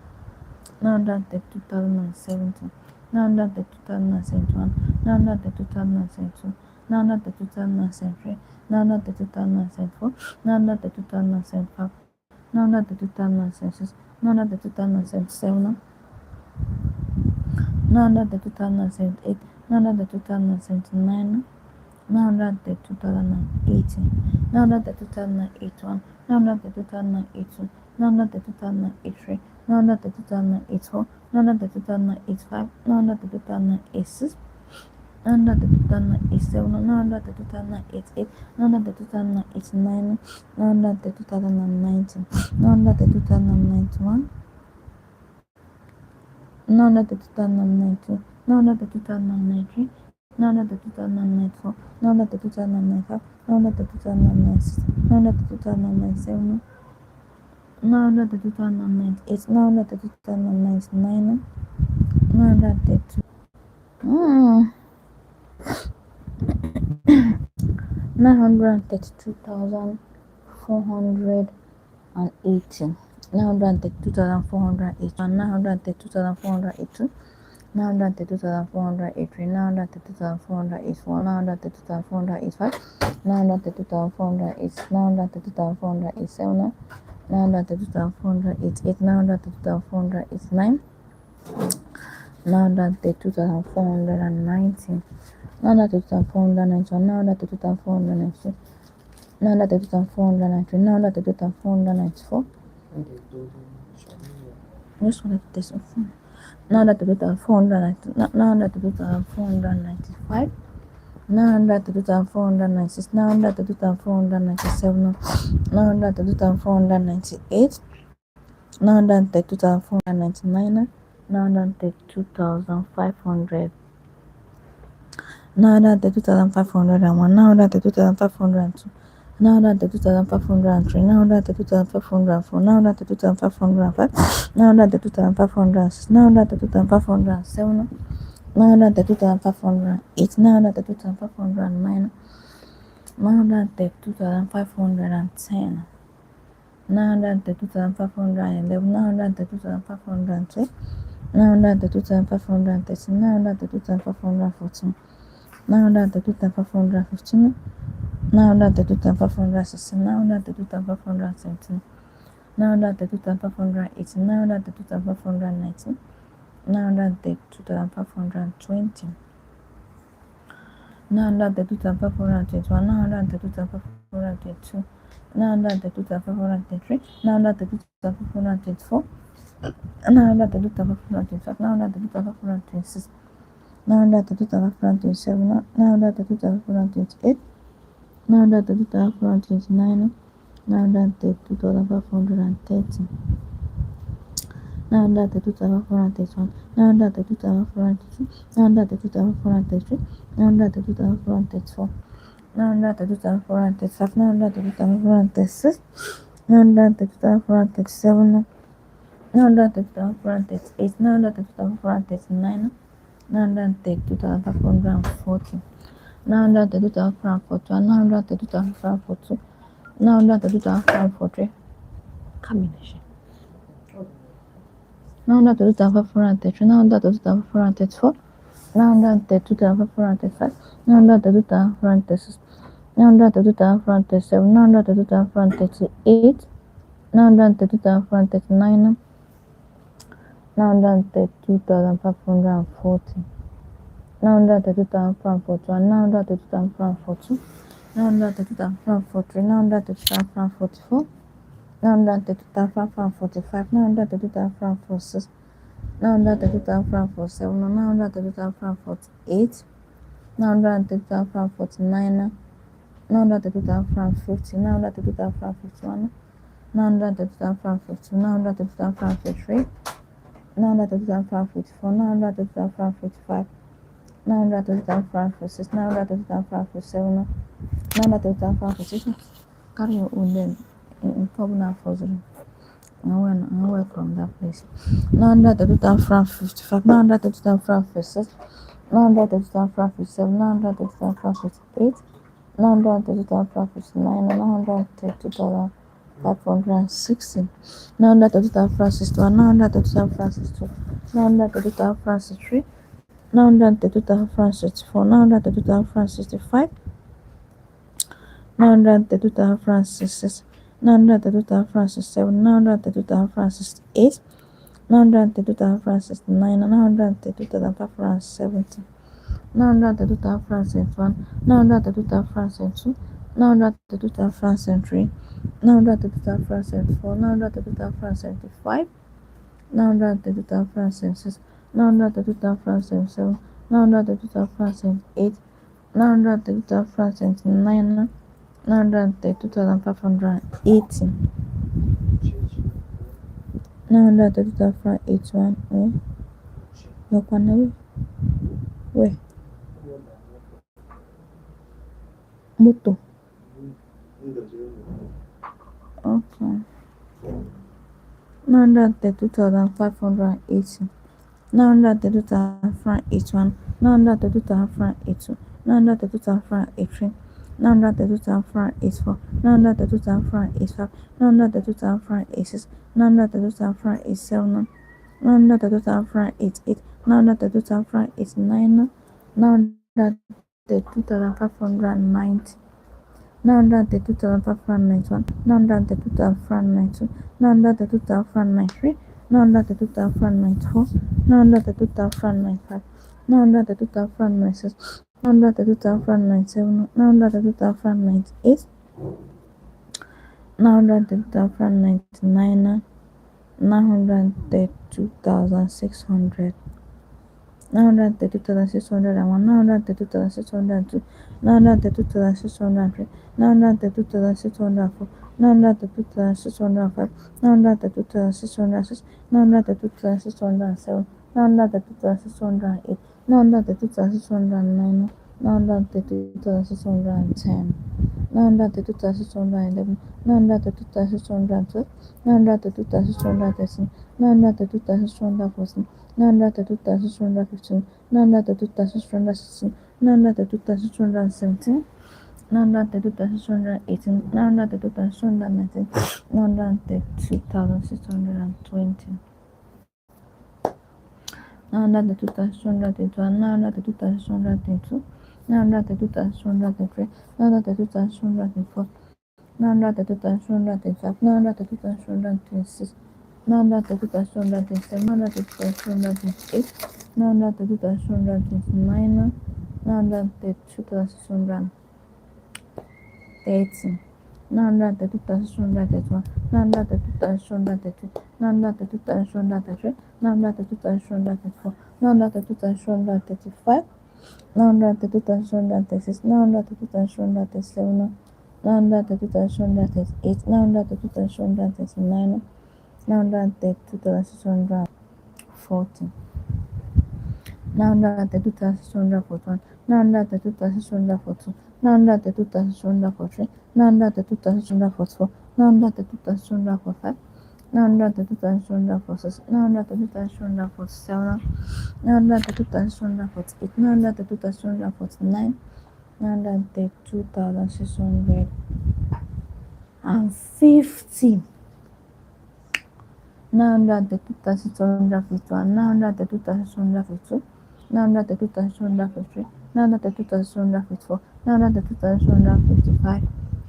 932,070. 932,071. 932,072. 932,073. 932,074. 932,075. 932,076. 932,077. 932,078. 932,079. 932,080. 932,081. 932,082. 932,083. 932,084. 932,085. 932,086. 932,087. 932,088. 932,089. 932,090. 932,091. 932,092. 932,093. 932,094. 932,095. 932,096. 932,097. 932,098. 932,099. 932. 932,480. 932,481. 932,482. 932,483. 932,484. 932,485. 932,486. 932,487. 932,488. 932,489. 932,490. 932,491. 932,492. 932,493. 932,494. Just wanted this one. 932,495. 932,496. 932,497. 932,498. 932,499. 932,500. 932,501. 932,502. 932,503. 932,504. 932,505. 932,506. 932,507. 932,508. 932,509. 932,510. 932,511. 932,512. 932,513. 932,514. 932,515. 932,516. 932,517. 932,518. 932,519. 932,520. 932,521. 932,522. 932,523. 932,524. 932,525. 932,526. 932,527. 932,528. 932,529. 932,530. 932,431, 932,432, 932,433, 932,434, 932,435, 932,436, 932,437, 932,438, 932,439, 932,540, 932,541, 932,542, 932,543, combination. 932,533, 932,534, 932,535, 932,536, 932,537, 932,538, 932,539, 932,540, 932,541, 932,542, 932,543, 932,544, 932,545, 932,546, 932,547, 932,548, 932,549, 932,550, 932,551, 932,552, 932,553, 932,554, 932,555, 932,556, 932,557, 932,556. Carry your own then in Kobuna Fossil. I went from that place. 932,555, 932,556, 932,557, 932,558, 932,559, 932,560, 932,561, 932,562, 932,563, 932,564, 932,565, 932,066, 932,067, 932,068, 932,069, 932,570, 932,571, 932,572, 932,573, 932,574, 932,575, 932,576, 932,577, 932,578, 932,579, 932,580, 932,581. Your corner where? Moto. Okay. 932,580, 932,581, 932,582, 932,583, 932,584, 932,585, 932,586, 932,587, 932,588, 932,589, 932,590, 932,591, 932,592, 932,593, 932,594, 932,595, 932,596, 932,597, 932,598, 932,599, 932,600, 932,601, 932,602, 932,603, 932,604, 932,605, 932,606, 932,607, 932,608, 932,609, 932,610, 932,611, 932,612, 932,613, 932,614, 932,615, 932,616, 932,617, 932,618, 932,619, 932,620, 932,621, 932,622, 932,623, 932,624, 932,625, 932,626, 932,627, 932,628, 932,629, 932,630, 932,631, 932,632, 932,633, 932,634, 932,635, 932,636, 932,637, 932,638, 932,639, 932,640. 932,641. 932,642. 932,643. 932,644. 932,645. 932,646. 932,647. 932,648. 932,649. 932,650. 932,651. 932,652. 932,653. 932,654. 932,655.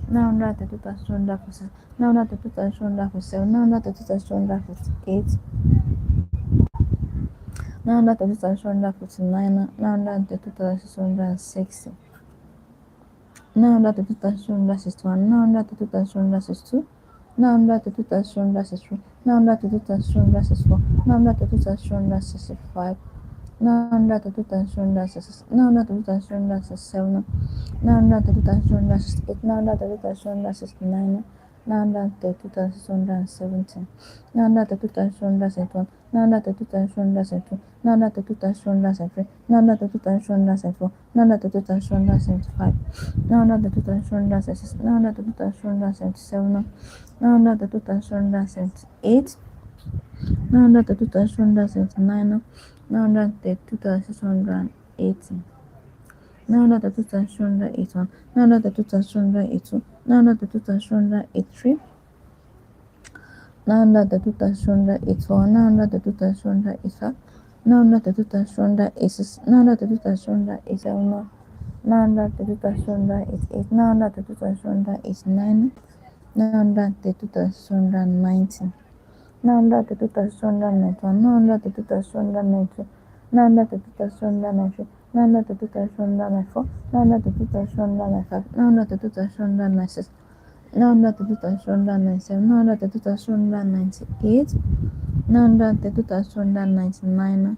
932,656. 932,657. 932,658. 932,659. 932,660. 932,661. 932,662. 932,663. 932,664. 932,665. 932,666. 932,667. 932,668. 932,669. 932,670. 932,671. 932,672. 932,673. 932,674. 932,675. 932,676. 932,677. 932,678. 932,679. 932,680. 932,681. 932,682. 932,683. 932,684. 932,685. 932,686. 932,687. 932,688. 932,689. 932,690. 932,691. 932,692. 932,693. 932,694. 932,695. 932,696. 932,697. 932,698. 932,699.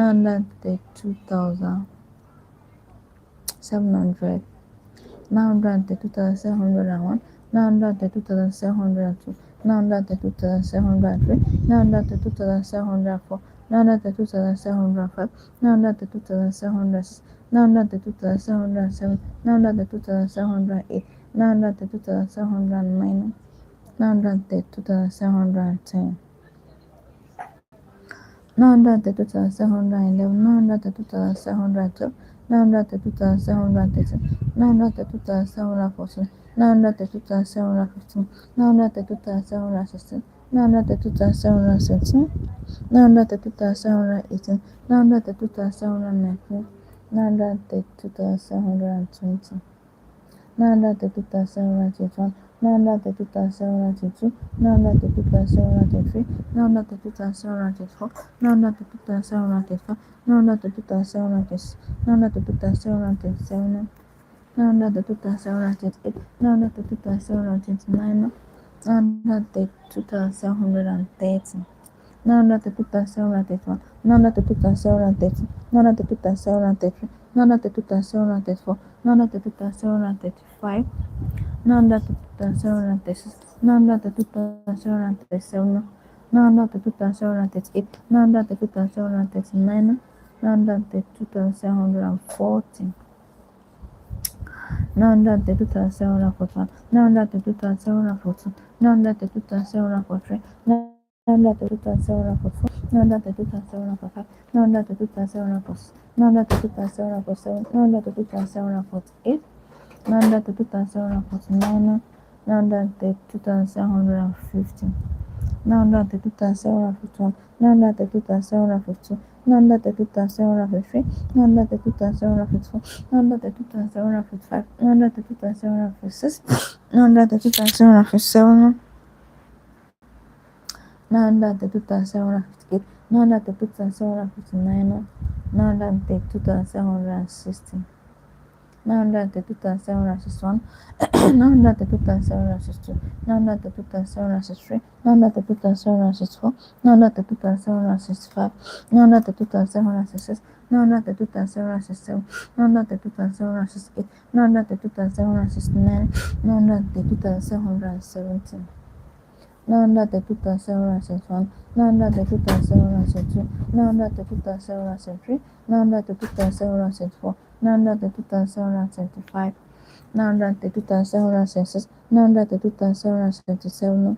932,700. 932,701. 932,702. 932,703. 932,704. 932,705. 932,706. 932,707. 932,708. 932,709. 932,710. 932,711. 932,712. 932,713. 932,714. 932,715. 932,716. 932,717. 932,718. 932,719. 932,720. 932,721. 932,722. 932,723. 932,724. 932,725. 932,726. 932,727. 932,728. 932,729. 932,730. 932,731. 932,730. 932,733. 932,734. 932,735. 932,736. 932,737. 932,738. 932,739. 932,740. 932,741. 932,742. 932,743. 932,744. 932,745. 932,746. 932,747. 932,748. 932,749. 932,750. 932,751. 932,752. 932,753. 932,754. 932,755. 932,756. 932,757. 932,758. 932,759. 932,760. 932,761. 932,762. 932,763. 932,764. 932,765. 932,766. 932,767. 932,768. 932,769. 932,770. 932,761, 932,762, 932,763, 932,764, 932,775, 932,776, 932,777,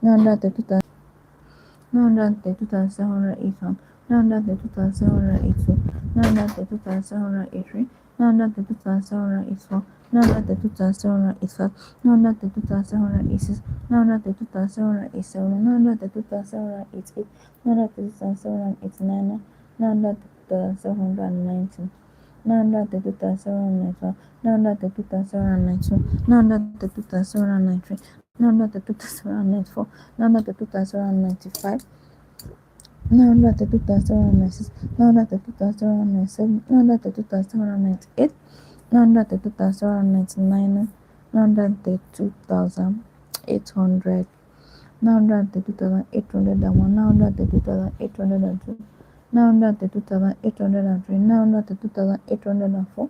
932,781, 932,782, 932,783, 932,784, 932,785, 932,786, 932,787, 932,788, 932,789, 932,719, 932,791, 932,792, 932,793, 932,794, 932,795, 932,796, 932,797, 932,798, 932,799, 932,800, 932,801, 932,802, 932,803, 932,804,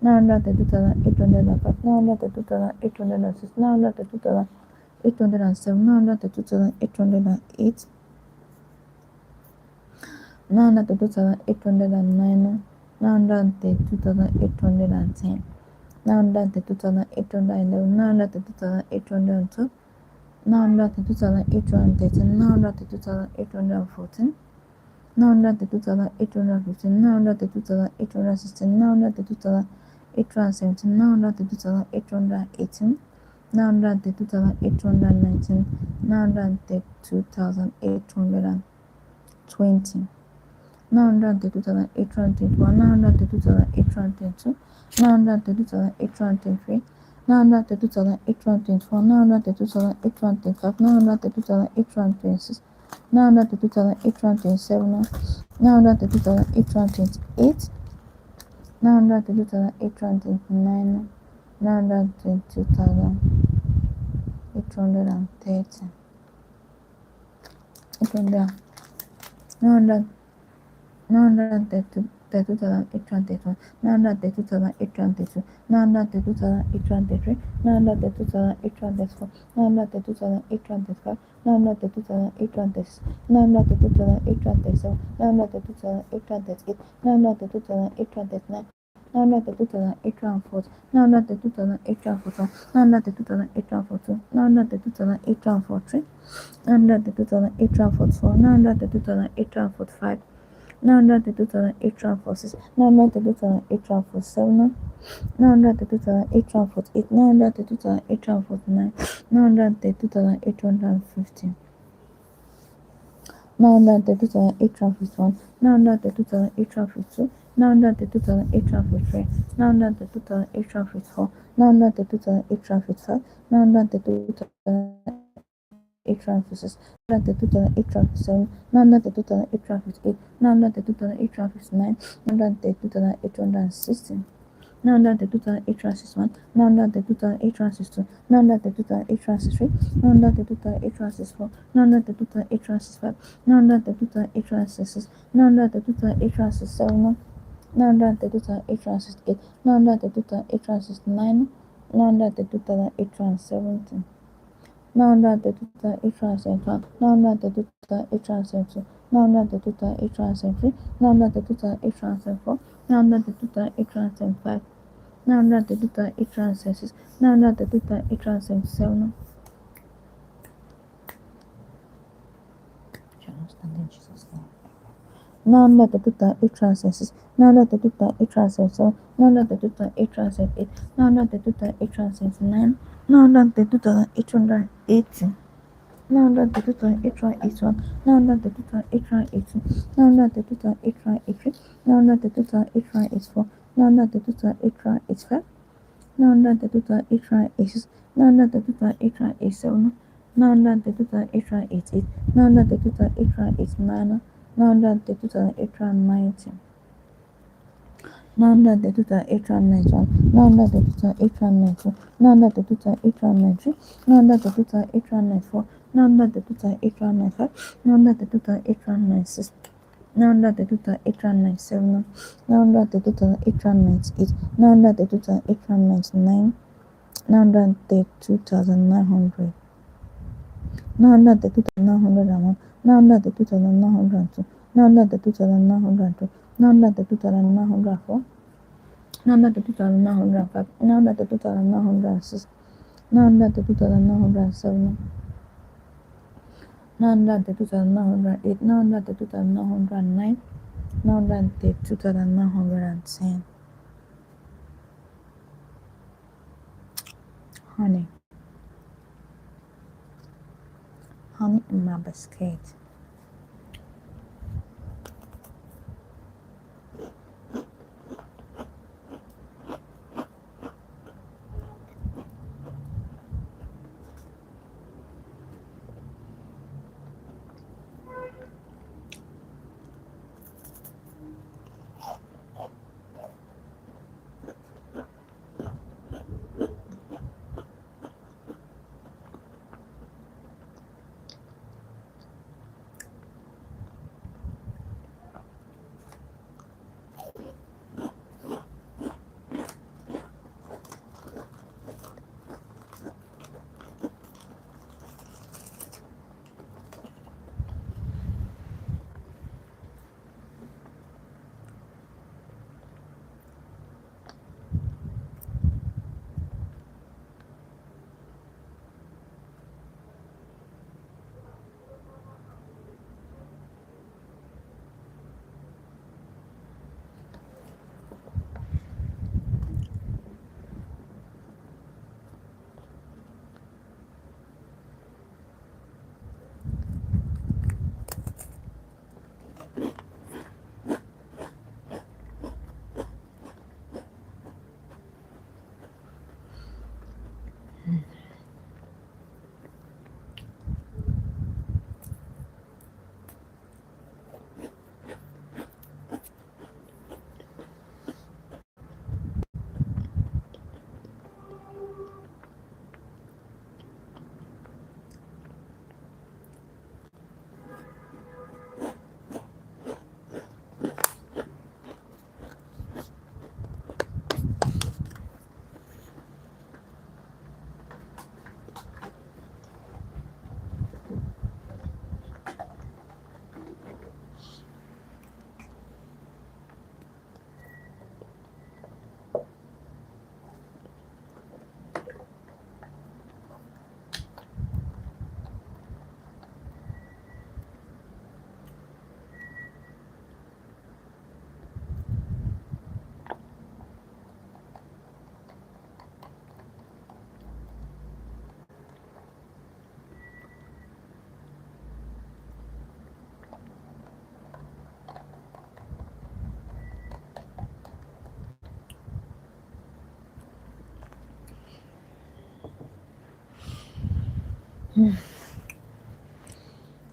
932,805, 932,806, 932,807, 932,808, 932,809, 932,810, 932,811, 932,812, 932,813, 932,814, 932,815, 932,816, 932,817, 932,818, 932,819, 932,820, 932,821, 932,822, 932,823, 932,824, 932,825, 932,826, 932,827, 932,828, 932,829, 932,830, 932,821, 932,822, 932,823, 932,824, 932,825, 932,826, 932,827, 932,828, 932,829, 932,840, 932,841, 932,842, 932,843, 932,844, 932,845, 932,846, 932,847, 932,848, 932,849, 932,850, 932,851, 932,852, 932,853, 932,854, 932,855, 932,856, 932,857, 932,858, 932,859, 932,860, 932,861, 932,862, 932,863, 932,864, 932,865, 932,866, 932,867, 932,868, 932,869, 932,870, 932,871, 932,872, 932,873, 932,874, 932,875, 932,876, 932,877. Now let the 2,876, now let the 2,877, now let the 2,878, now let the 2,879, now let the 2,880, now let the 2,881, now let the 2,882, now let the 2,883, now let the 2,884, now let the 2,885, now let the 2,886, now let the 2,887, now let the 2,888, now let the 2,889, now let the 2,890, now let the 2,891, now let the 2,892, now let the 2,893, now let the 2,894, now let the 2,895, now let the 2,896, now let the 2,897, now let the 2,898, now let the 2,899, now let the 2,900, 932,901, 932,902, 932,903, 932,904, 932,905, 932,906, 932,907, 932,908, 932,909, 932,910. Honey, honey in my biscuit.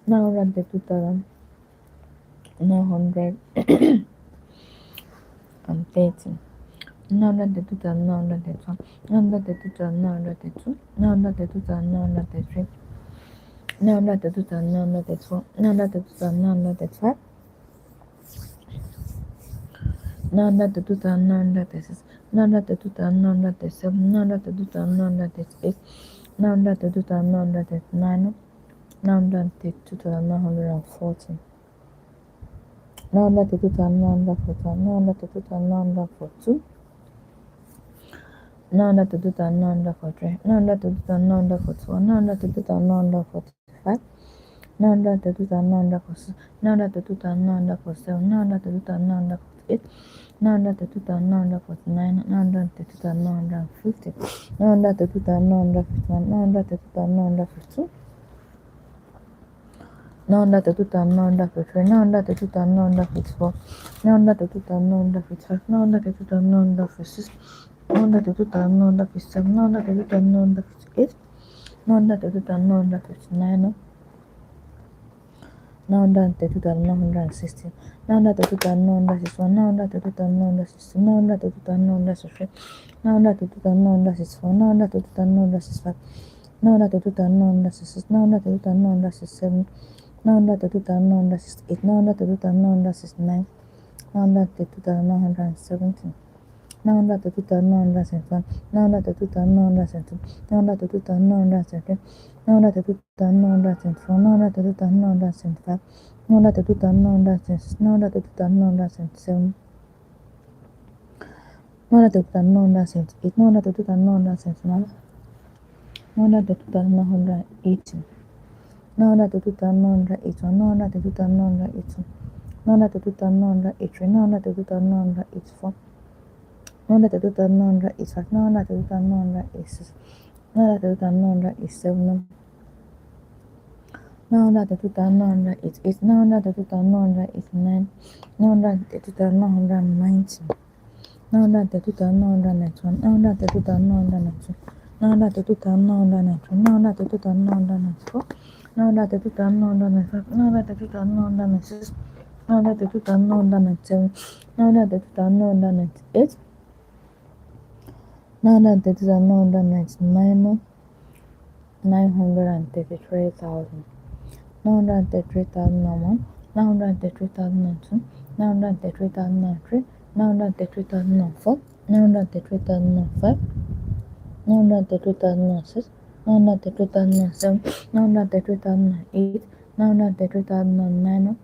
Now run the 2,930. Now run the 2,912. Now run the 2,932. Now run the 2,933. Now run the 2,934. Now run the 2,935. Now run the 2,936. Now run the 2,937. Now run the 2,938. Now run the 2,939. Now run the 2,940. Now let the 2,941. Now let the 2,942. Now let the 2,943. Now let the 2,944. Now let the 2,945. Now let the 2,946. Now let the 2,947. Now let the 2,948. Now let the 2,949. Now let the 2,950. Now let the 2,951. Now let the 2,952. Now let the 2,953. Now let the 2,954. Now let the 2,955. Now let the 2,956. Now let the 2,957. Now let the 2,958. Now let the 2,959. Now let the 2,960. Now let the 2,961. Now let the 2,960. Now let the 2,963. Now let the 2,964. Now let the 2,965. Now let the 2,966. Now let the 2,967. Now let the 2,968. Now let the 2,969. Now let the 2,970. 932,971, 932,972, 932,973, 932,974, 932,975, 932,976, 932,977, 932,978, 932,979, 932,980, 932,981, 932,982, 932,983, 932,984, 932,985, 932,986, 932,987, 932,988, 932,989, 932,990, 932,991, 932,992, 932,993, 932,994, 932,995, 932,996, 932,997, 932,998, 932,999, 933,000, 933,001, 933,002, 933,003, 933,004, 933,005, 933,006, 933,007, 933,008, 933,009,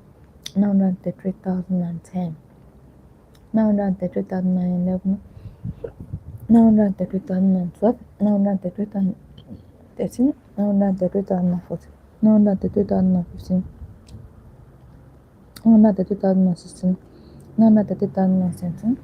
933,010, 933,011, 933,012, 933,013, 933,014, 933,015, 933,016, 933,017.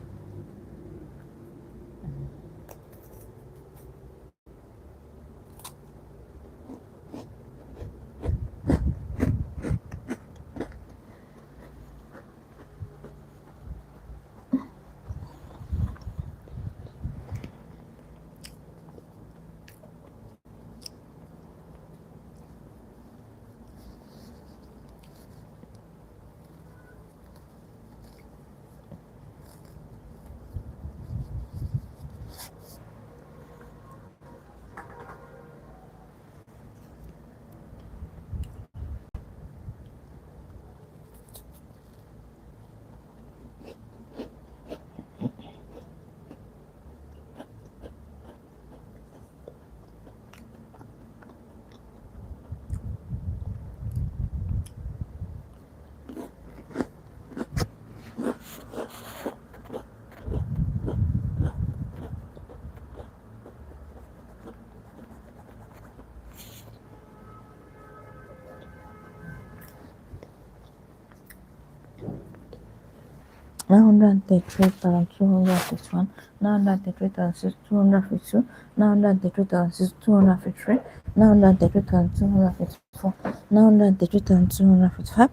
Nine hundred thirty-three thousand 251, 933,252, 933,253, 933,254, 933,255,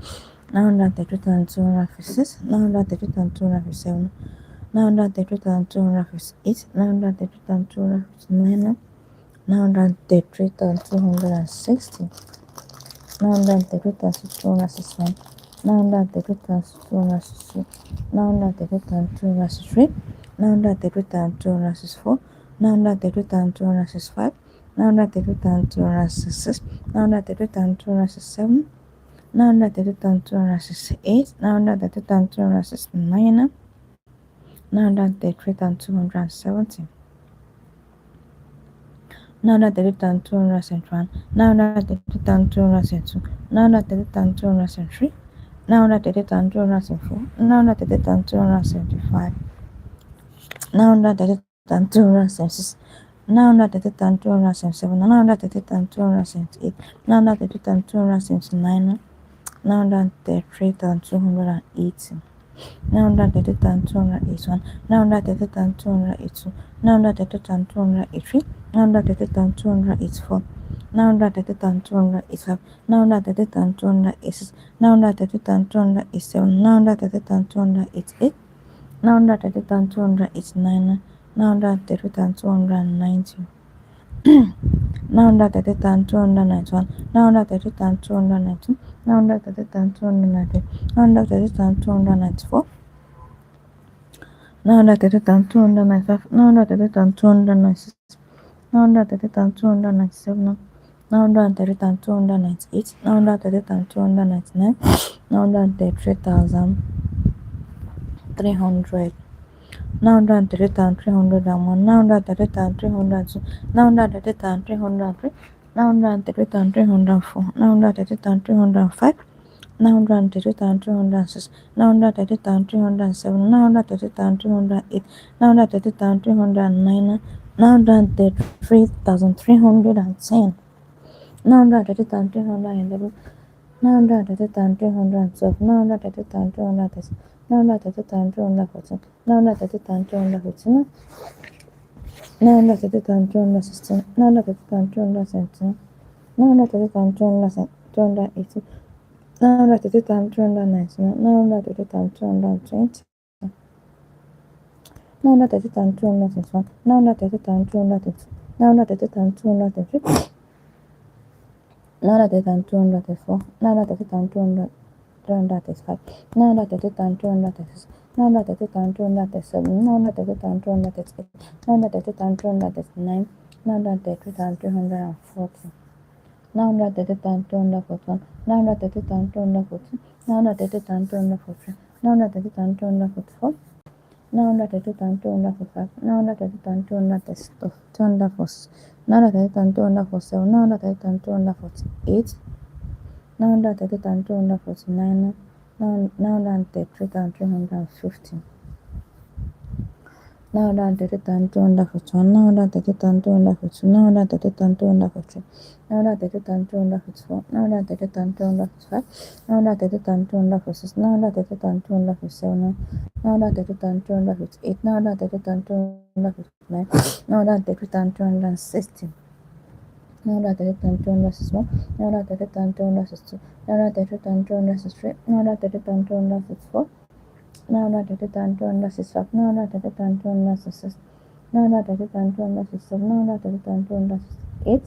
933,256, 933,257, 933,258, 933,259, 933,260, 933,261, 933,262, 933,263, 933,264, 933,265, 933,266, 933,267, 933,268, 933,269, 933,270, 933,271, 933,272, 933,273, 933,274, 933,275, 933,276, 933,277, 933,278, 933,279, 933,280, 933,281, 933,282, 933,283, 933,284, 933,285, 933,286, 933,287, 933,288, 933,289, 933,290, 933,291, 933,292, 933,293, 933,294, 933,295, 933,296, 933,297, 933,298, 933,299, 933,300, 93301, 93302, 93303, 93304, 93305, 93306, 93307, 93308, 93309, 93310, 93311, 93312, 93313, 93314, 93315, 93316, 93317, 93318, 93319, 93320, 93321, 93322, 93323, 93324, 93325, 93326, 93327, 93328, 93329, 93340, 93341, 93342, 93343, 93344, 93345, 93346, 93347, 93348, 93349, 93350. Now that the time to underfoot one, now that the time to underfoot two, now that the time to underfoot three, now that the time to underfoot four, now that the time to underfoot five, now that the time to underfoot six, now that the time to underfoot seven, now that the time to underfoot eight, now that the time to underfoot nine, now that the time to underfoot 16. Now that the time to underfoot one, now that the time to underfoot two, now that the time to underfoot three, now that the time to underfoot four. Now that the time to underfoot five, now that the time to underfoot six. Now that the time to underfoot seven, now that the time to underfoot eight.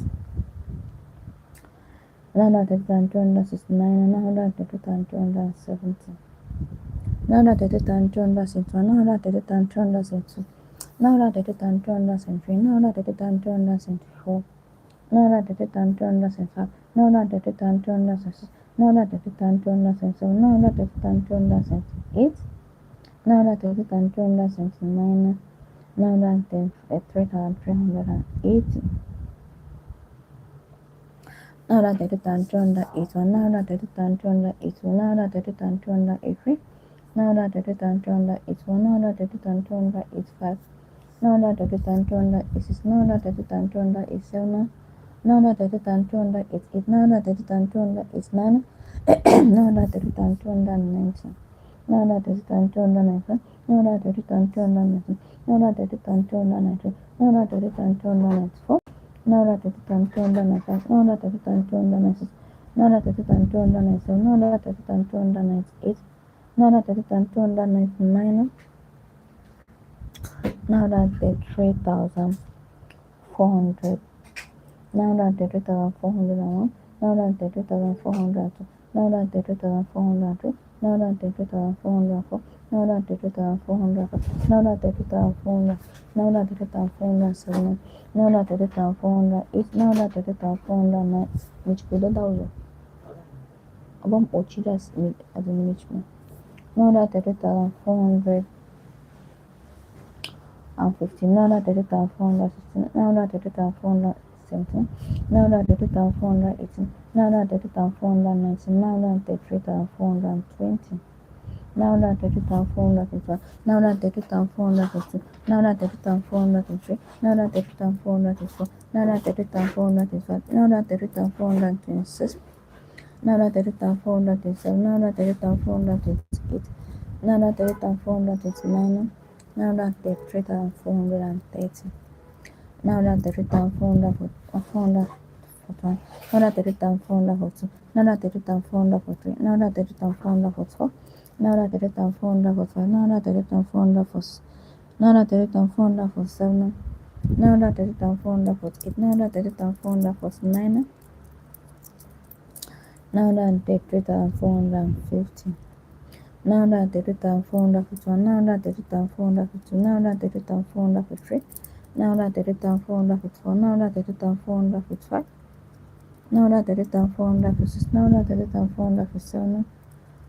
Now that the time to underfoot nine, now that the time to underfoot 17. Now that the time to underfoot one, now that the time to underfoot two. Now that the time to underfoot three, now that the time to underfoot four. Now that the time to underfoot five, now that the time to underfoot six. Now that the time to underfoot seven, now that the time to underfoot eight. Now that the time to underfoot 9. Now that the 3,380. Now that the time to underfoot 81. Now that the time to underfoot 82. Now that the time to underfoot 83. Now that the time to underfoot 81. Now that the time to underfoot 85. Now that the time to underfoot 86. Now that the time to underfoot 87. Now that the time to underfoot 88. Now that the time to underfoot 89. Now that the time to underfoot 90. Now that the time to underfoot 90. Now that the time to underfoot 90. Now that the time to underfoot 90. Now that the time to underfoot 94. Now that the time to underfoot 95. Now that the time to underfoot 96. Now that the time to underfoot 97. Now that the time to underfoot 98. Now that the time to underfoot 99. Now that the 3,400. Now that the 3,401. Now that the 3,402. Now that the 3,403. Now that the 3,404. Now that the 3,405. Now that the 3,400. Now that the 3,407. Now that the 3,408. Now that the 3,409. Which could that was above Ochida's mid as a management. Now that the 3,400. And 15. Now that the 3,416. Now that the 3,417. Now that the 3,418. Now that the 3,419. Now that the 3,420. Now that the 3,421. Now that the 3,422. Now that the 3,423. Now that the 3,424. Now that the 3,425. Now that the 3,426. Now that the 3,427. Now that the 3,428. Now that the 3,429. Now that the 3,430. Now that the 3,441. Now that the 3,442. Now that the 3,443. Now that the 3,444. Now that the 3,445. Now that the 3,446. Now that the 3,447. Now that the 3,448. Now that the 3,449. Now that the 3,450. Now that the 3,451. Now that the 3,452. Now that the 3,453. Now that the 3,454. Now that the 3,455. Now that the 3,456. Now that the 3,457.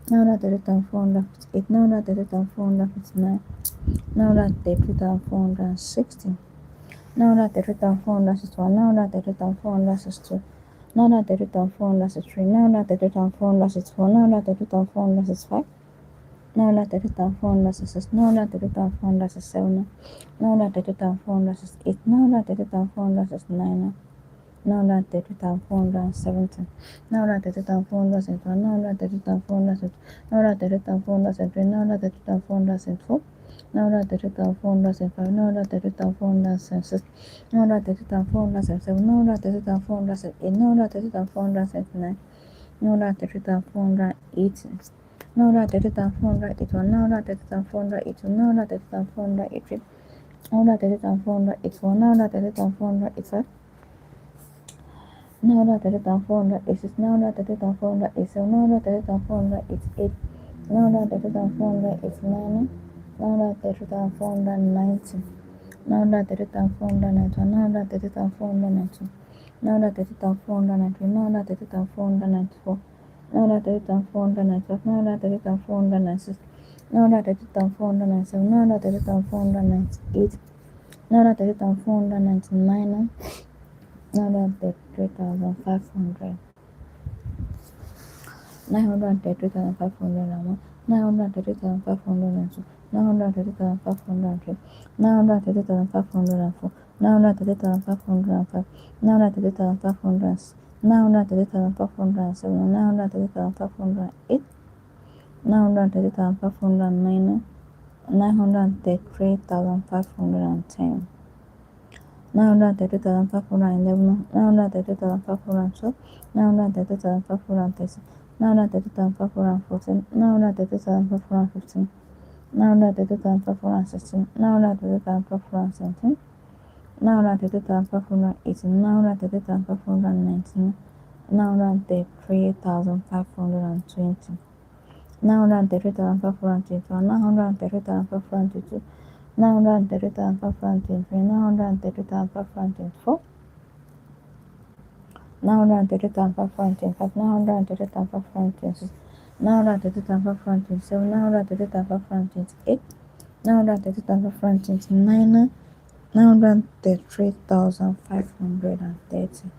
Now that the 3,458. Now that the 3,459. 933,460. 933,461. 933,462. 933,463. 933,464. 933,465. 933,466. 933,467. 933,468. 933,469. 933,470. 933,471. 933,472. 933,473. 933,474. 933,475. 933,476. 933,477. 933,478. 933,479. 933,480. 933,481. 933,482. 933,483. 933,484. 933,485. 933,486. 933,487. 933,488. 933,489. 933,490. 933,491. 933,492. 933,493. 933,494. 933,495. 933,496. 933,497. 933,498. 933,499. 933,500. 933,501. 933,502. 933,503. 933,504. 933,505. 933,506. 933,507. 933,508. 933,509. 933,510. 933,511. 933,512. 933,513. 933,514. 933,515. 933,516. 933,517. 933,518. 933,519. 933,520. 933,521. 933,522. 933,523. 933,524. 933,525. 933,526. 933,527. 933,528. 933,529. 933,530.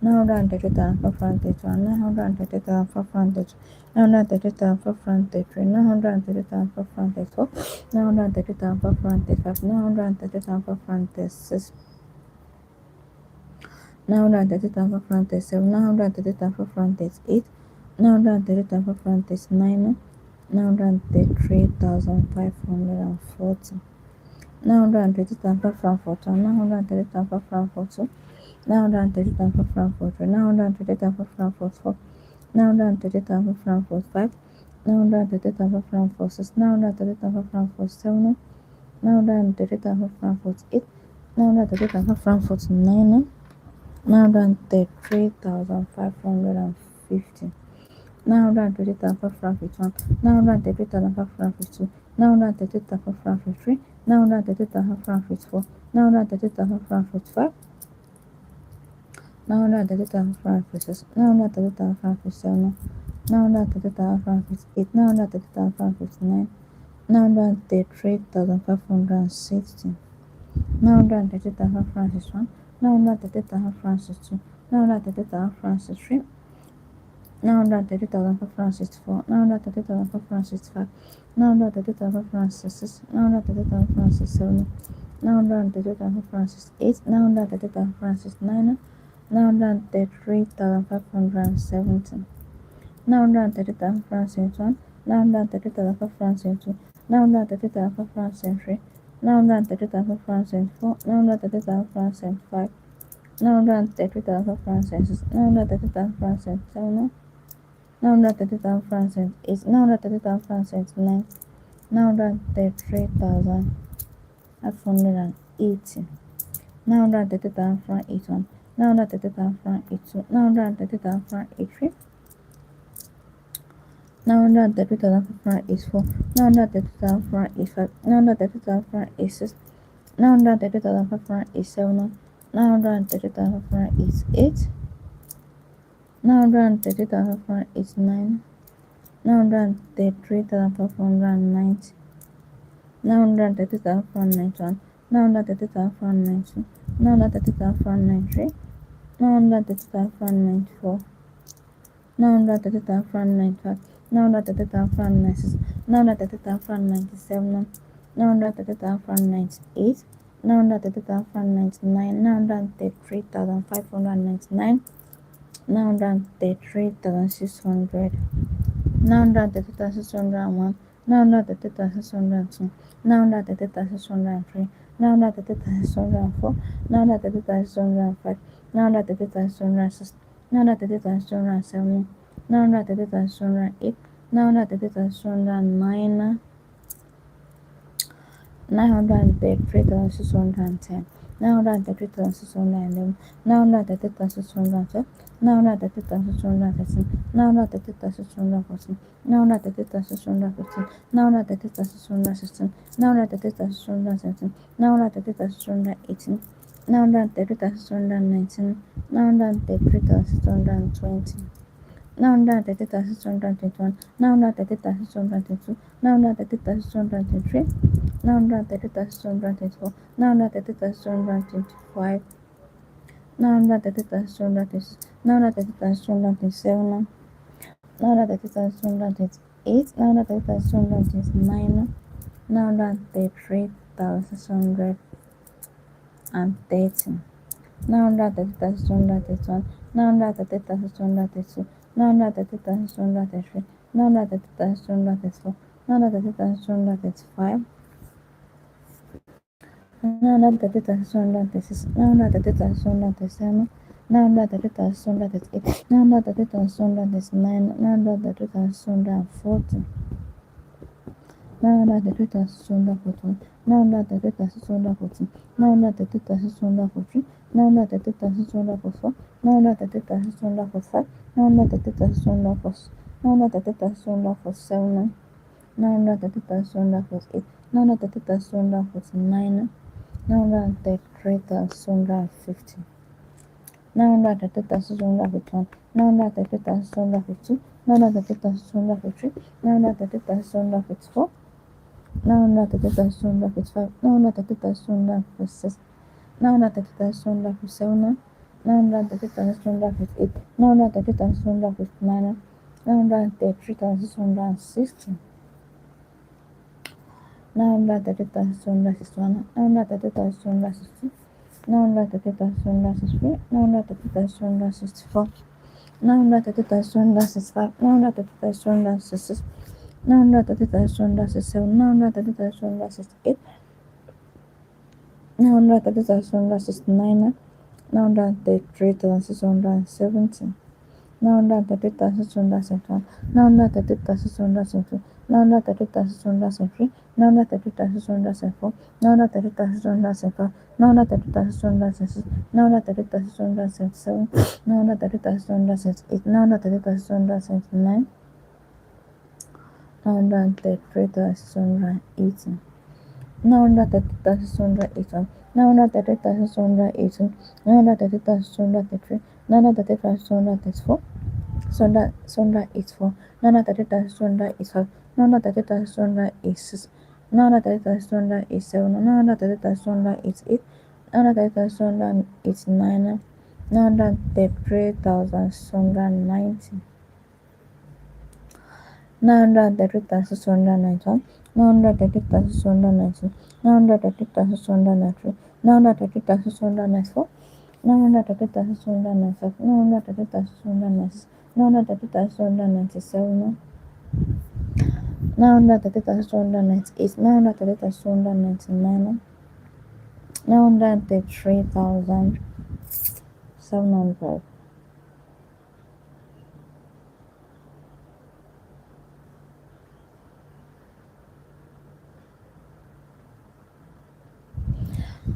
933,531. 933,532. 933,533. 933,534. 933,535. 933,536. 933,537. 933,538. 933,539. 933,540. 933,541. 933,542. 933,543. 933,544. 933,545. 933,546. 933,547. 933,548. 933,549. 933,550. 933,551. 933,552. 933,553. 933,554. 933,555. 933,556. 933,557. 933,558. 933,559. 933,560. 933,561. 933,562. 933,563. 933,564. 933,565. 933,566. 933,567. 933,568. 933,569. 933,570. 933,571. 933,572. 933,573. 933,574. 933,575. 933,576. 933,577. 933,578. 933,579. 933,580. 933,581. 933,582. 933,583. 933,584. 933,585. 933,586. 933,587. 933,588. 933,589. 933,590. 930,491, 930,492, 930,493, 930,494, 930,495, 930,496, 930,497, 930,498, 930,499, 933,599, 933,600, 930,601, 930,602, 930,603, 930,604, 930,605, 930,606, 930,607, 930,608, 930,609, 933,610, 933,611, 933,612, 933,613, 933,614, 933,615, 933,616, 933,617, 933,618, 933,619, 933,620. 930,621, 930,622, 930,623, 930,624, 930,625, 930,626, 930,627, 930,628, 930,629, 933,630, 930,631, 930,632, 930,633, 930,634, 930,635, 930,636, 930,637, 930,638, 930,639, 930,640, 930,641, 930,614, 930,643, 930,644, 930,645, 930,647, 930,648, 930,649, 933,650, 930,651, 930,652, 930,653, 930,654, 930,655, 930,656, 930,657, 930,658, 930,659, 933,660, 930,661, 930,662, 930,663, 930,664, 930,665, 930,666, 930,667, 930,668, 930,669, 933,670, 930,671, 930,672, 930,673, 930,674, 930,675, 930,676, 930,677, 930,678, 930,679, 933,680, 930,681, 930,618, 930,633, 930,634, 684, 930,685, 930,686, 930,687, 930,688, 930,689, 933,690, 930,691, 930,692, 930,693, 930,694, 930,695, 930,696, 930,697, 930,698, 930,699, 933,700.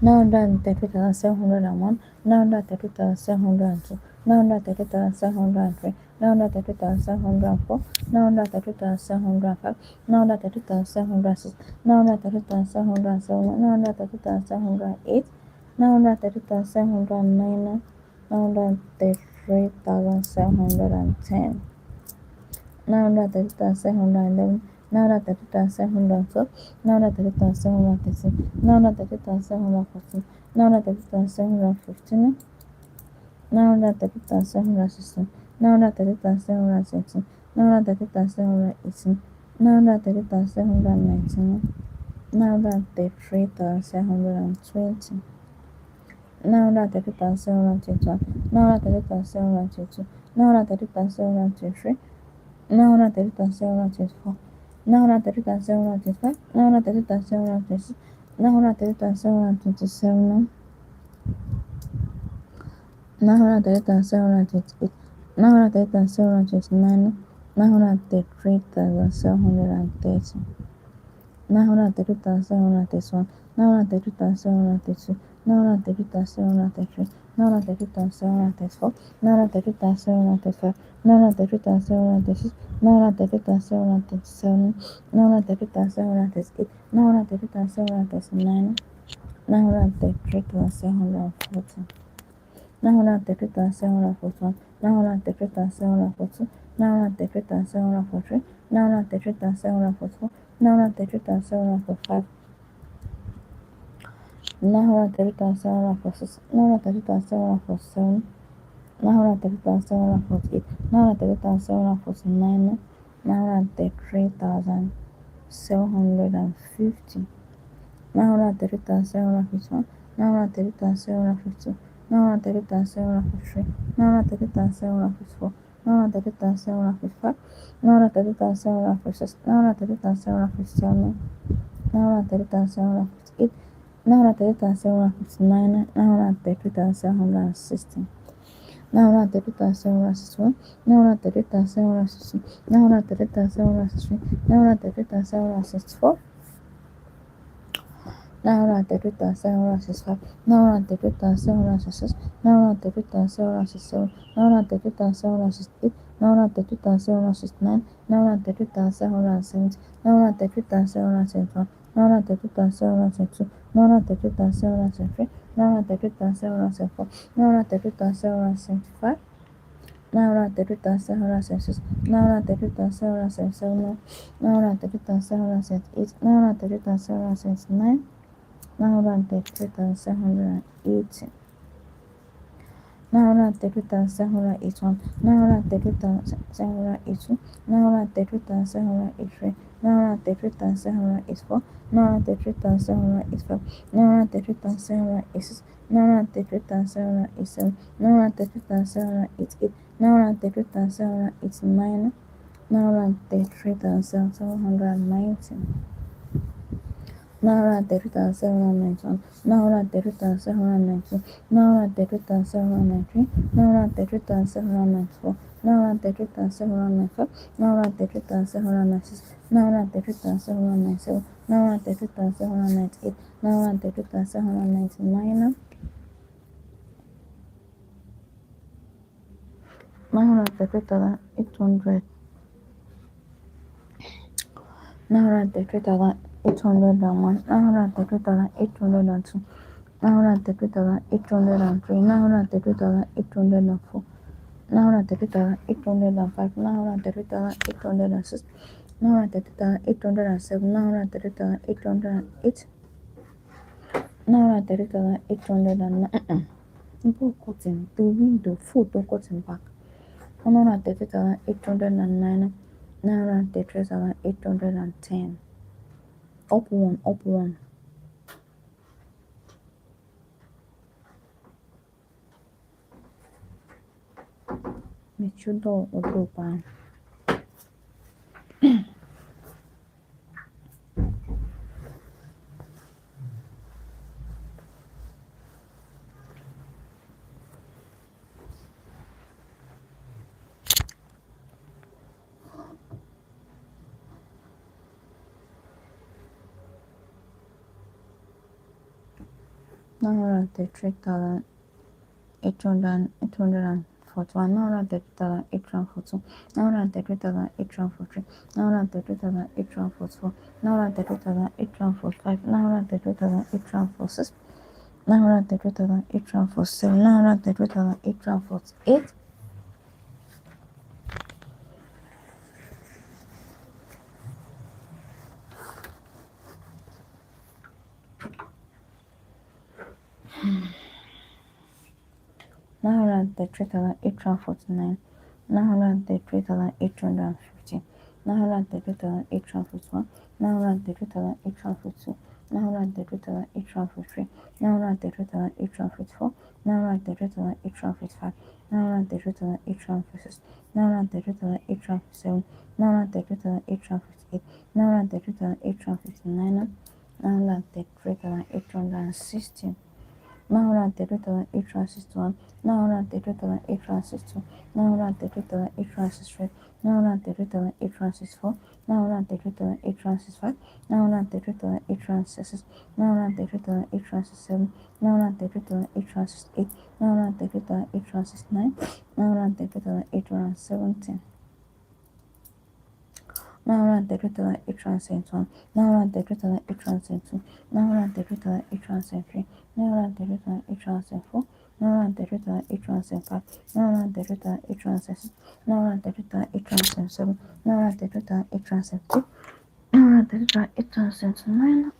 930,701, 930,702, 930,703, 930,704, 930,705, 930,706, 930,707, 930,708, 930,709, 933,710, 930,711, Naira 30,712. Naira 30,713. Naira 30,714. Naira 30,715. Naira 30,716. Naira 30,717. Naira 30,718. Naira 30,719. Naira 33,720. Naira 30,721. Naira 30,722. Naira 30,723. Naira 30,724. Naira 30,725. Naira 30,726. Naira 30,727. Naira 30,728. Naira 30,729. Naira 33,730. Naira 30,731. Naira 30,732. Naira 30,733. Naira 30,734. Naira 30,735. Naira 30,736. Naira 30,737. Naira 30,738. Naira 30,739. Naira 33,740. Naira 33,741. Naira 33,742. Naira 33,743. Naira 33,744. Naira 33,745. Naira 30,746. Naira 30,747. Naira 30,748. Naira 30,749. Naira 33,750. Naira 30,751. Naira 30,752. Naira 30,753. Naira 30,754. Naira 30,755. Naira 30,756. Naira 30,757. Naira 30,758. Naira 30,759. Naira 30,760. Naira 30,761. Naira 30,762. Naira 30,763. Naira 30,764. Naira 30,765. Naira 30,766. Naira 30,767. Naira 30,768. Naira 30,769. Naira 30,770. Naira 30,771. Naira 30,772. Naira 30,773. Naira 30,774. Naira 30,775. Naira 30,776. Naira 30,777. Naira 30,778. Naira 30,779. Naira 30,780. Naira 30,781. Naira 30,782. Naira 30,783. Naira 30,784. Naira 30,785. Naira 30,786. Naira 30,787. Naira 30,788. Naira 30,789. Naira 33,790. Naira 30,791. Naira 30,792. Naira 30,793. Naira 30,794. Naira 30,795. Naira 30,796. Naira 30,797. Naira 30,798. Naira 30,799. Naira 30,800. Naira 30,801. Naira 30,802. Naira 30,803. Naira 30,804. Naira 30,805. Naira 30,806. Naira 30,807. Naira 30,808. Naira 30,809. People cutting the window, food don't cutting back. Naira 30,809. Naira 30,810. Up one, up one. Mechudo Odoba. Naira 33,841. Naira 30,842. Naira 30,843. Naira 30,844. Naira 30,845. Naira 30,846. Naira 30,847. Naira 30,848. 933,849, 933,850, 933,851, 933,852, 933,853, 933,854, 933,855, 933,856, 933,857, 933,858, 933,859, 933,860. 933,861, 933,862, 933,863, 933,864, 933,865, 933,866, 933,867, 933,868, 933,869, 933,870. Now run the total extransient one. Now run the total extransient two. Now run the total extransient three. Now run the total extransient four. Now run the total extransient five. Now run the total extransient six. Now run the total extransient seven. Now run the total extransient eight. Now run the total extransient nine.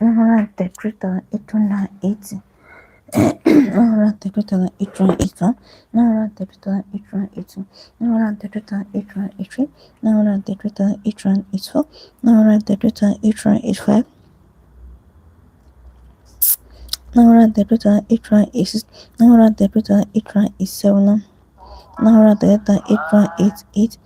Now run the total extransient 80. Now run the total extransient 81. Now run the total extransient 82. Now run the total extransient 83. Now run the total extransient 84. Now run the total extransient 85. Now run the total extransient 86. Now run the total extransient 87. Now run the total extransient 88.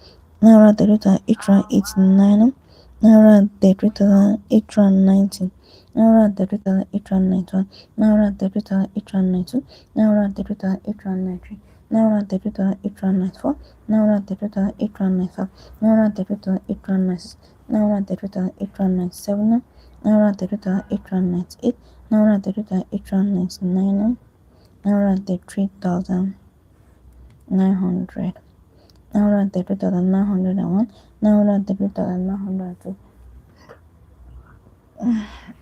Now run the total extransient 89. Now run the total extransient 90. Now run the total extransient 91. Now run the total extransient 92. Now run the total extransient 93. Now run the total extransient 94. Now run the total extransient 95. Now run the total extransient 96. Now run the total extransient 97. Now run the total extransient 98. Now run the total extransient 99. Now run the 3,900. Now run the 3,901. Now run the 3,902.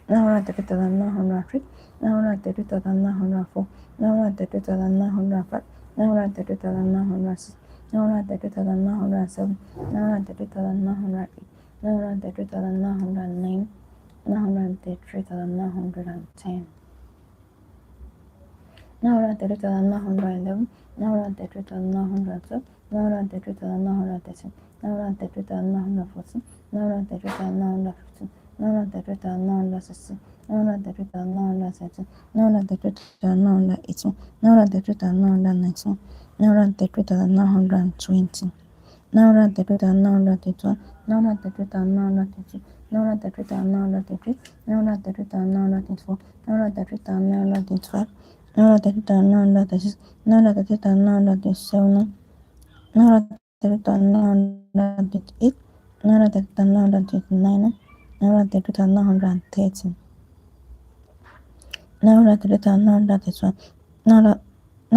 Now run the 3,903. Now run the 3,904. Now run the 3,905. Now run the 3,906. Now run the 3,907. Now run the 3,908. Now run the 3,909. Now run the 3,910. Now run the 3,911. Now run the 3,912. Now run the 3,913. Now run the 3,914. Now run the 3,915. Now run the 3,916. Now run the 3,917. Now run the 3,918. Now run the 3,919. Now run the 3,920. Now run the 3,921. Now run the 3,922. Now run the 3,923. Now run the 3,924. Now run the 3,925. Now run the 3,936. Now run the 3,937. Now run the 3,938. Now run the 3,939. Now run the 3,930. Now run the 3,931. Now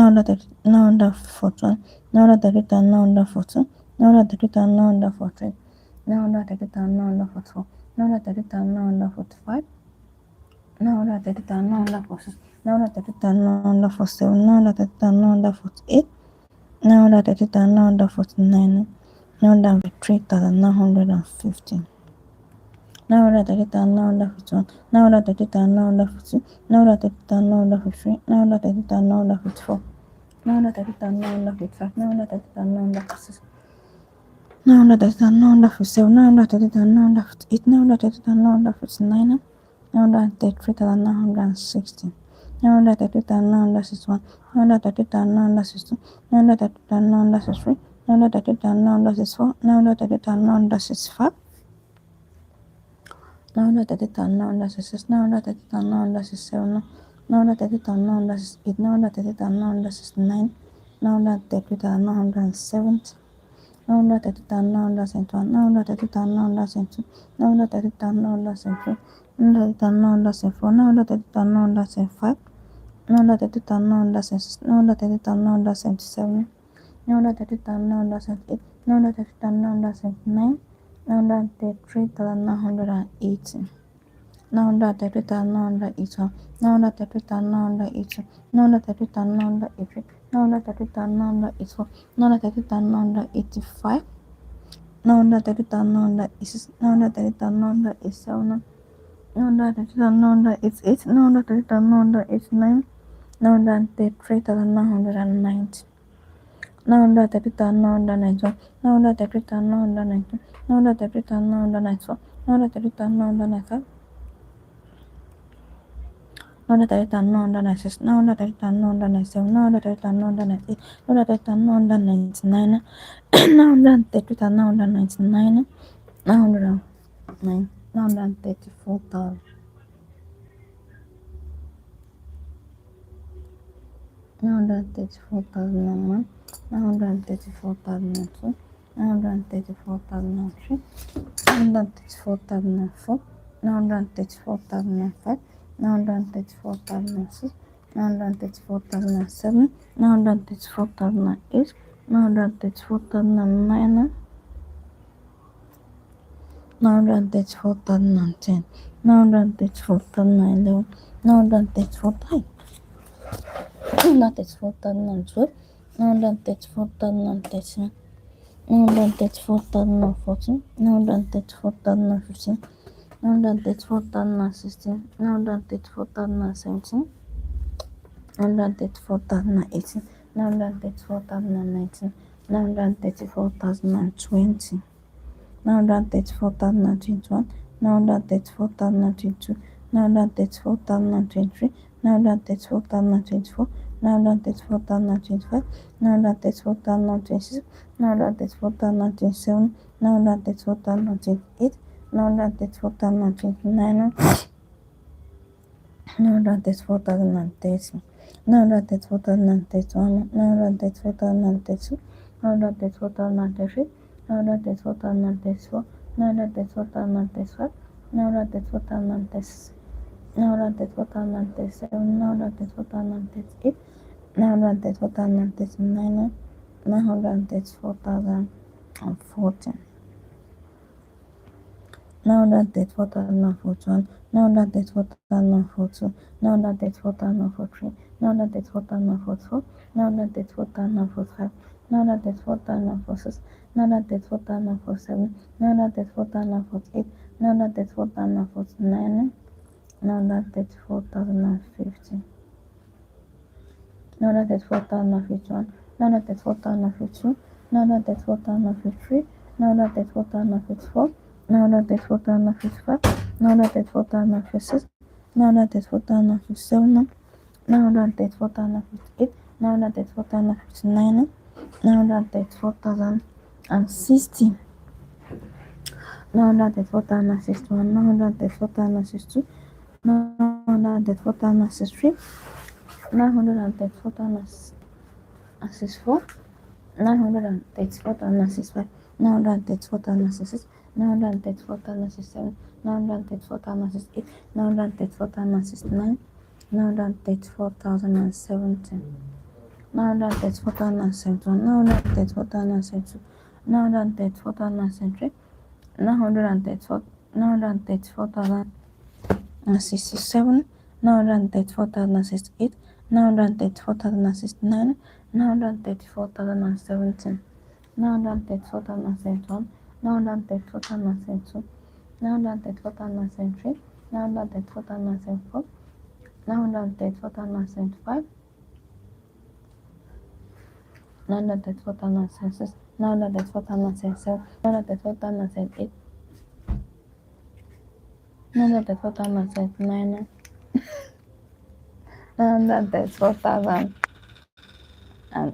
run the 3,941. Now run the 3,942. Now run the 3,943. Now run the 3,944. Now run the 3,945. Now run the 3,946. Now run the 3,947. Now run the 3,948. Now run the 3,949. Now run the 3,950. Now run the 3,951. Now run the 3,952. Now run the 3,953. Now run the 3,954. Now run the 3,955. Now run the 3,956. Now run the 3,957. Now run the 3,958. Now run the 3,959. Now run the 3,960. Now run the 3,961. Now run the 3,962. Now run the 3,963. Now run the 3,964. Now run the 3,965. Now run the 3,966. Now run the 3,967. Now run the 3,968. Now run the 3,969. Now run the 3,970. Now run the 3,971. Now run the 3,972. Now run the 3,973. Now run the 3,974. Now run the 3,975. Now run the 3,976. Now run the 3,977. Now run the 3,978. Now run the 3,979. Now run the 3,980. Now run the 3,981. Now run the 3,982. Now run the 3,983. Now run the 3,984. Now run the 3,985. 937, 938, 939, 933,990. 930,991, 930,992, 930,994, 930,995, 930,996, 930,997, 930,998, 930,999, 930,999, 909, 934,000. 934,001, 934,002, 934,003, 934,004, 934,005, 934,006, 934,007, 934,008, 934,009, 934,010, 934,011, 934,000. 934,012, 934,013, 934,014, 934,015, 934,016, 934,017, 934,018, 934,019, 934,020, 934,021, 934,022, 934,023, 934,024, 934,025, 934,026, 934,027, 934,028, 934,029, 934,030, 934,031, 934,032, 934,033, 934,034, 934,035, 934,036, 934,037, 934,038, 934,039, 934,040. 934,041, 934,042, 934,043, 934,044, 934,045, 934,046, 934,047, 934,048, 934,049, 934,050, 934,051, 934,052, 934,053, 934,054, 934,055, 934,056, 934,057, 934,058, 934,059, 934,060, 934,061, 934,062, 934,063, 934,064, 934,065, 934,066, 934,067, 934,068, 934,069, 934,070, 934,071, 934,072, 934,073, 934,067, 934,068, 934,069, 934,070, 934,071, 934,072, 934,073, 934,074, 934,075, 934,076, 934,077, 934,078, 934,079, 934,000. And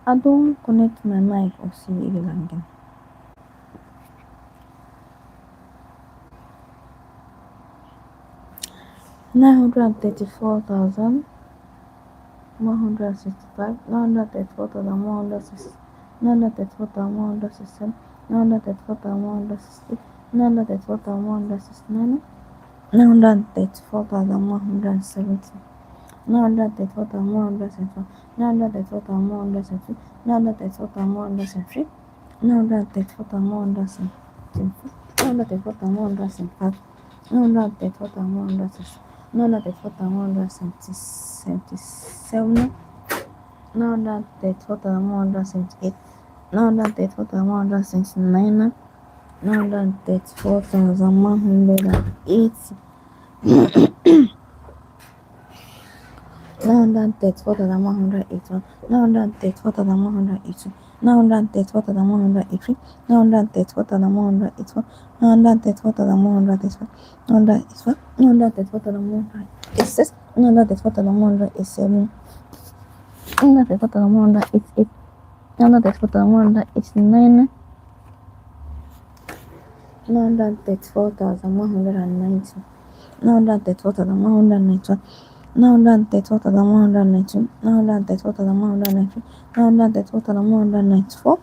I don't connect my mic or see it again. 934,165, 934,166, 934,167, 934,160, 934,169, 934,170, 934,171, 934,172, 934,173, 934,174, 934,175, 934,176, 934,177, 934,178, 934,179, 934,180, 934,181, 934,182, 934,183, 934,184, 934,185, 934,186, 934,187, 934,188, 934,189, 934,190, 934,191, 934,192, 934,193, 934,194,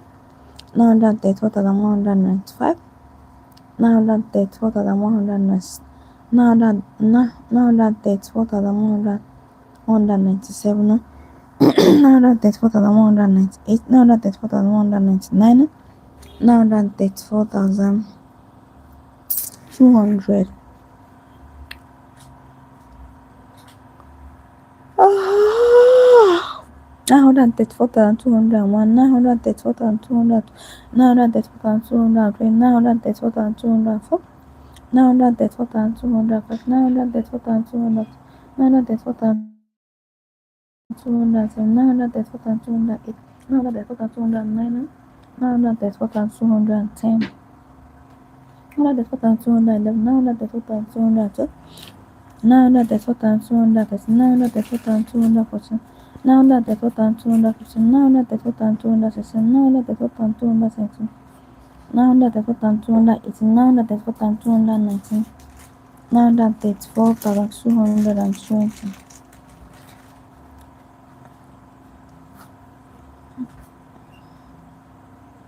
934,195, 934,197, 934,198, 934,199, 934,200. 934,201, 934,200, 934,203, 934,204, 934,205, 934,200, 934,207, 934,208, 934,209, 934,210, 934,211, 934,212, 934,213, 934,214, 934,215, 934,216, 934,217, 934,218, 934,219, 934,220.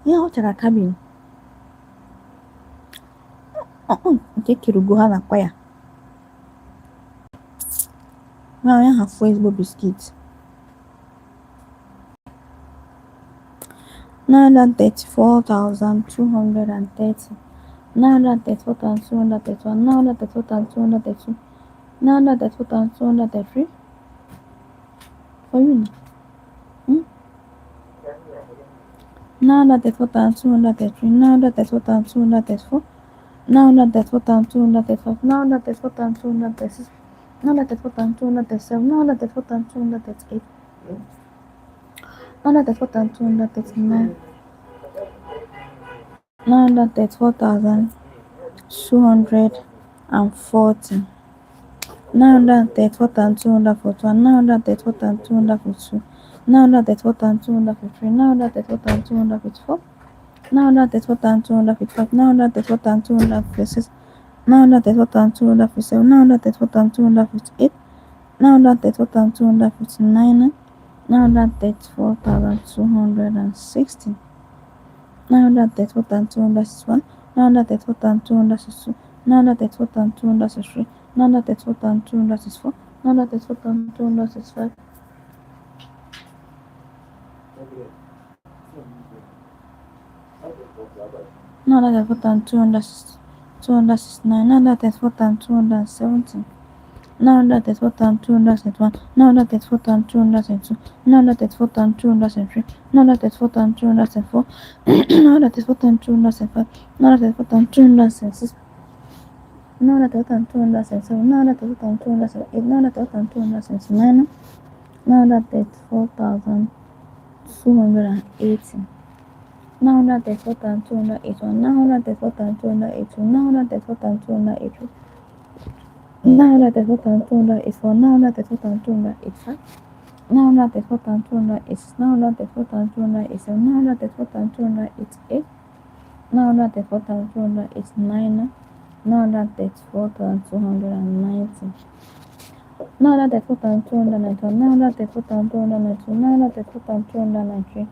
Yeah, what a cabin. Take you go have a choir. Now I have Facebook biscuits. 934,230, 934,231, 934,232, 934,233. For you. 934,233, 934,234, 934,235, 934,236, 934,237, 934,238, 934,239, 934,240, 934,241, 934,242, 934,253, 934,254, 934,255, 934,256, 934,257, 934,258, 934,259, 934,260, 934,261, 934,262, 934,263, 934,264, 934,265, 934,269, 934,270, 934,271, 934,272, 934,273, 934,274, 934,275, 934,276, 934,277, 934,278, 934,279, 934,280, 934,281, 934,282, 934,283, 934,284, 934,285, 934,286, 934,287, 934,288, 934,289, 934,290. 934,291, 934,292, 934,293,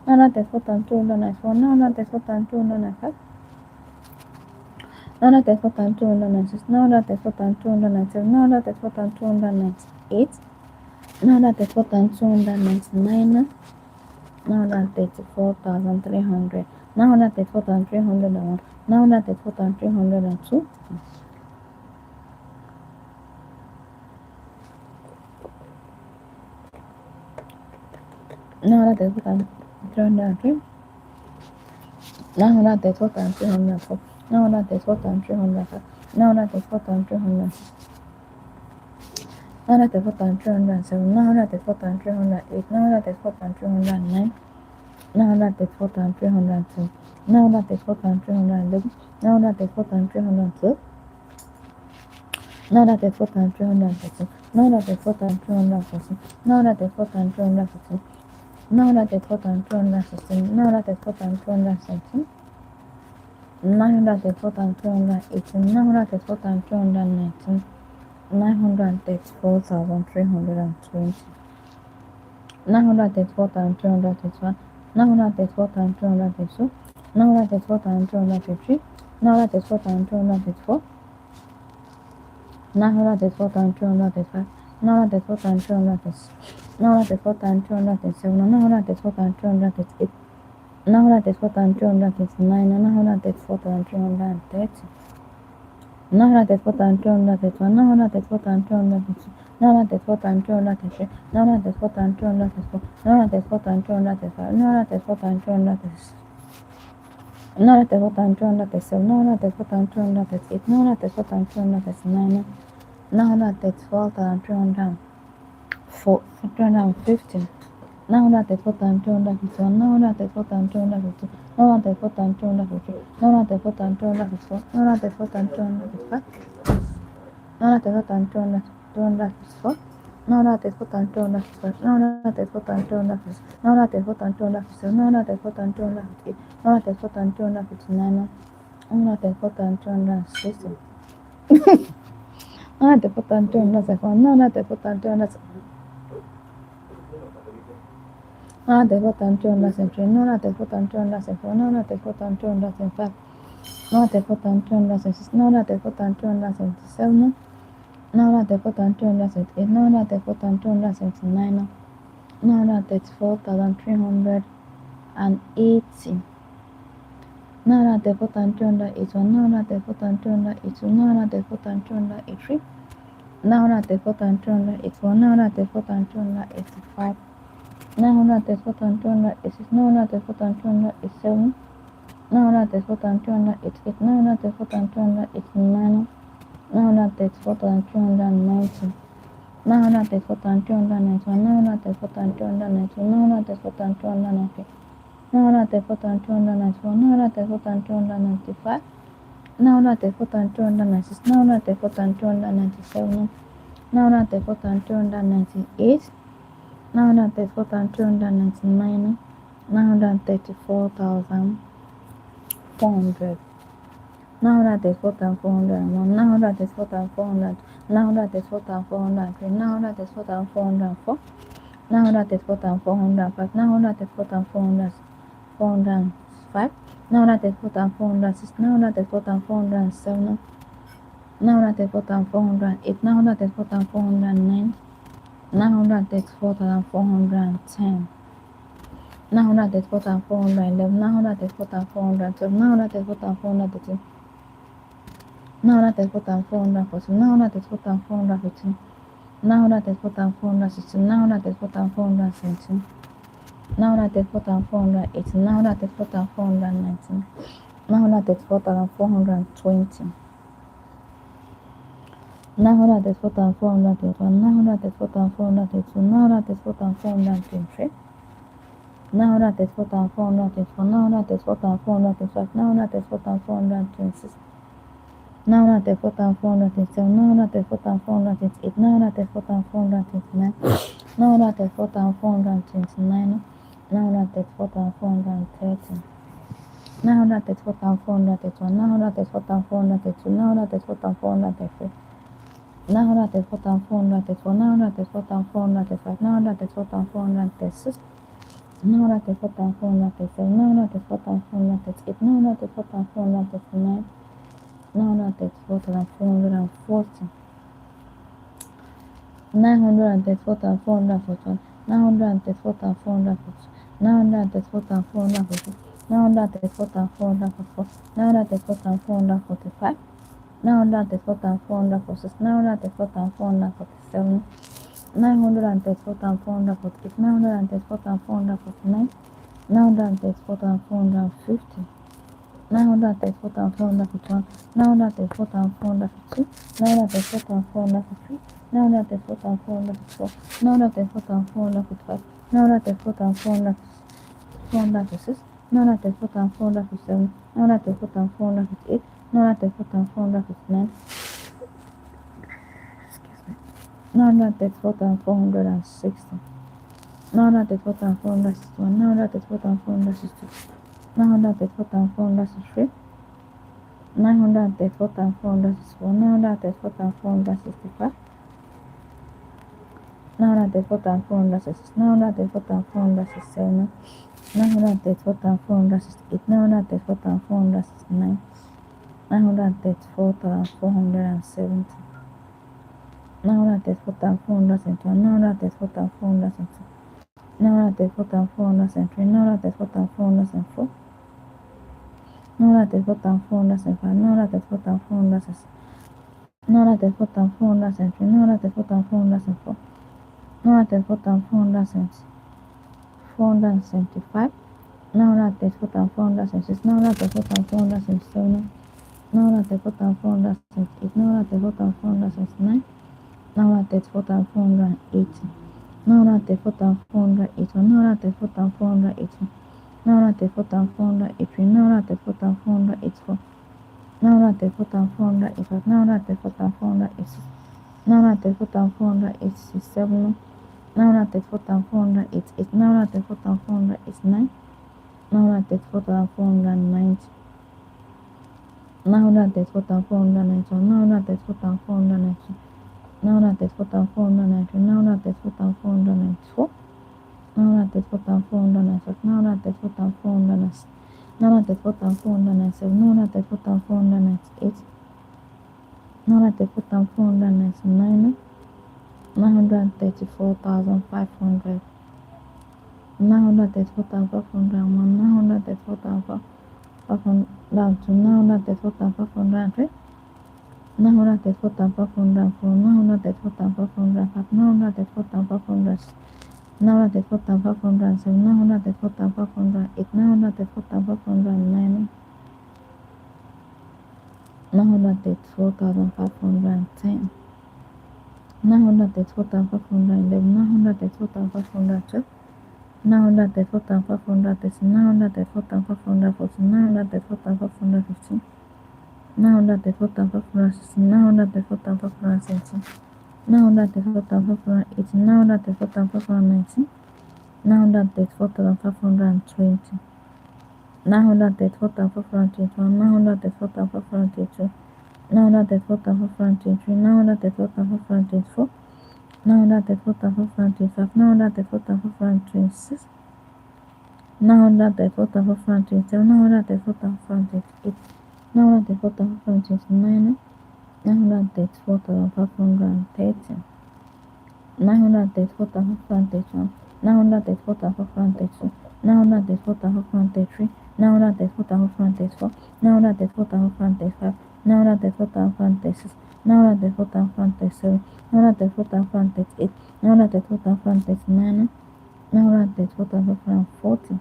934,294, 934,295, 934,296, 934,297, 934,298, 934,299, 934,300, 934,301, 934,302. Now that they put on 303, now that they put on 304, now that they put on 305, now that they put on 306, now that they put on 307, now that they put on 308, now that they put on 309, now that they put on 310, now that they put on 311, now that they put on 312, now that they put on 313, now that they put on 314, now that they put on 315, now that they put on 216, now that they put on 217, now that they put on 218, now that they put on 219, 934,320, now that they put on 231, now that they put on 232, now that they put on 233, now that they put on 234, now that they put on 235, now that they put on 236, now that they put on 237, now that they put on 238, now that they put on 239, now that they put on 230, now that they put on 231, now that they put on 232, now that they put on 233, now that they put on 234, now that they put on 235, now that they put on 236, now that they put on 237, now that they put on 238, now that they put on 239, now that they put on 350, now that they put on 251, now that they put on 252, now that they put on 253, now that they put on 254, now that they put on 255, now that they put on 254, now that they put on 255, now that they put on 256, now that they put on 257, now that they put on 258, now that they put on 259, now that they put on 260, now that they put on 271, now that they put on 200. Now they put on 203, now they put on 204, now they put on 205, now they put on 206, now they put on 277, now they put on 278, now they put on 279, now that's 4,380. Now they put on 281, now they put on 282, now they put on 283, now they put on 284, now they put on 285. Now they put on 286, now they put on 287, now they put on 288, now they put on 289, now they put on 290, now they put on 291, now they put on 292, now they put on 290, now they put on 294, now they put on 295, now they put on 296, now they put on 297, now they put on 298. Now that they put on 299, now that 34,400. Now that they put on 401, now that they put on 400, now that they put on 403, now that they put on 404, now that they put on 405, now that they put on 405, now that they put on 406, now that they put on 407, now that they put on 408, now that they put on 409. Now that it's 4,410. Now that it's 4,411. Now that it's 4,412. Now that it's 4,413. Now that it's 4,414. Now that it's 4,415. Now that it's 4,416. Now that it's 4,417. Now that it's 4,418. Now that it's 4,419. Now that it's 4,420. Now that is 4,421, now that is 4,422, now that is 4,423, 904,424, 904,425, 904,426, 904,427, 904,428, 904,429, 904,429, 904,430, 904,431, 904,432, 904,433, 904,434, 904,435, 904,436, 904,437, 904,438, 904,439, 904,440, 904,441, 904,442, 904,443, 904,444, 904,445, 904,446, 904,447, 904,448, 904,449, 904,450, 904,451, 904,452, 904,453, 904,454, 904,455, 904,456, 904,457, 904,458, 904,459, 904,460, 904,461, 904,462, 904,463, 904,464, 904,465, 904,466, 904,467, 904,468, 904,469, 904,470, 904,471, 904,472, 904,473, 904,474, 904,475, 904,476, 904,473, 904,474, 904,475, 904,476, 904,477, 904,478, 904,479, 904,480, 904,481, 904,482, 904,483, 904,484, 904,485, 904,486, 904,487, 904,488, 904,489, 904,490, 904,491, 904,492, 904,493, 904,494, 904,496, 904,496, 904,497, 904,498, 904,499, 934,500, 934,501, 934,502, 934,503, 934,504, 934,505, 934,506, 934,507, 934,508, 934,509, 934,510, 934,511, 934,512, 934,513, 934,514, 934,515, 934,516, 934,517, 934,518, 934,519, 934,520, 934,521, 934,522, 934,523, 934,524, 934,525, 934,526, 934,527, 934,528, 934,529, 934,530, 934,531, 934,532, 934,533, 934,534, 934,535, 934,536, 934,537, 934,538, 934,539, 934,540,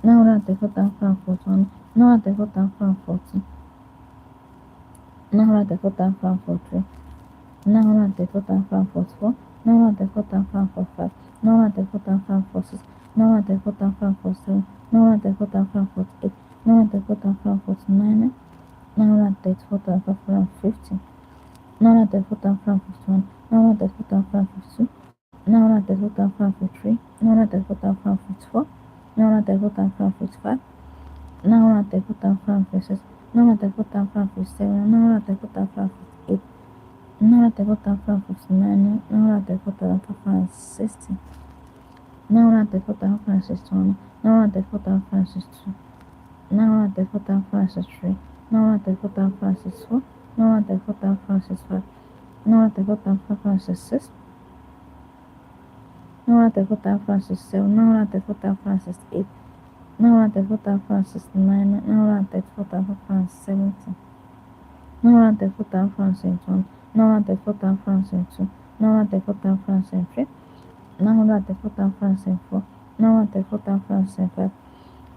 934,541, 934,540, 934,543, 934,544, 934,545, 934,546, 9 total Frankfurt 7, 9 total Frankfurt 8, 9 total Frankfurt 9, 9 total Frankfurt 15, 9 total Frankfurt 1, 9 total Frankfurt 2, 9 total Frankfurt 3, 9 total Frankfurt 4, 9 total Frankfurt 5, 9 total Frankfurt 6, 9 total Frankfurt 7, 9 total Frankfurt 8, 9 total Frankfurt 9, 9 total Frankfurt 16, 9 total Frankfurt 1, 9 total Frankfurt 2, 9 total Frankfurt 3, 9 total Frankfurt 4, 9 total Frankfurt 5, 9 total Frankfurt 6, 9 total Frankfurt 7, 9 total Frankfurt 8, 9 total Frankfurt 9, 9 total Frankfurt 17, 9 total Frankfurt 1, 9 total Frankfurt 2, 9 total Frankfurt 3, 9 total Frankfurt 4, 9 total Frankfurt 5,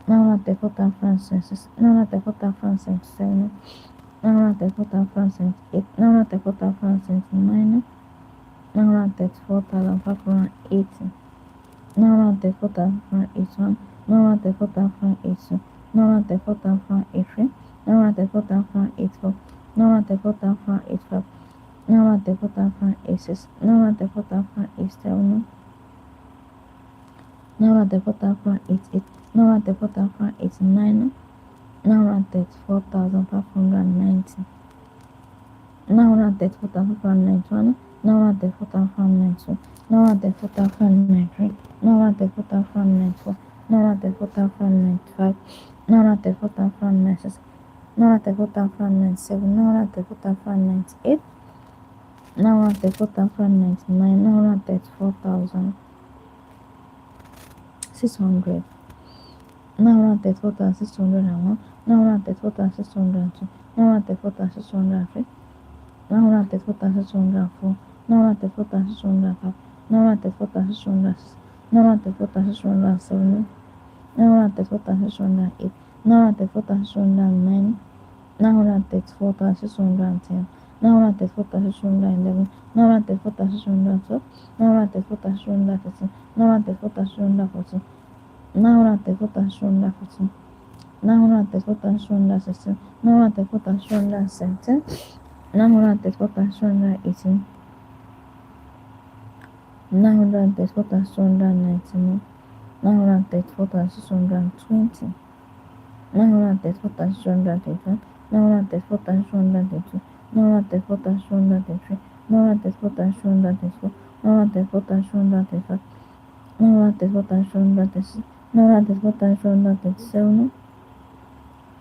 9 total Frankfurt 6, 9 total Frankfurt 7, 9 total Frankfurt 8, 9 total Frankfurt 9, 9 total Frankfurt 18, 9 total Frankfurt 81, 9 total Frankfurt 82, 9 total Frankfurt 83, 9 total Frankfurt 84, 9 total Frankfurt 85, 9 total Frankfurt 86, 9 total Frankfurt 87, 9 total Frankfurt 88, 9 total Frankfurt 89, 934,590, 934,591, 934,592, 934,593, 934,594, 934,595, 934,596, 934,597, 934,598, 934,599, 934,600, 934,601, 934,602, 934,603, 934,604, 934,605, 934,606, 934,607, 934,608, 934,609, 934,610, 934,611, 934,612, 934,613, 934,614, 934,614, 934,616, 934,617, 934,618, 934,619, 934,620, 934,621, 934,622, 934,623, 934,624, 934,625, 934,626, 934,627,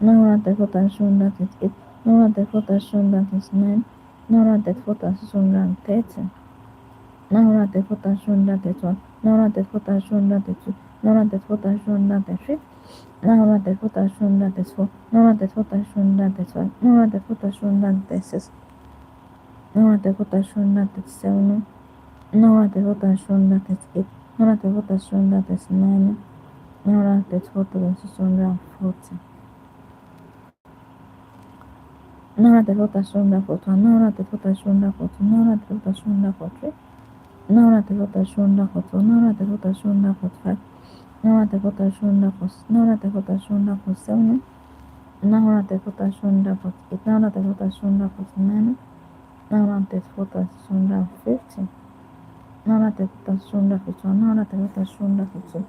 934,628, 934,629, 934,630, 934,631, 934,632, 934,633, 934,634, 934,635, 934,636, 934,637, 934,638, 934,639, 934,640, 934,641, 934,642, 934,643, 934,644, 934,645, 934,646, 934,647, 934,648, 934,649, 934,650, 934,651, 934,652,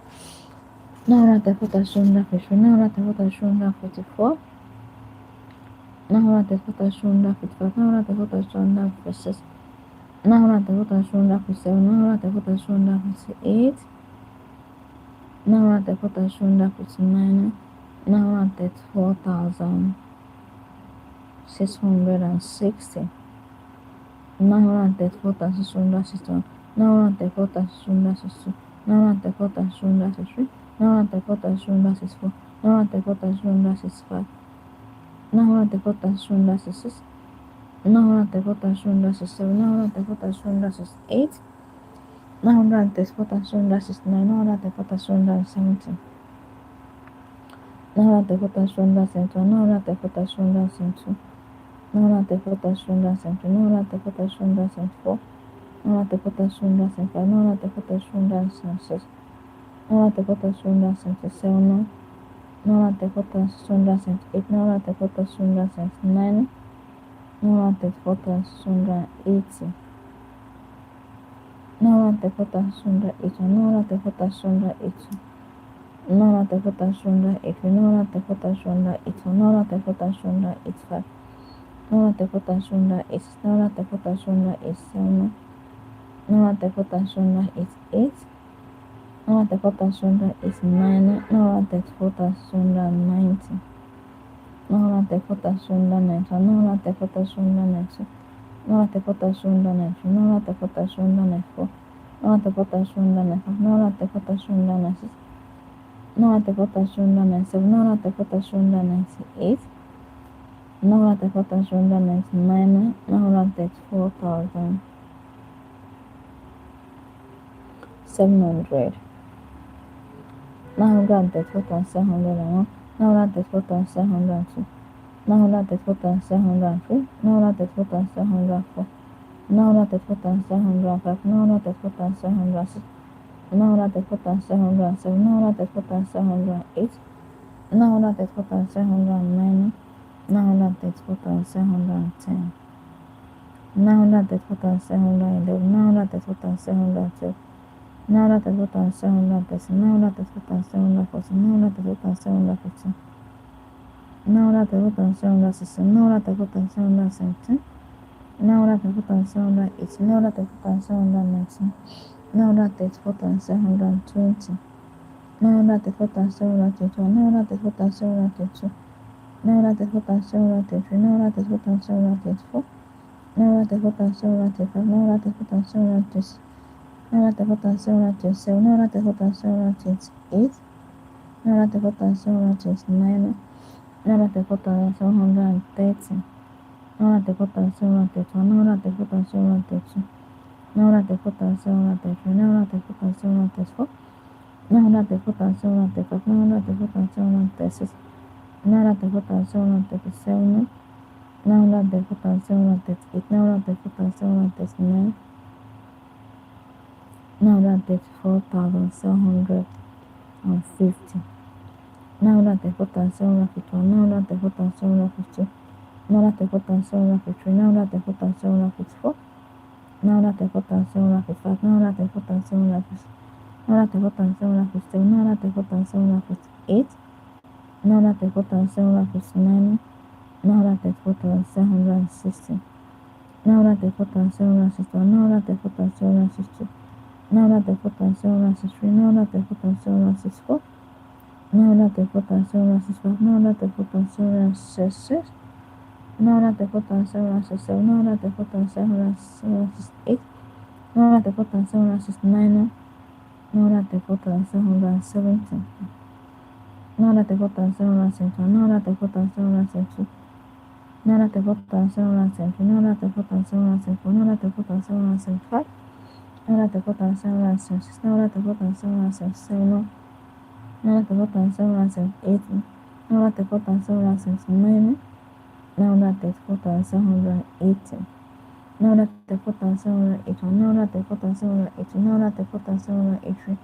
934,653, 934,654, 934,655, 934,656, 934,657, 934,658, 934,659, 934,660, 934,661, 934,662, 934,663, 934,664, 934,665, 934,666, 934,667, 934,668, 934,669, 934,670, 934,671, 934,672, 934,673, 934,674, 934,675, 934,676, 9 4 257, 9 4 208, 9 4 209, 9 4 280, 9 4 280, 9 4 280, 9 4 280, 9 4 280, 9 4 285, 9 4 286, 9 4 287, 9 4 288, 9 4 289, 9 4 290, 9 4 290, 9 4 290, 9 4 290, 9 4 294, 9 4 295, 9 4 296, 9 4 297, 9 4 298, 9 4 299, 9 4,700, 9 4,701, 9 4,702, 9 4,703, 9 4,704, 9 4,705, 9 4,706, 9 4,707, 9 4,708, 9 4,709, 9 4,710, 9 4,711, 9 4,712, 9 4,713, 9 4,714, 9 4,715, 9 4,716, 9 4,717, 9 4,718, 9 4,719, 9 4,720, 9 4,721, 9 4,722, 9 4,723, 9 4,724, 9 4,725, 9 4,726, 9 4,727, 9 4,728, 9 4,729, 9 4,730, 9 4,731, 9 4,732, 9 4,733, 9 4,734, 9 4,735, 9 4,736, 9 4,737, 9 4,738, 9 4,739, 9 4,750, 9 4,751, 9 4,752, 9 4,753, 9 4,754, 9 4,755, 9 4,756, 9 4,757, 9 4,758, 9 4,759, 9 4,760, 9 4,761, 9 4,762, 9 4,763, 9 4,764, 9 4,765, 9 4,766, 9 4,767, 9 4,768, 9 4,769, 9 4,770, 9 4,771, 9 4,772, 9 4,773, 9 4,774, 9 4,775, 9 4,776, 9 4,777, 9 4,778, 9 4,779, 9 4,780, 9 4,781, 9 4,782, 9 4,783,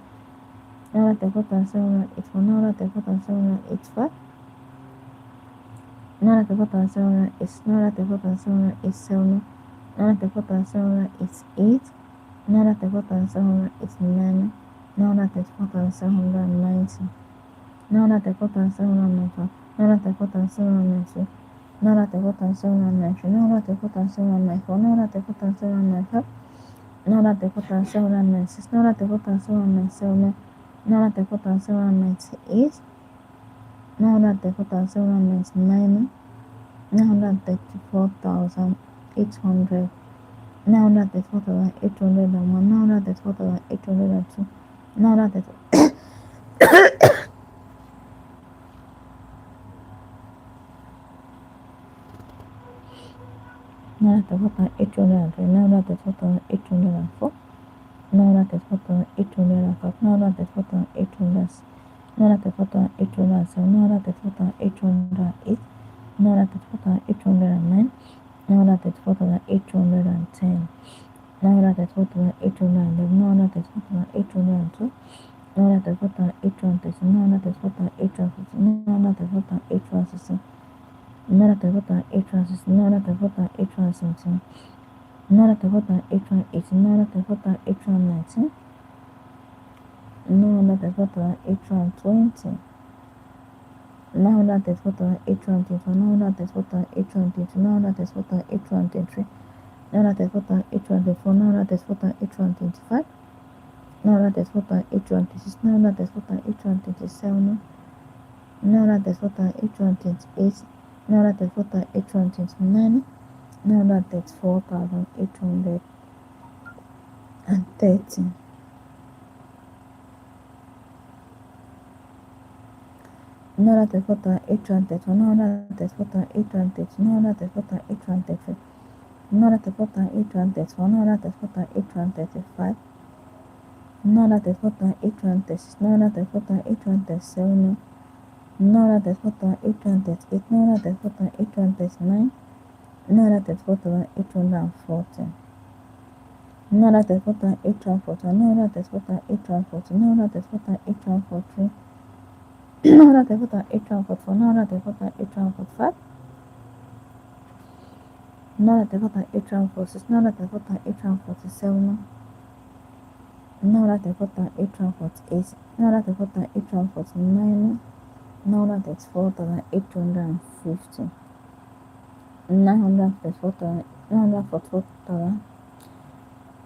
9 4,784, 9 4,785, 9 4,786, 9 4,787, 9 4,788, 9 4,789, 9 4,790, 9 4,795, 9 4,792, 9 4,793, 9 4,794, 9 4,795, 9 4,796, 9 4,797, 9 4,798, 9 4,799, 934,800, 934,801, 934,802, 934,803, 934,804, 934,805, 934,806, 934,807, 934,808, 934,809, 934,810, 934,811, 934,802, 934,803, 817. 934,818. 934,819. 934,820. 934,821. 934,822. 934,823. 934,824. 934,825. 934,826. 934,827. 934,828. 934,829. 934,830. 934,831. 934,832. 934,833. 934,834. 934,835. 934,836. 934,837. 934,838. 934,839. 934,840. 934,840. 934,840. 934,843. 934,844. 934,845. 934,846. 934,847. 934,848. 934,849. 934,850. 934,000. 934,000.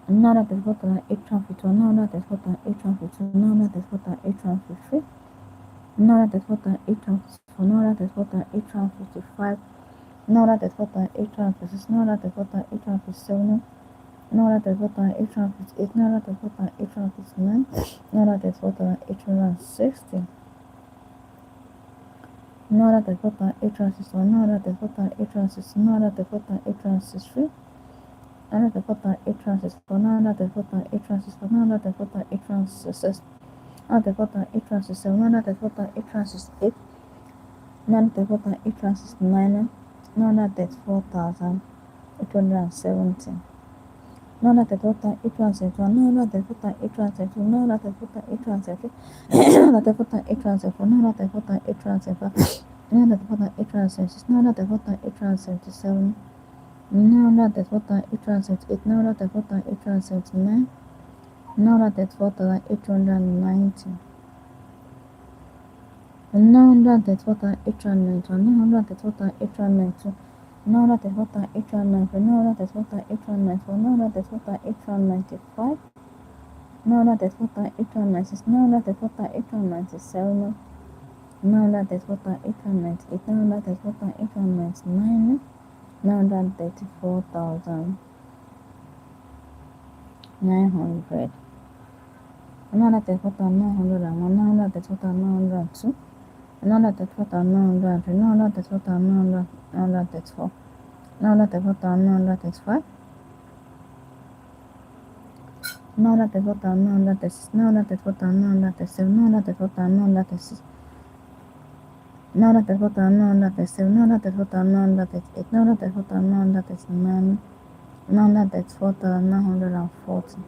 934,851. 934,852. 934,853. 934,854. 934,855. 934,856. 934,857. 934,858. 934,859. 934,860. 934,861. 934,860. 934,863. 934,864. 934,864. 934,866. 934,867. 934,868. 934,869. 934,870. 934,871. 934,872. 934,873. 934,874. 934,875. 934,876. 934,877. 934,878. 934,879. 934,890. 934,891. 934,892. 934,893. 934,894. 934,895. 934,896. 934,897. 934,898. 934,899. 934,900. 934,901. 934,902. 934,903. 934,934. 934,935. 934,936. 934,937. 934,936. 934,937. 934,938. 934,939. 934,940.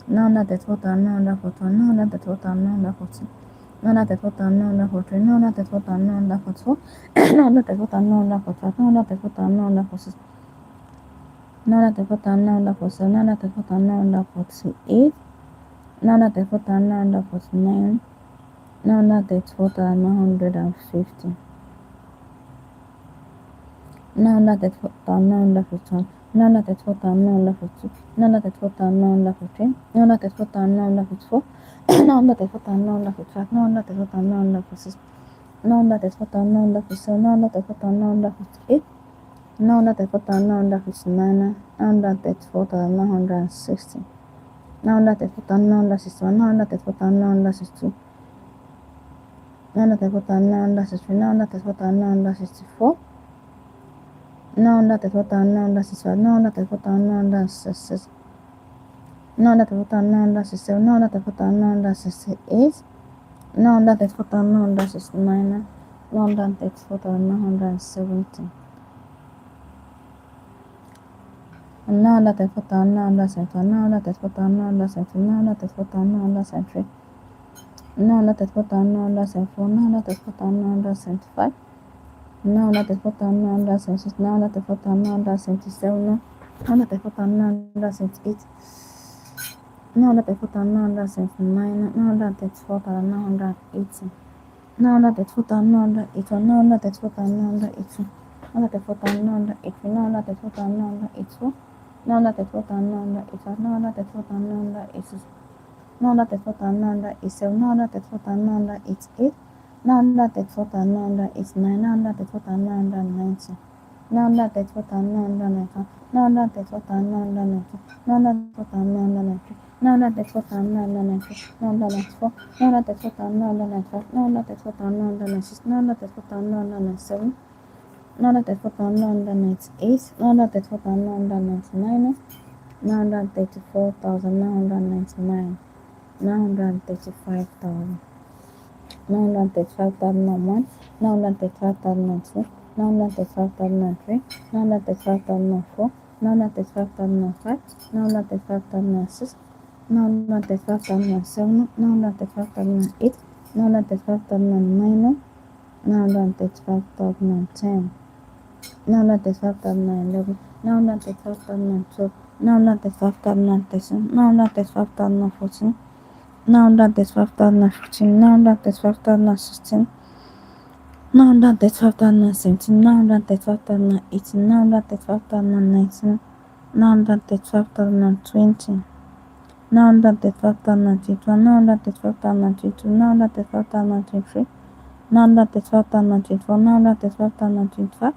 934,941. 934,940. 934,943. 934,944. 934,945. 934,946. 934,947. 934,948. 934,949. 934,950. 934,951. 934,952. 934,953. 934,954. 934,955. 934,956. 934,957. 934,958. 934,959. 934,960. 934,961. 934,962. 934,963. 934,964. 934,965. 934,966. 934,967. 934,968. 934,969. 934,970. 934,971. 934,973. 934,974. 934,975. 994,976, 994,977, 994,978, 994,979, 934,980. 934,981, 934,982, 934,983, 934,984, 934,985, 934,986, 934,987, 934,988, 934,989, 934,990, 934,995, 934,992, 934,993, 934,993, 994, 934,995, 934,996, 934,997, 934,998, 934,999, 934,999, 935,000, 935,001, 935,002, 935,003, 935,004, 935,005, 935,006, 935,007, 935,008, 935,009, 935,010, 935,011, 935,012, 935,013, 935,014, 935,015, 935,016, 935,017, 935,018, 935,019, 935,020, 935,021, 935,022, 935,023, 935,024, 935,025,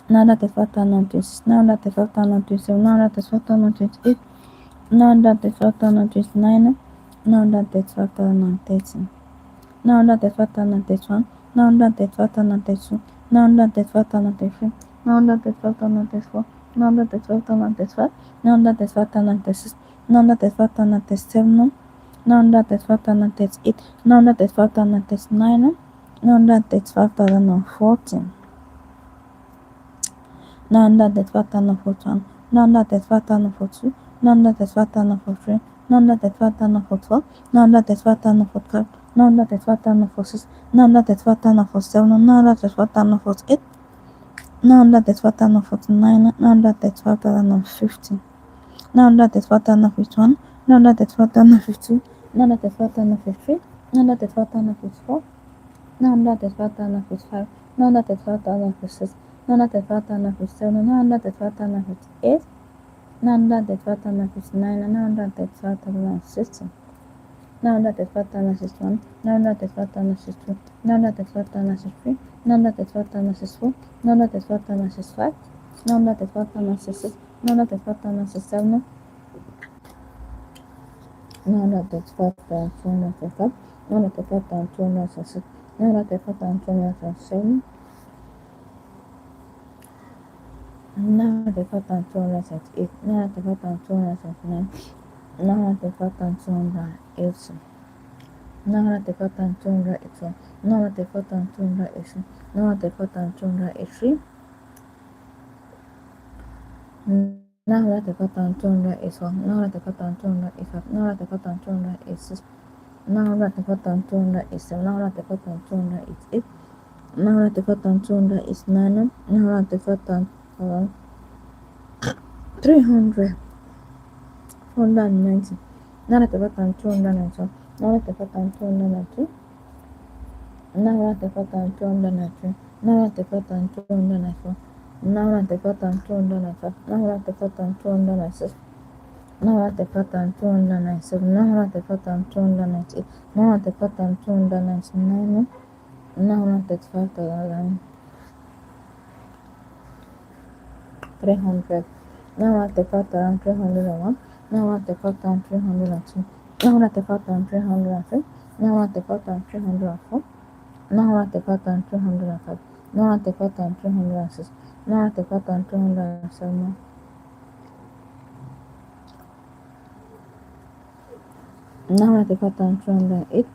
935,026, 935,027, 935,028, 935,029, 935,030, 935,031, 935,032, 935,033, 935,034, 935,035, 935,036, 935,037, 935,038, 935,039, 935,040, 935,041, 935,042, 935,043, 935,044, 935,045, 935,046, 935,047, 935,048, 935,049, 935,050, 935,051, 935,052, 935,053, 935,054, 935,055, 935,056, 935,057, 935,058, 935,059, 935,060, 935,061, 935,062, 935,063, 935,064, 935,065, 935,066, 935,067, 935,205, 935,206, 935,207, 935,208, 935,209, 935,280, 935,281, 935,280, 935,283, 935,281, 935,285, 935,286, 935,287, 935,288, 935,289, 935,300, 490, 935,292, 935,292, 935,293, 935,294, 935,295, 935,296, 935,297, 935,298, 935,299, 935,300, 935,301, 935,302, 935,303, 935,304, 935,305, 935,306, 935,307, 935,308,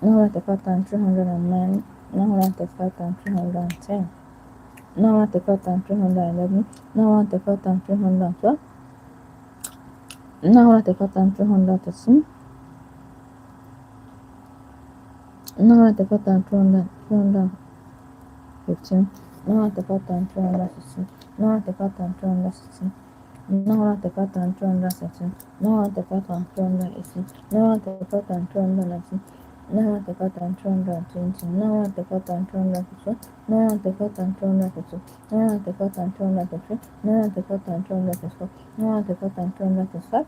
935,309, 935,310, 935,311, 935,312, 935,313, 935,314, 15. 94,216. 94,216. 94,216. 94,218. 94,219. 94,220. 94,222. 94,222. 94,223. 94,224. 94,225.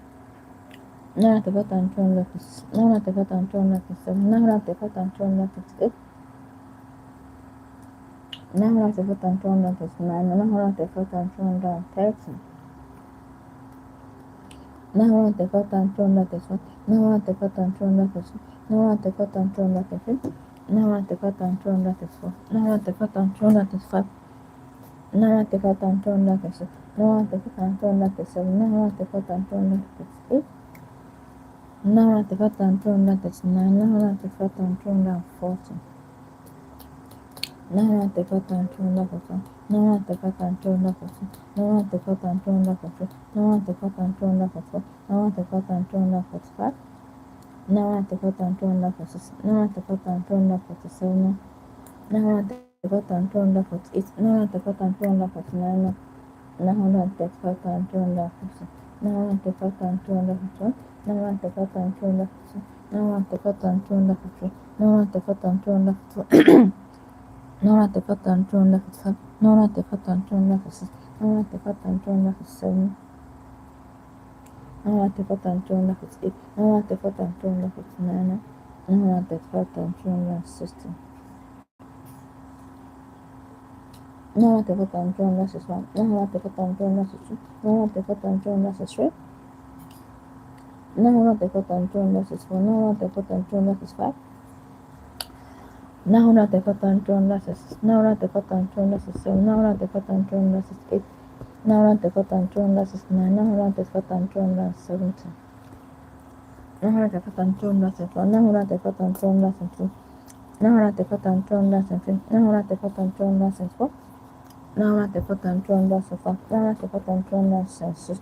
94,226. 94,227. 94,228. 94,229. 94,230. 94,231. 94,232. 94,233. 94,234. 94,235. 94,236. 94,237. 94,238. 94,239. 94,240. 94,241. 94,242. 94,243. 94,244. 94,245. 94,246. 94,247. 94,248. 94,249. 94,250. 94,251. 94,252. 94,253. 94,254. 94,255. 94,256. 94,257. 94,258. 94,259. 94,260. 94,261. 94,262. 94,263. 94,264. 94,265. 94,266. 94,267. 94,268. 94,269. 94,270. 94,271. 94,272. 94,273. 94,274. 94,275. 94,276.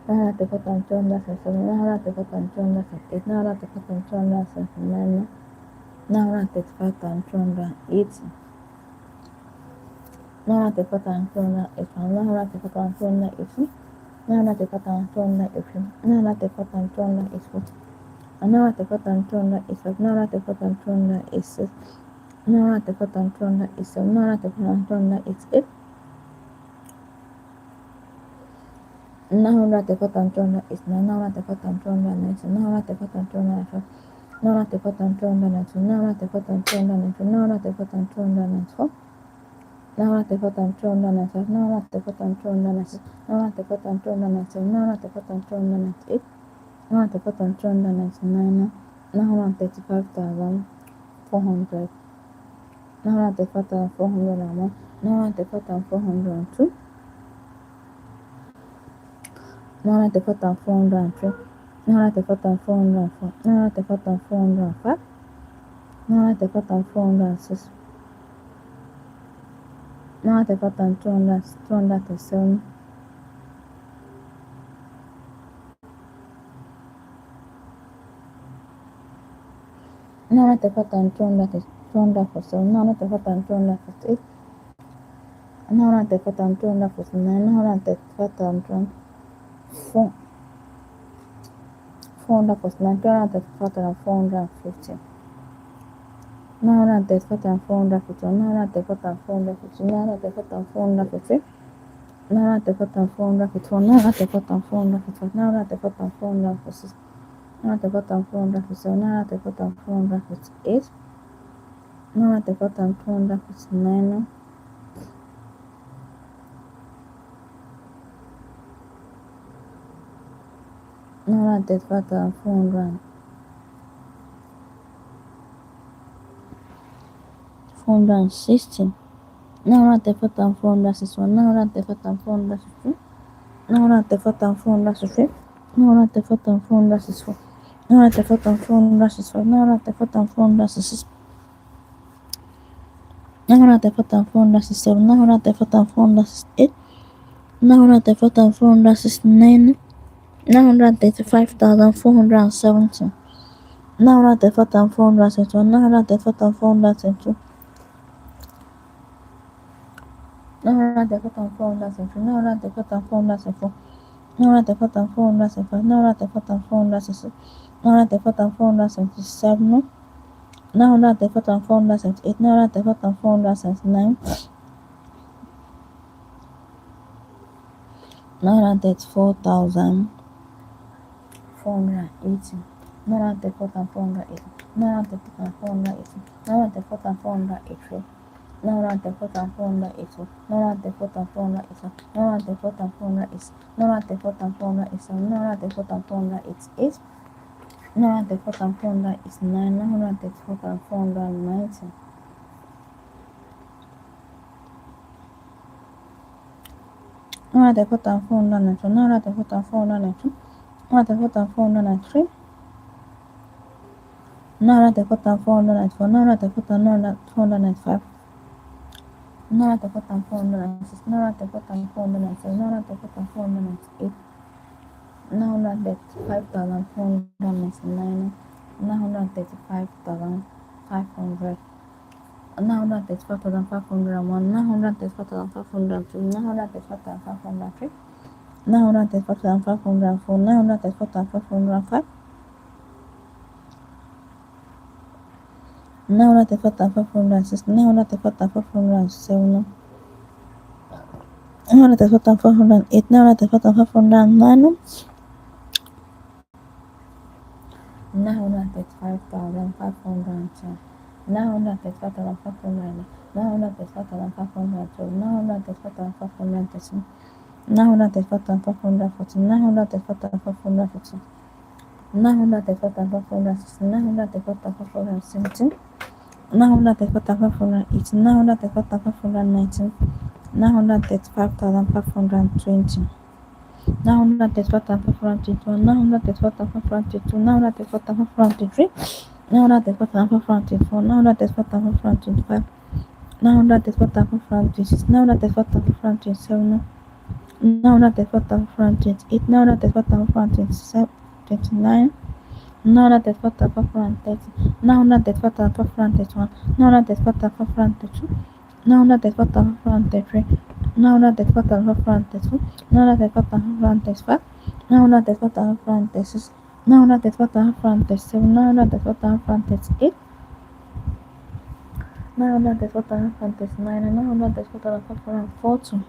94,277. 94,278. 94,279. 94,280. 94,281. 94,282. 94,283. 94,284. 94,285. 94,286. 94,287. 94,289. 94,290. 94,295. 94,292. 94,293. 94,294. 94,295. 94,296. 94,297. 94,298. 94,299. 935,400. 935,401. 935,402. 935,403. 935,404. 935,405. 935,406. 935,207. 935,247. 935,248. 935,249. 935,449. 449. 935,450. 935,451. 935,450. 935,450. 935,451. 935,455. 935,456. 935,457. 935,458. 935,459. 935,416. 935,461. 935,462. 935,463. 935,464. 935,465. 935,466. 935,467. 935,468. 935,469. 935,470. 9,471, 9,472, 9,473, 9,474, 9,475, 9,476, 9,477, 9,478, 9,479, 9,480, 9,480, 9,480, 9,480, 9,480, 9,480, 9,480, 9,480, 9,480, 9,480 is 9, 9,490. 9,492, 9,492, 9,493, 9,494, 9,495, 9,496, 9,497, 9,498, 9,5,499, 9,35,500, 9,35,501, 9,35,502, 9,35,503, 9,35,504, 9,35,505, 9,35,506, 9,35,507, 9,35,508, 9,35,509, 9,35,510, 9,35,511, 9,35,512, 9,35,513, 9,35,514, 9,35,515, 9,35,516, 9,35,517, 9,35,518, 9,35,519, 9,35,520, 9,35,521, 9,35,522, 9,35,523, 9,35,524, 9,35,525, 9,35,526, 9,35,527, 9,35,528, 9,35,529, 9,35,530, 9,35,531, 9,35,532, 9,35,533, 9,35,532, 9,35,535, 9,35,536, 9,35,537, 9,35,538, 9,35,539, 9,35,540,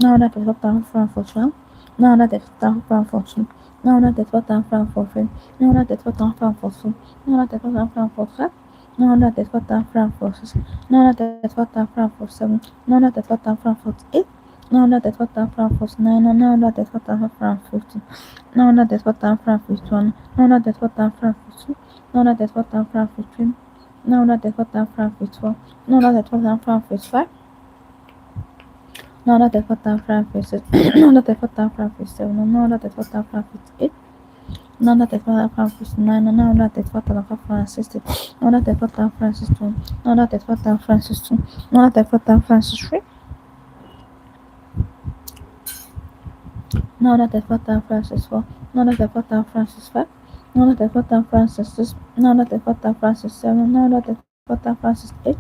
9,35,541, 9,35,542, 9,35,543, 9,35,544, 9,35,545, 9,35,546, 9,35,547, 9,35,548, 9,35,549, 9,35,550, 9,35,551, 9,35,552, 9,35,553, 9,35,554, 9,35,555, 9,35,556, 9,35,557, 9,35,558, 9,35,559, 9,35,560, 9,35,561, 9,35,562, 9,35,563, 9,35,564, 9,35,565, 9,35,566, 9,35,567, 9,35,568,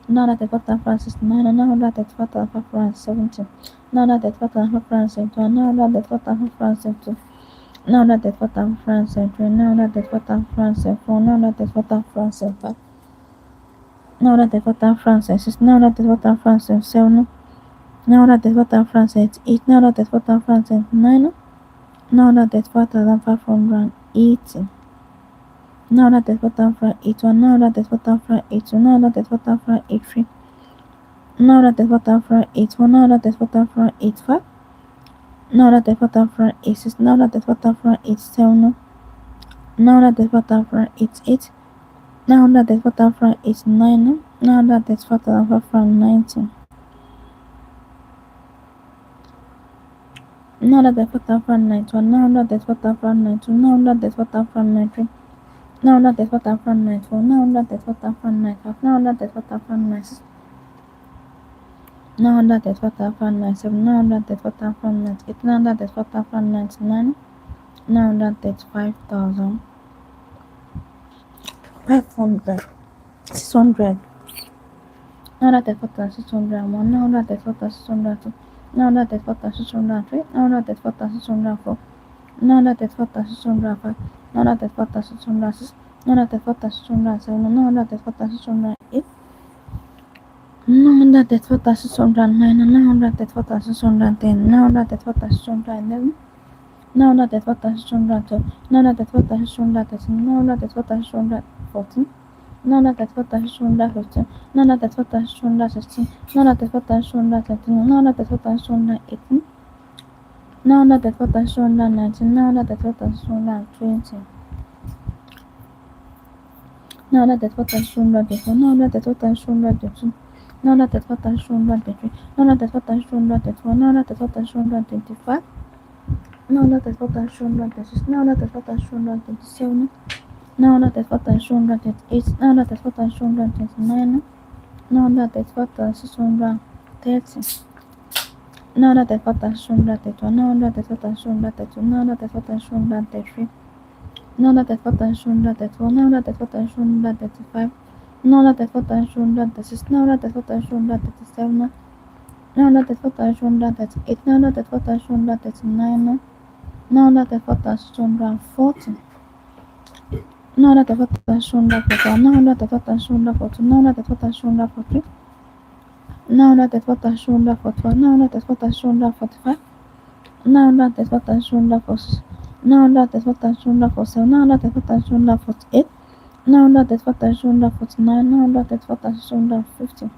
9,35,569, 9,35,570, 9,35,571, 9,35,572, 9,35,573, 9,35,574, 9,35,575, 9,35,576, 9,35,577, 9,35,578, 9,35,579, 9,35,580, 9,35,581, 9,35,582, 9,35,583, 9,35,584, 9,35,585, 9,35,586, 9,35,587, 9,35,588, 9,35,589, 9,35,590, 9,35,591, 9,35,592, 9,35,593, 9,35,594, 9,35,595, 9,35,596, 9,35,597, 9,35,598, 9,35,599, 9,35,000, 500, 600, 934,601, 934,602, 934,603, 934,604, 934,605, 934,606, 934,607, 934,608, 934,609, 934,610, 934,611, 934,612, 934,613, 934,614, 934,615, 934,616, 934,617, 934,618, 934,619, 934,620, 934,624, 934,622, 934,623, 934,624, 934,625, 934,626, 934,627, 934,628, 934,629, 934,630, 934,631, 934,632, 934,633, 934,634, 934,635, 934,636, 934,637, 934,638, 934,639, 934,640, 934,641, 934,642, 934,643, 934,644, 934,645, 934,646, 934,647, 934,648, 934,649, 934,650,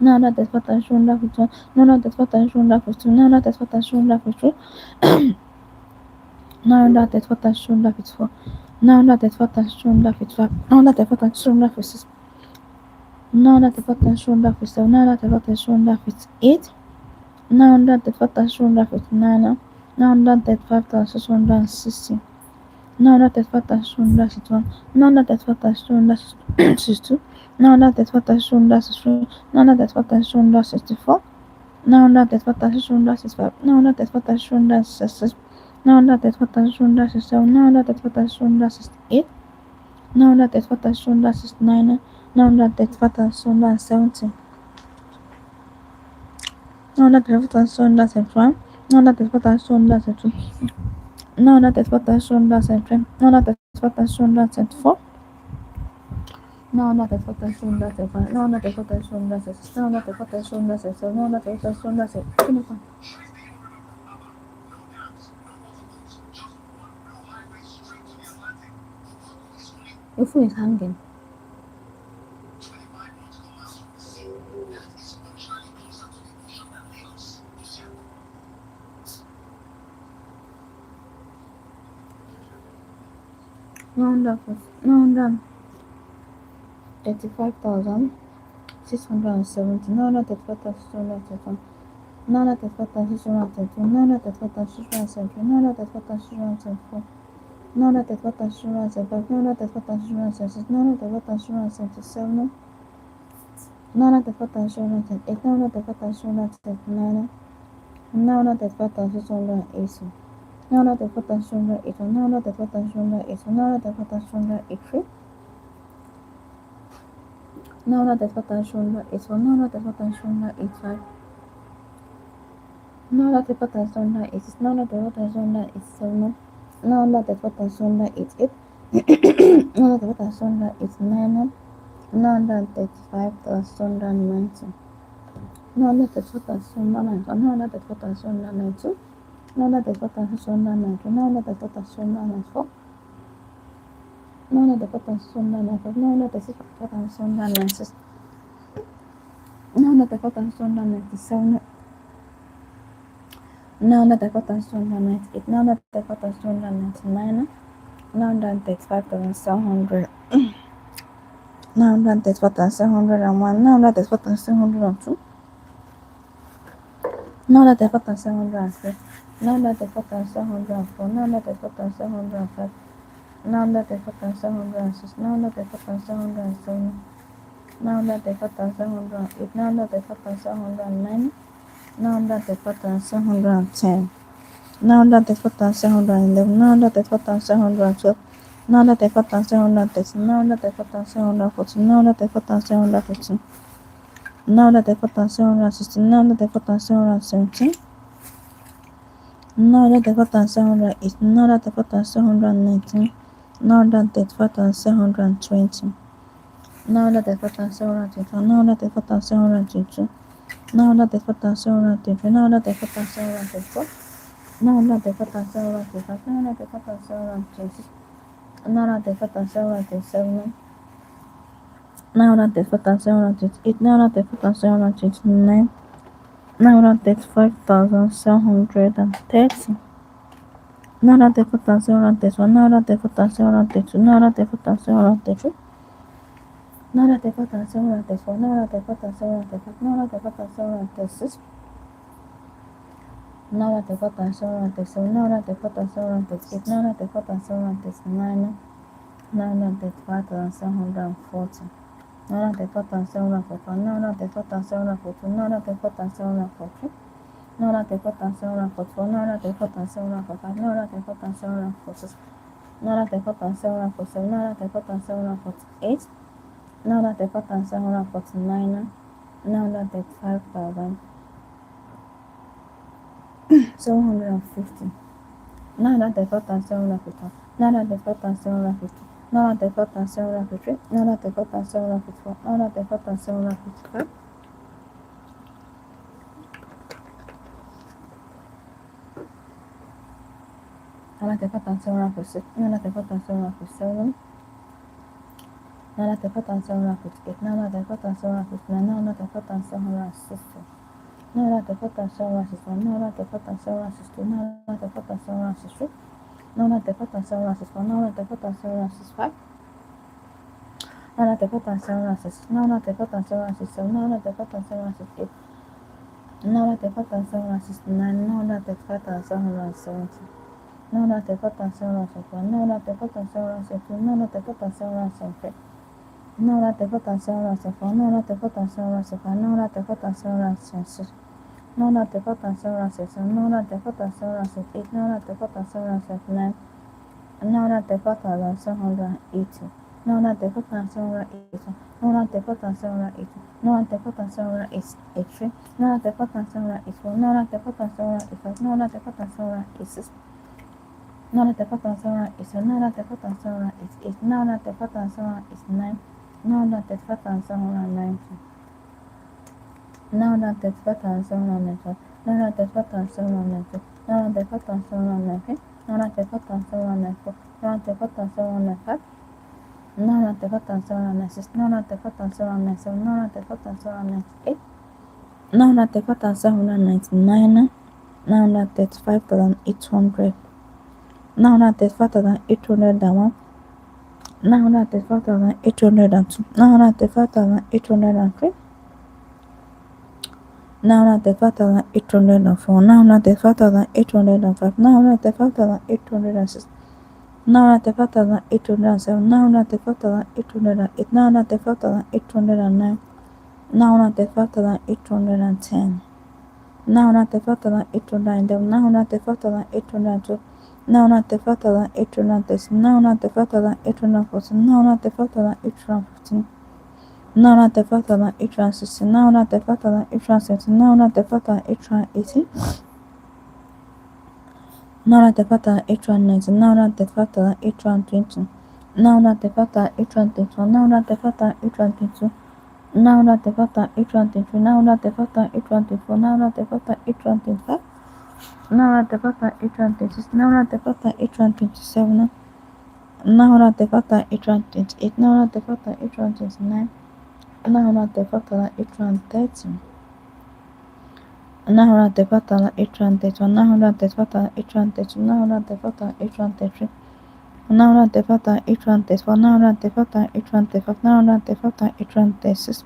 934,651, 934,652, 934,653, 934,654, 934,655, 934,656, 934,657, 934,658, 934,659, 935,660, 934,661, 934,662, 934,663, 934,664, 934,665, 934,666, 934,667, 934,668, 934,669, 934,670, 934,671, 934,672, 934,673, 934,674, 934,675, 934,676, 934,677, 934,678. Your phone is hanging. No wonder 35,670, 934,671, 934,672, 934,673, 934,674, 934,675, 934,676, 934,677, 934,678, 934,679, 934,680, 934,681, 934,682, 934,683, 934,684, 934,685, 934,686, 934,687, 934,688, 934,689, 935,690, 934,691, 934,692, 934,693, 934,694, 934,695, 934,696, 934,697, 934,698, 934,699, 935,700, 934,701, 934,702, 934,703, 934,704, 934,705, 934,706, 934,707, 934,708, 934,709, 934,710, 934,711, 934,712, 900 730 900 740 900 730 900 760 900 770 900 780 900 719 900 720 900 721 900 722 900 723 900 724 900 725 900 726 900 727 900 728 900 729 900 5730 900 731 900 732 900 733 900 734 900 735 900 736 900 737 900 738 900 739 900 5740 900 5741 900 5742 900 5743 900 5744 900 5745 900 5746 900 5747 900 5748 900 5749 900 5750 750 900 5750 900 5750 900 5753 900 5754 900 5755 900 5756 900 5757 900 5758 900 5759 900 5760 900 5761 900 5762 900 5763 900 5764 900 5765 900 5766 900 5767 900 5768 900 5769 900 5770 900 5771 900 5772 900 5773 900 5774 900 5775 900 5776 900 5767 900 5768 900 5779 900 5780 900 5780 900 5780 900 5783 900 5784 900 5785 900 5786 900 5787 900 5788 900 5789 900 5790 900 5790 900 5790 900 5790 900 5794 900 5795 900 5796 900 5797 900 5798 900 5799 900 5800 900 5801 900 5802 900 5803 900 5804 900 5805 900 5806 900 5807 900 5808 900 5809 900 5810 900 5811 900 5812 900 5813 900 5814 900 5815 900 5816 900 5817 900 5818 900 5819 900 5820 900 5821 900 5822 900 5823 900 5824 900 5825 900 5826 900 5827 900 5828 900 5829 900 5830 900 5831 900 5832 900 5833 900 5834 900 5835 900 5836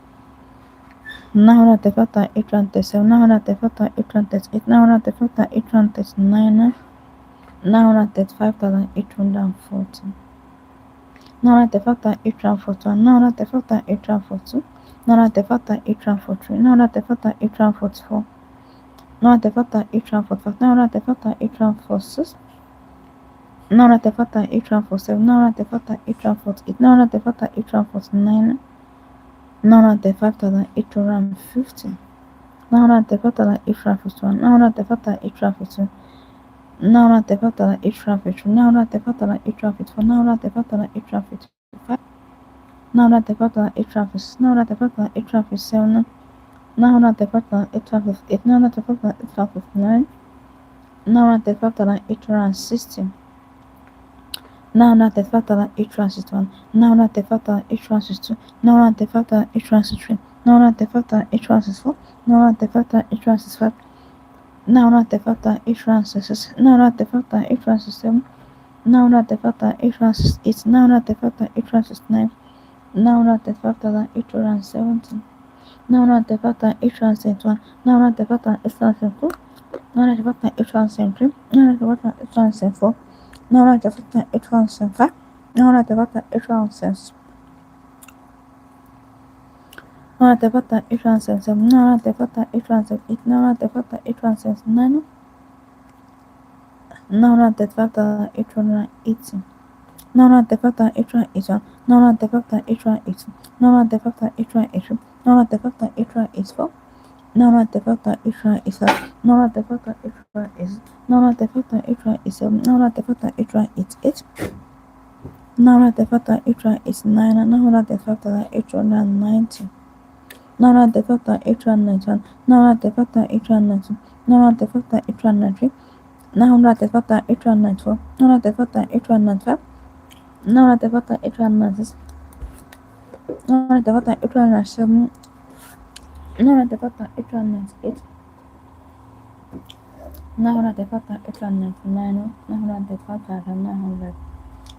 900 5837 900 5838 900 5839 900 5840 900 5841 900 5842 900 5843 900 5844 900 5845 900 5846 Nara tefata itra for 7, Nara tefata itra for 8, Nara tefata itra for 9, Nara tefata itra 50, Nara tefata itra for 1, Nara tefata itra for 2, Nara tefata itra for 3, Nara tefata itra for 4, Nara tefata itra for 5, Nara tefata itra for 6, Nara tefata itra for 7, Nara tefata itra for 8, Nara tefata itra for 9, Nara tefata itra 60. Nara tefata itra 61, Nara tefata itra 62, Nara tefata itra 63, Nara tefata itra 64, Nara tefata itra 65, Nara tefata itra 66, Nara tefata itra 67, Nara tefata itra 68, Nara tefata itra 69, Nara tefata itra 70, Nara tefata itra 71, Nara tefata itra 72, Nara tefata itra 73, Nara tefata itra 74, Nara tefata itra 75, Nara tefata itra 76, Nara tefata itra 77, Nara tefata itra 78, Nara tefata itra 79, Nara tefata itra 80, Nara tefata itra 81, Nara tefata itra 82, Nara tefata itra 83, Nara tefata itra 84, Nara tefata itra 85, Nara tefata itra 86, Nara tefata itra 87, Nara tefata itra 88, Nara tefata itra 89, Nara tefata itra 90, Nara tefata itra 91, Nara tefata itra 92, Nara tefata itra 93, Nara tefata itra 94, Nara tefata itra 95, Nara tefata itra 96, Nara tefata itra 97, Nara tefata itra 98, Nara tefata itra 99, Nara tefata 900,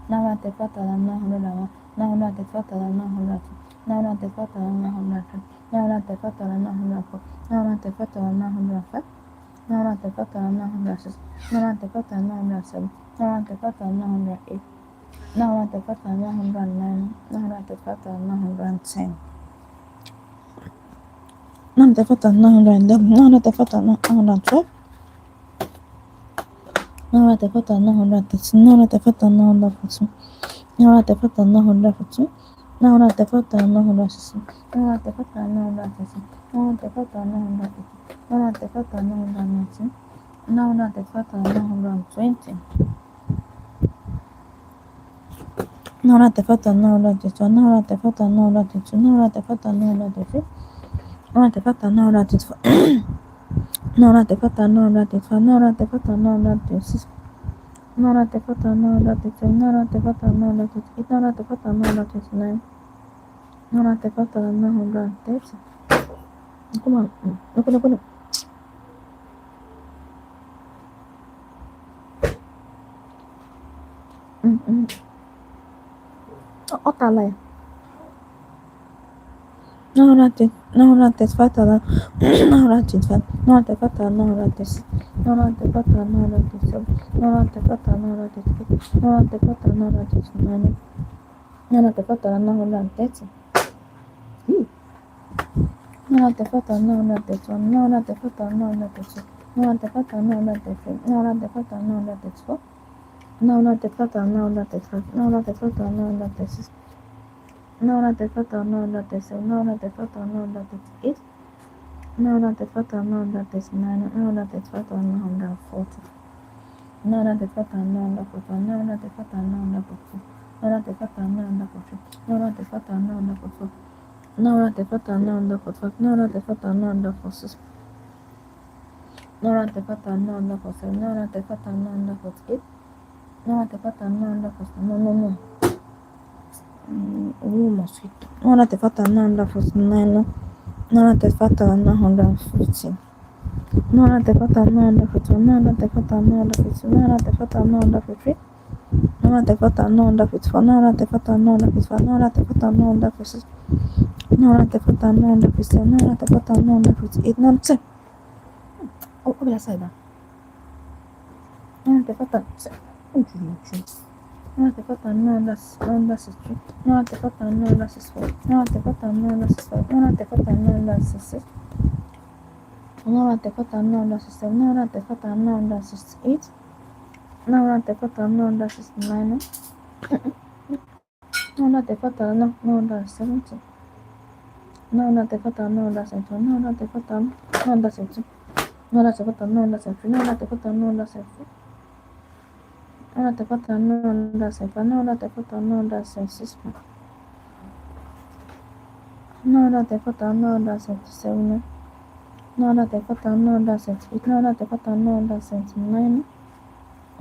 Nara tefata 901, Nara tefata 902, Nara tefata 903, Nara tefata 904, Nara tefata 905, Nara tefata 906, Nara tefata 907, Nara tefata 908, Nara tefata 909, Nara tefata 910, Nara tefata 911, Nara tefata 912, Nara tefata 913, Nara tefata 914, Nara tefata 914, Nara tefata 916, Nara tefata 916, Nara tefata 918, Nara tefata 919, Nara tefata 920, Nara tefata 921, Nara tefata 922, Nara tefata 923, Nara tefata 924, Nara tefata 925, Nara tefata 926, Nara tefata 927, Nara tefata 928, Nara tefata 929, Nara tefata 930. Come on, look. Otala ya. Nara tefata, Nara tefata, Nara tefata, Nara tefata, Nara tefata, Nara tefata, Nara tefata, Nara tefata, Nara tefata, Nara tefata, Nara tefata, Nara tefata. Nara tefata, Nara tefata, Nara tefata, Nara tefata, Nara tefata, Nara tefata, Nara tefata, Nara tefata, Nara tefata, Nara tefata, Nara tefata, Nara tefata. Nara tefata, Nara tefata, Nara tefata, Nara tefata. Nara tefata, Nara tefata, Nara tefata, Nara 40. Nara tefata, Nara tefata, Nara tefata, Nara 40. Nara tefata, Nara 40. Nara tefata, Nara 40. Nara tefata, Nara 45. Nara tefata, Nara 46. Nara tefata, Nara 47. Nara tefata, Nara 48. Nara tefata, Nara 49. No. Mosquito. Nara tefata, Nara 49. Nara tefata, 950. Nara tefata, Nara 51. Nara tefata, Nara 52. Nara tefata, Nara 53. Nara tefata, Nara 54. Nara tefata, Nara 55. Nara tefata, Nara 56. Nara tefata, Nara 57. Nara tefata, Nara 58. Nara tefata. Over that side. Nara tefata. Nara tefata, Nara 63. Nara tefata, Nara 64. Nara tefata, Nara 65. Nara tefata, Nara 66. Nara tefata, Nara 67. Nara tefata, Nara 68. Now that the photo no that 69. Now that the photo no that 70. Now that the photo no that 71. Now that the photo no that 72. Now that the photo no that 73. Now that the photo no that 74. Now that the photo no that 75. Now that the photo no that 76. Now that the photo no that 77. Now that the photo no that 78. Now that the photo no that 79.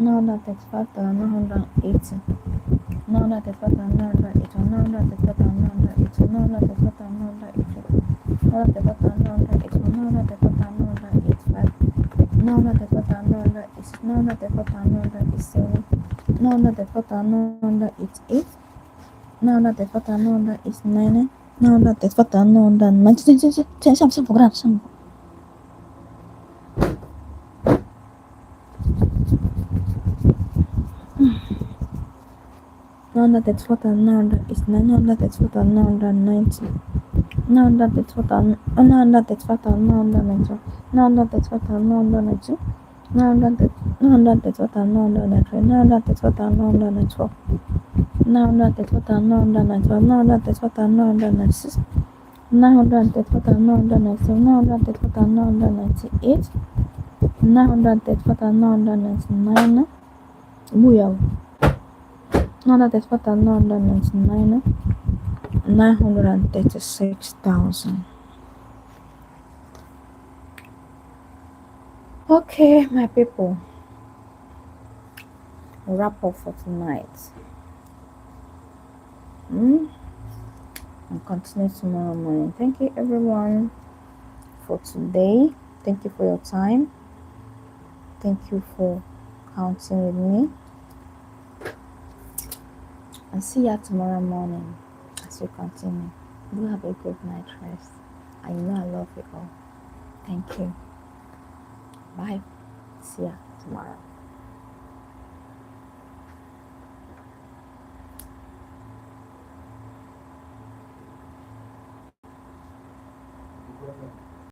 Now that the photo no that 80. Now that the photo no that 80. Now that the photo no that 80. Now that the photo no that 80. Now that the photo no that 80. Now that the photo no that 85. Now that the photo no that is. Now that the photo no that is 7. Now that the photo no that is 8. Now that the photo no that is 9. Now that the photo no that 90. 上不干上。Now that the photo no that is 9. Now that the photo no that 90. Now that the photo now that the photo no that 90. Now that the photo no that 90. Now that the photo no that 93. Now that the photo no that 94. Now that the photo no that 95. Now that the photo no that 96. Now that the photo no that 97. Now that the photo no that 98. Now that the photo no that 99. Booyah. Now that the photo no that 99. 936,000. Okay, my people. Wrap up for tonight. And continue tomorrow morning. Thank you everyone for today. Thank you for your time. Thank you for counting with me. And see you tomorrow morning as we continue. Do have a good night rest. I know I love you all. Thank you. Bye. See ya tomorrow.